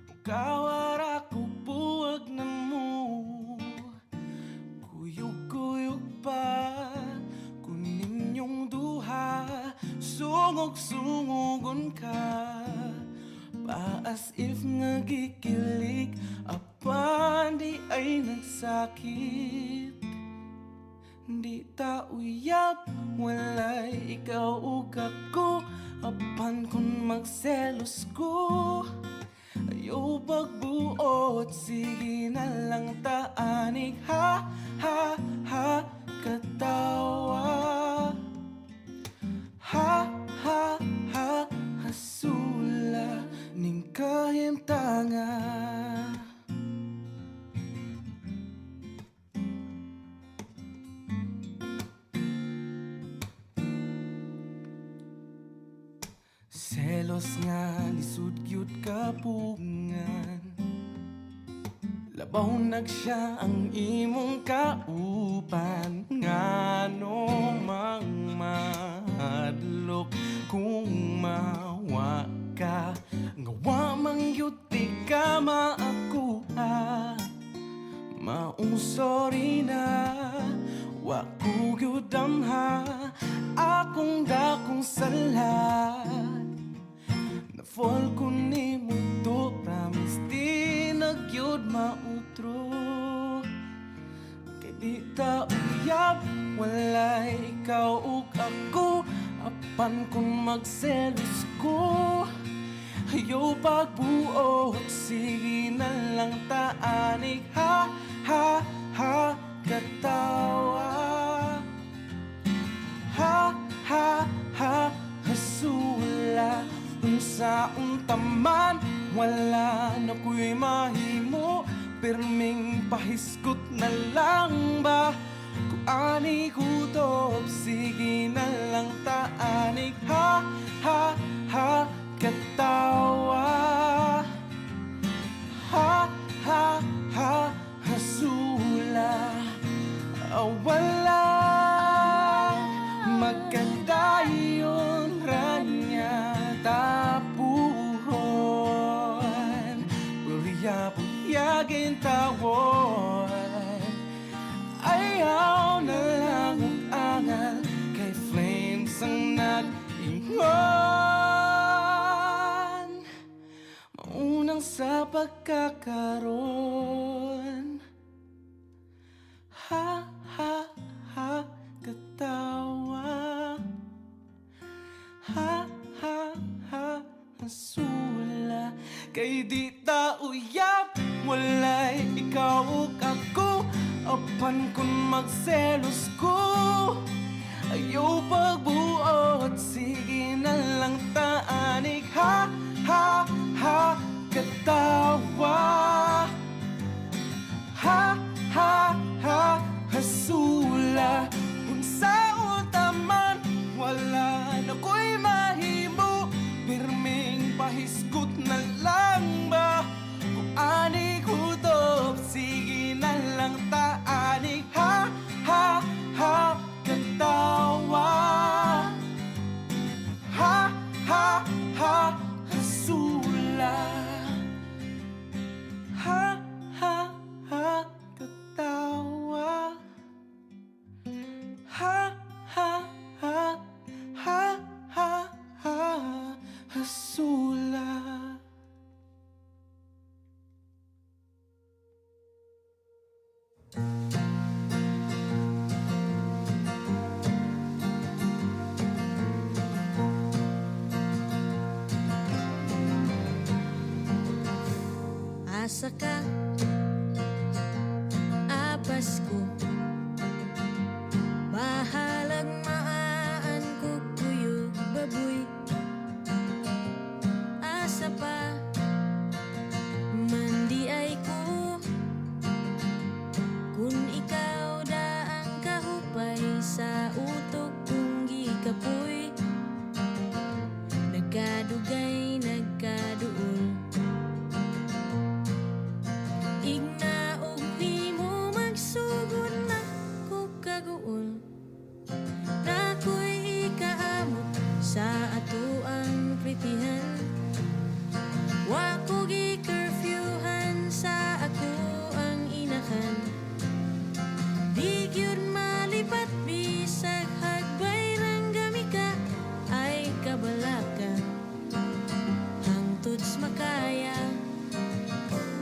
ukawara ko buwag na mo. Kuyog-kuyog pa kunin yung duha, sungog-sungogon ka. As if nga gikilig, apan di ay nagsakit. Di ta uyab, walay ikaw ug ako. Apan kung magselos ko, ayaw pagbuot, sige na lang taanig. Ha, ha, ha, katawa. Ha, ha, ha, hasula ning kahimtanga. Selos nga lisud gyud kapungan, labaw nagsiya ang imong kaupan. Ngano mang madlok kung mawa ka, ngawa mang yuti ka maakuha. Maong sorry na, wa ko gyud damha akong dakong sala. Na-fall ko ni mo to, promise di nagyod mautro. Kay di ta uyab, walay ikaw ug ako. Apan kung magselos ko, ayaw pagbuot, sige na lang taanig. Ha, ha, ha, katawa. Ha, ha, ha, hasula. Unsa untaman, wala na ko'y mahimo. Pirming pahiskot na lang ba? Kung ani kutob, sige na lang taanig. Ha, ha, ha, katawa. Ha, ha, ha, hasula. Wala magkadayon ranya tapuhon. Buya-buyagin tawon, ayaw na lang ang angal, kay flames ang nag-ingon. Maunang sa pagkakaroon. Ha, ha, ha, katawa. Ha, ha, ha, hasula. Kay di ta uyab, walay ikaw ug ako. Apan kung magselos ko, ayaw pagbuot. Sige na lang taanig. Ha, ha, ha, katawa. Ha, ha, ha, hasula. Kung sa utaman, wala na ko'y mahimo. Pirming pahiskot na lang ba? Kung ani kutob, sige na lang taanig. Ha, ha, ha, katawa. Ha, ha, ha, hasula. Ha, ha, ha, katawa. Ha, ha, ha, ha, ha, ha, hasula. Asa ka, apas ko, bahalag maan ko kuyog baboy. Asa pa, mandi ay ko, kung ikaw daang kahupay sa utok kong gikapoy. Nagkadugay, nagkaduol, ignaog ni mo magsugod na ko kaguol. Nako'y ikaamot sa ato ang pritihan. Wa ko gi-curfewhan sa ako ang inakan. Di gyud malipat bisag hagbay rang gamika ay kabalaka. Hangtod makaya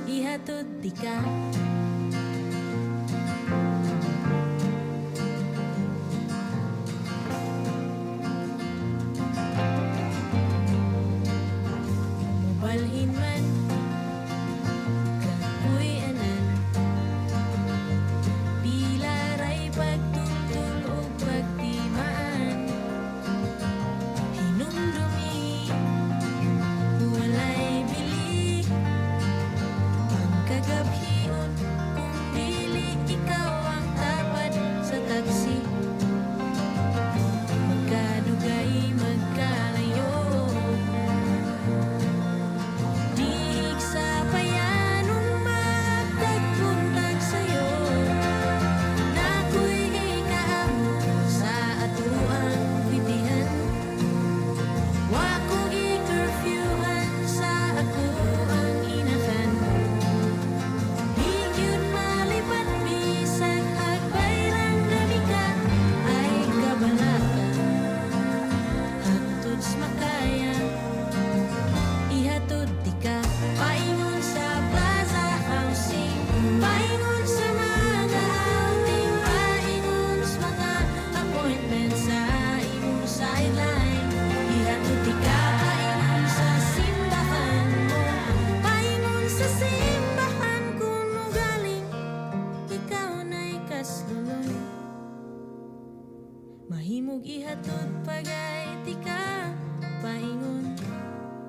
ihatod di ka. Mubalhin man kakoy anan, pilaray pagtultol o pagtimaan. Hinumdumi, walay bili, kagabhion kung dili ikaw ang tapad sa taksi. Magkadugay, magkalayo, diig sa payanong magtagpuntag sa'yo. Nako'y ikaamo sa ato ang pitihan. Wa ko gi-curfewhan sa ako ang inakan. Di gyud malipat bisag hagbay rang gamika ay kabalaka. Hangtod makaya ihatod di ka. Paingon sa plaza housing, paingon sa mga outing, paingon sa mga appointment sa imong sideline. Ihatod di ka. Paingon sa simbahan mo, paingon sa simbahan kung mo galing, ikaw na'y kaslunoy. Mahimog ihatod pagay di ka. Paingon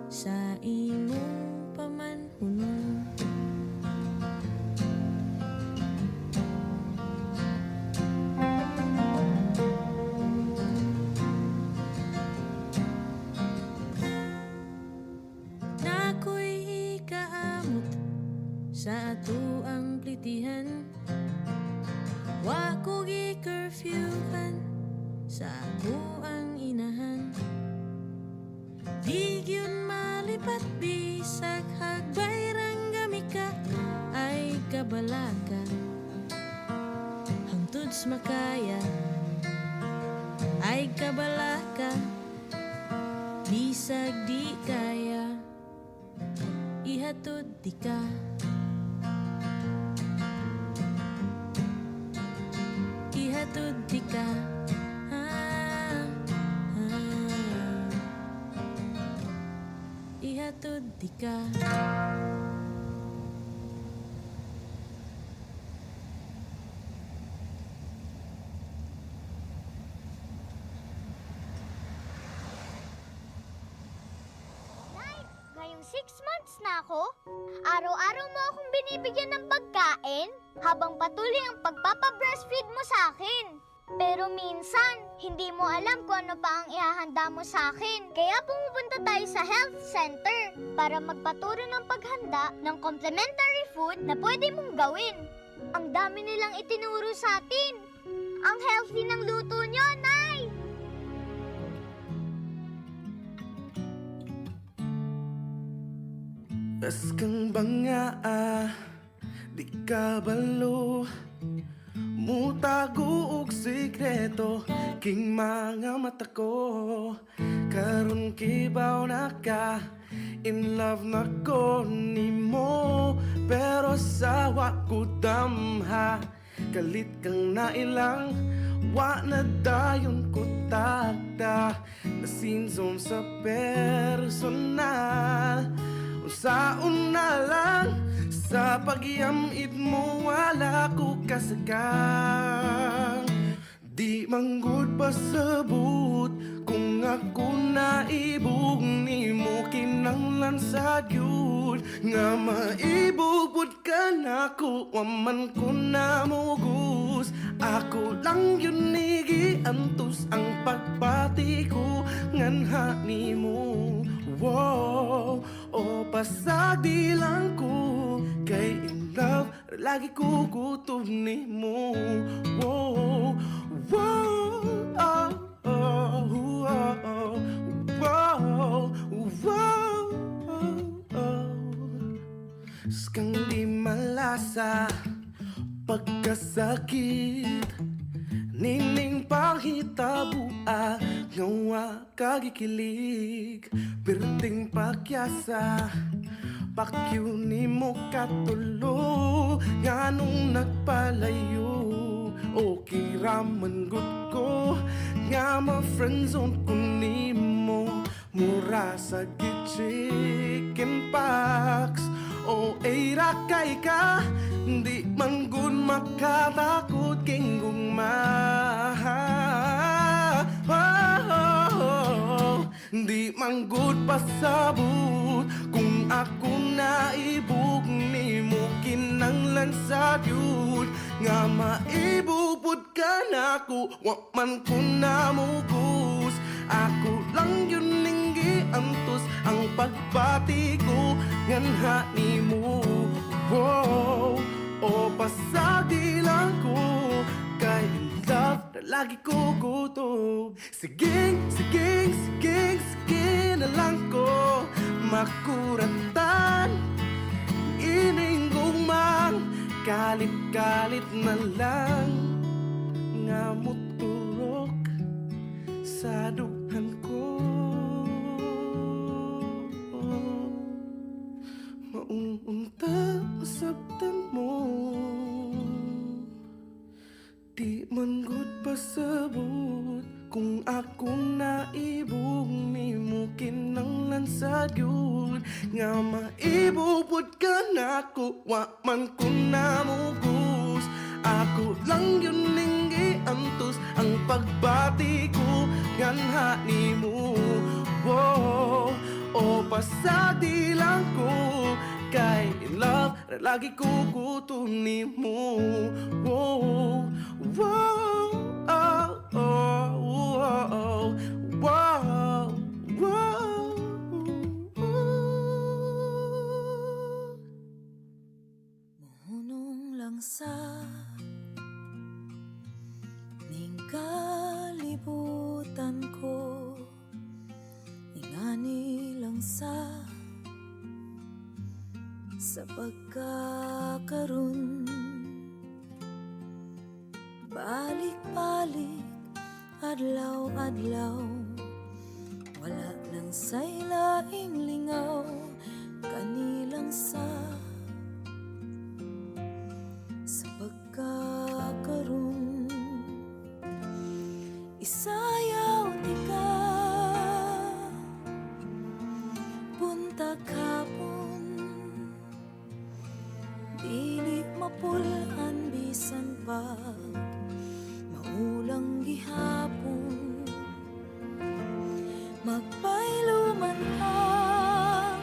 sa imong pamanhunon. Nako'y ikaamot sa ato ang plitihan. Wa ko gi-curfewhan sa ako ang inahan. Di gyud malipat bisag hagbay rang gamika ay kabalaka. Hangtod makaya ay kabalaka. Bisag di kaya ihatod di ka. Ihatod di ka. Ihatod di ka. 6 months na ako. Araw-araw mo akong binibigyan ng pagkain habang patuloy ang pagpapabreastfeed mo sa akin. Pero minsan, hindi mo alam kung ano pa ang ihahanda mo sa akin. Kaya pumupunta tayo sa health center para magpaturo ng paghanda ng complementary food na pwede mong gawin. Ang dami nilang itinuro sa atin. Ang healthy ng luto nyo, Nay! Askang banga di ka balo mutago og sikreto king mga mata ko karon kibaw na ka in love na ko nimo pero sawa ko damha kalit kang nailang wa na dayon ko tagda nasinsom sa personal Usaon na lang sa pagyamit mo wala ko kasakang Di manggod pasabot kung ako naibog ni mo kinanglan sa gyud nga maibugod ka na ko waman ko na mugus ako lang yun nigiantos ang pagpati ko nganha ni mo wow o pasadi lang ko kay in love lagi ko gutom ni mo wow wow oh, oh, oh, wow wow skang di malasa pagkasakit nining panghitabua ngawa kagikilig perting pakyasa pakyu ni mo katulo nganong nagpalayo okay raman gud ko nga ma-friendzone ko ni mo mura sa chicken pox o era kay ka di man gud makatakot king gugma Di man gud pasabot kung ako naibog ni mo kinanglan sa gyud nga maibubod ka na ko wa man ko na mugos ako lang yun ninggi antos ang pagbati ko nganha ni mo wow o pasadi lang ko kay love na lagi ko gutom Sige na lang ko makuratan Ining gumang kalit-kalit na lang nga muturok sa dughan ko Maunta masabtan mo Di man gud pasabot kung ako naibog ni mo kinanglan sa gyud nga maibubod ka na ko wa man ko na mugos ako lang yun ninggi antos ang pagbati ko nganha ni mo wow o pasadi lang ko kay in love lagi ko gutom ni mo wow wow oh oh oh wow wow Mahunong lang sa ning kalibutan ko ingani lang sa pagkakaroon balik-balik adlaw-adlaw wala lang say laing lingaw kanilang sa pagkakaroon isayaw di ka buntag hapon dili mapulan bisan pag maulang gihapon magpailuman ang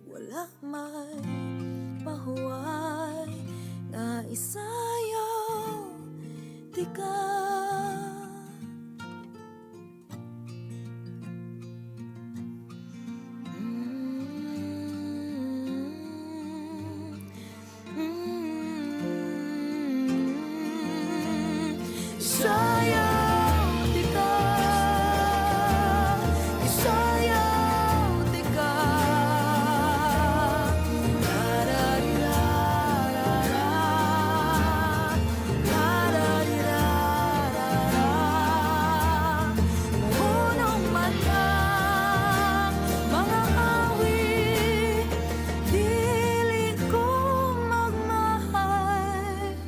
wala may pahuway nga isayaw di ka. Isayaw di ka, isayaw di ka. La-da-di-da-da-da, la-da-di-da-da-da. Muhunong man ang mga awit, dili ko magmahal.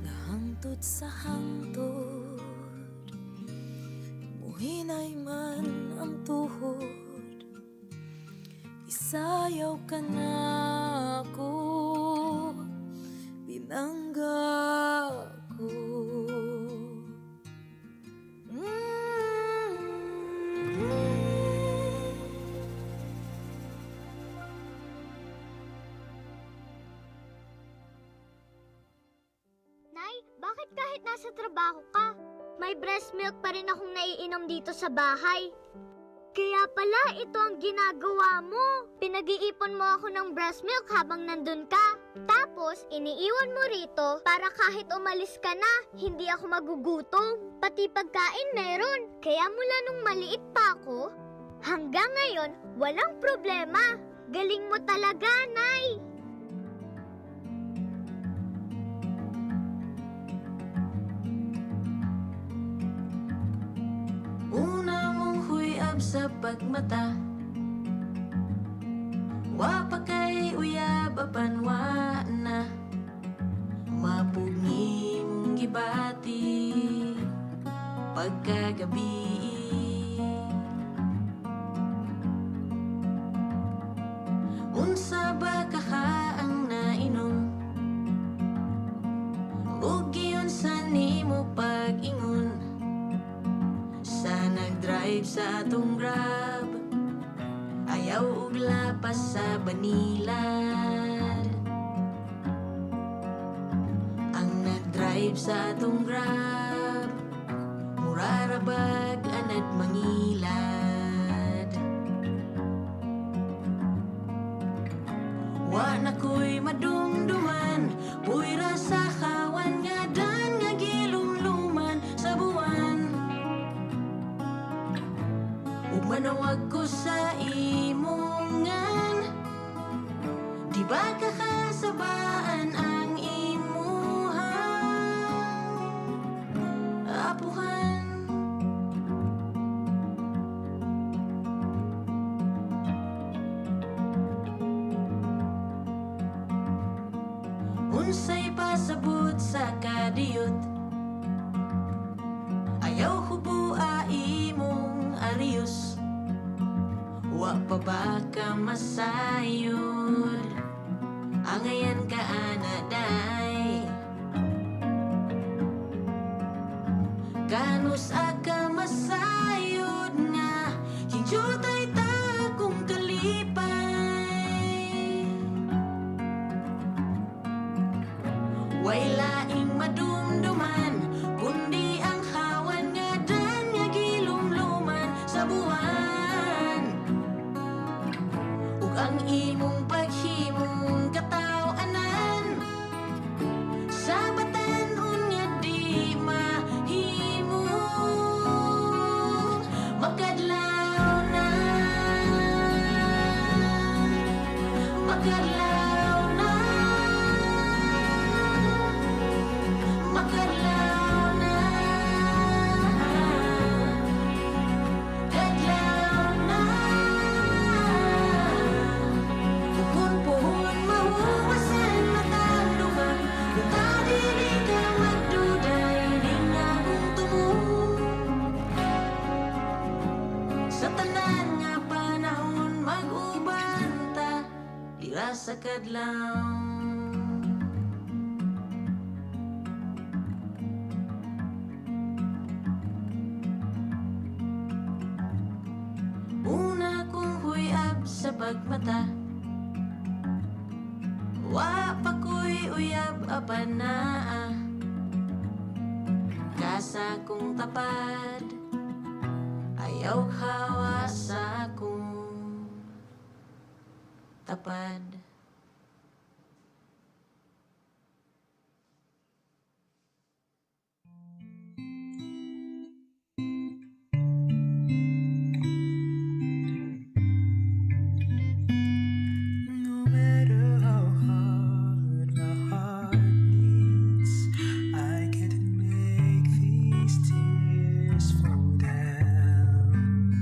Nahangtod sa hangtod, muhinay man ang tuhod, isayaw ka na ako, binangga ko. Nay, bakit kahit nasa trabaho ka, may breast milk pa rin akong naiinom dito sa bahay? Kaya pala ito ang ginagawa mo. Pinag-iipon mo ako ng breast milk habang nandun ka. Tapos, iniiwan mo rito para kahit umalis ka na, hindi ako magugutom. Pati pagkain meron. Kaya mula nung maliit pa ako, hanggang ngayon, walang problema. Galing mo talaga, Nay. Una mong huyab sa pagmata, wa pa kay uyab apan wa na. Mapugni mong gibati pagkagabi. Unsa ba kahaang nainom, ug giyon sa nimo pag-ingon sa nag-drive sa atong Grab, ayaw og lapas sa banilad. Ang nag-drive sa atong Grab, murarabag anad mangilad. Wa na ko'y madumduman, puwira sa kawan nga dan nga gilumluman sa buwan. Ug manawag ko sa imongan, di ba kakasabaan ang imuhang apuhan? Unsay pasabot sa kadiyot, ayaw hubua imong arios. Wa pa ba ka masayod, angayan ka anaday. Kanus aga masayod nga, hinjutay ta kung kalipay. Way laing madumduman, kundi ang hawan nga dan nga gilumluman sa buwan. Ug ang imong paghimong kataw-anan, sa batan-on nga di mahimo. Makadlaw na, makadlaw na, makadlaw na, kadlaw na. Kung puhon mahuwasan matandungan, kung kadili ka magduday, di nga kung tumong. Sa tanan nga panahon mag-uban ta, dira sa kadlaw. Una kong huyab sa pag magmata. Wa pa ko'y uyab abanaa, kasa kong tapad, ayaw hawa sa akong tapad. No matter how hard my heart beats, I can't make these tears fall down.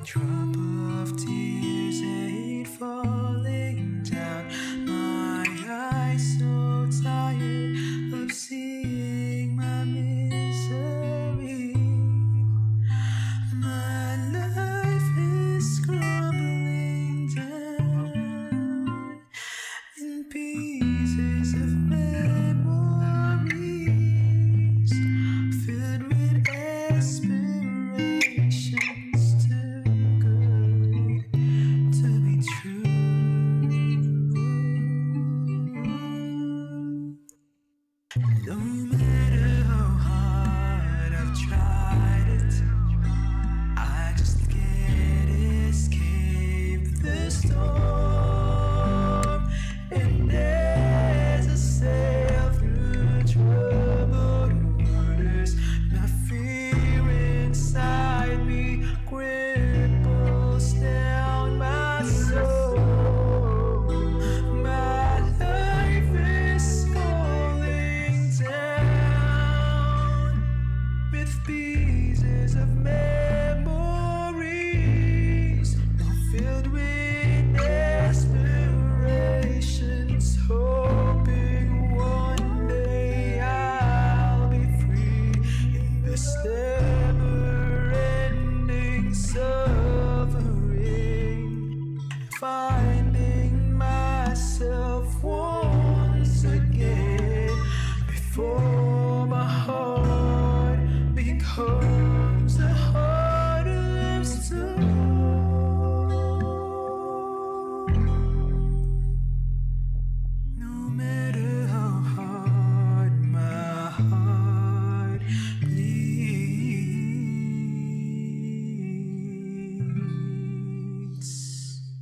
Drop of tears ain't falling down. My eyes so tired of seeing my misery. My life is crumbling down in pieces of memories, filled with aspirations too good to be true. No matter how hard I've tried it, I just can't escape the storm. And as I sail through troubled waters, my fear inside me cripples down my soul. My life is falling down with pieces of memories, filled with aspirations, hoping one day I'll be free in this never-ending suffering, finding myself once again before my heart becomes a heart of stone. No matter how hard my heart bleeds.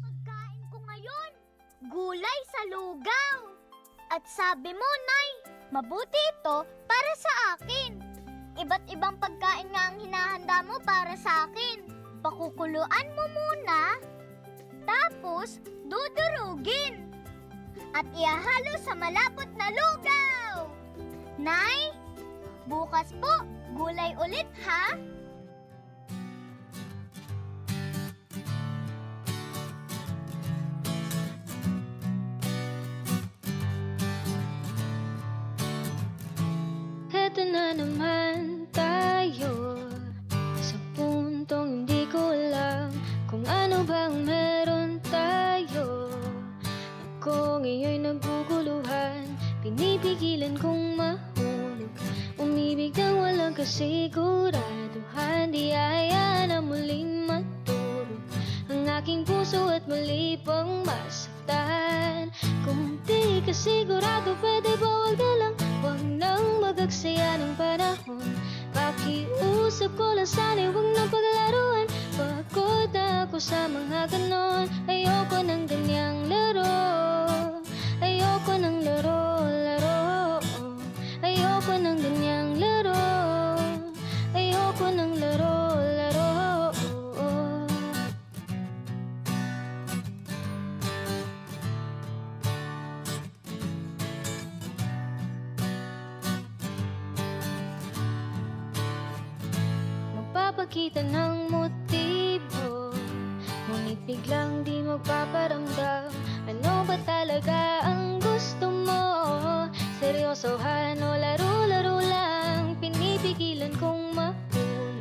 Pagkain ko ngayon, gulay sa lugaw. At sabi mo, Nay, mabuti ito para sa akin. Iba't ibang pagkain nga ang hinahanda mo para sa akin. Pakukuluan mo muna, tapos dudurugin. At ihahalo sa malapot na lugaw. Nay, bukas po, gulay ulit ha? Heto na naman tayo sa puntong hindi ko alam kung ano bang meron tayo. Ako ngayon'y naguguluhan, pinipigilan kong mahulog, umibig nang walang kasiguraduhan. Di aya na muling matulog ang aking puso at muli pang masaktan. Kung di ka sigurado, pwede ba wag na lang, wag nang magagsaya ng panahon. Pakiusap ko lang sana'y wag nang paglalaruan. Pagod na ako sa mga ganon, ayoko ng ganyang laro. Ayoko ng laro. Ayoko ng ganyang laro. Ayoko ng laro. Magpapakita ng motibo, ngunit biglang di magpaparamdam. Ano ba talaga ang gusto mo? Seryosohan o laro-laro lang? Pinipigilan kong mahulog,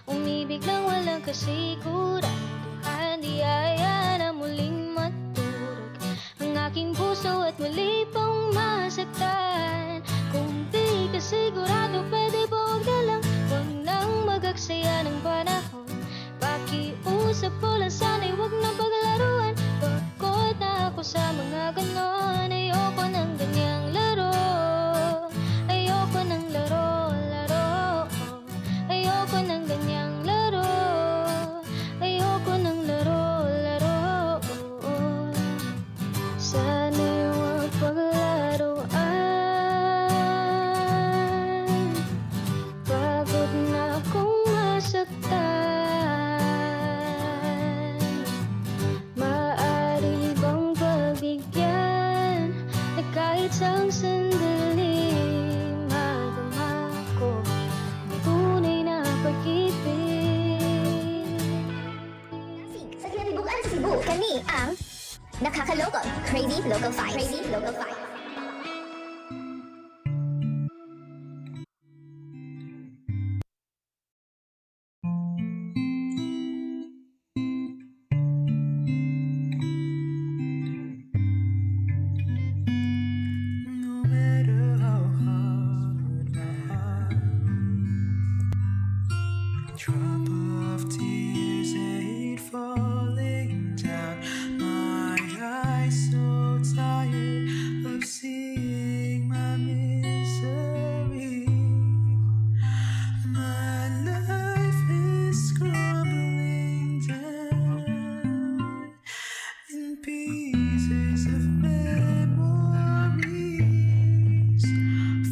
umibig lang walang kasiguraduhan. Di aya na muling maturog ang aking puso at muli pang masaktan. Kung di ka sigurado, pwede ba wag na lang, wag nang magagsaya ng panahon. Pakiusap ko lang sana'y wag na Kami ang Nakakaloko Crazy Local Fight. Crazy Local Fight. No matter how hard my heart, drop of tears ain't falling down. My eyes so tired of seeing my misery. My life is crumbling down in pieces of memories,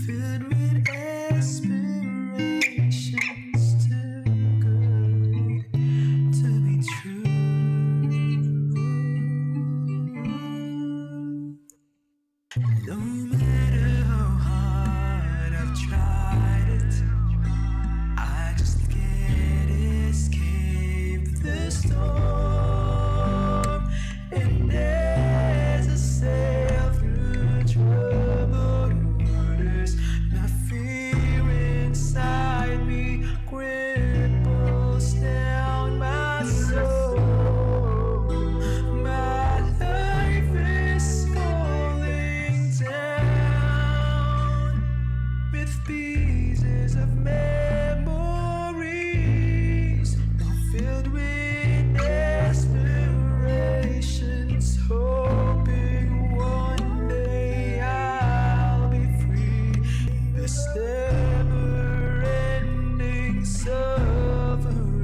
filled with aspirations too good to be true. No matter how hard I've tried it, I just can't escape the storm. And as I sail through troubled waters, my fear inside me cripples down my soul. My life is falling down with pieces of memories, all filled with aspirations, hoping one day I'll be free. This never-ending suffering,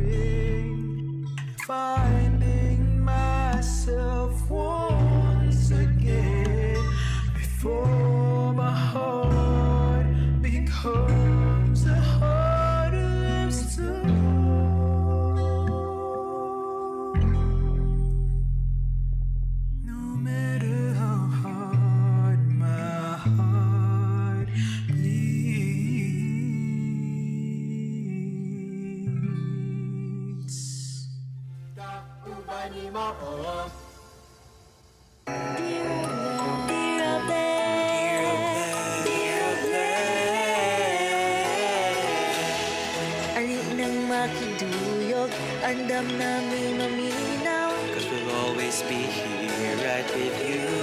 finding myself once again before my heart becomes a heart of stone. No matter how hard my heart bleeds. Ali nang makiduyog, andam namin maminaw. Cause we'll always be here right with you.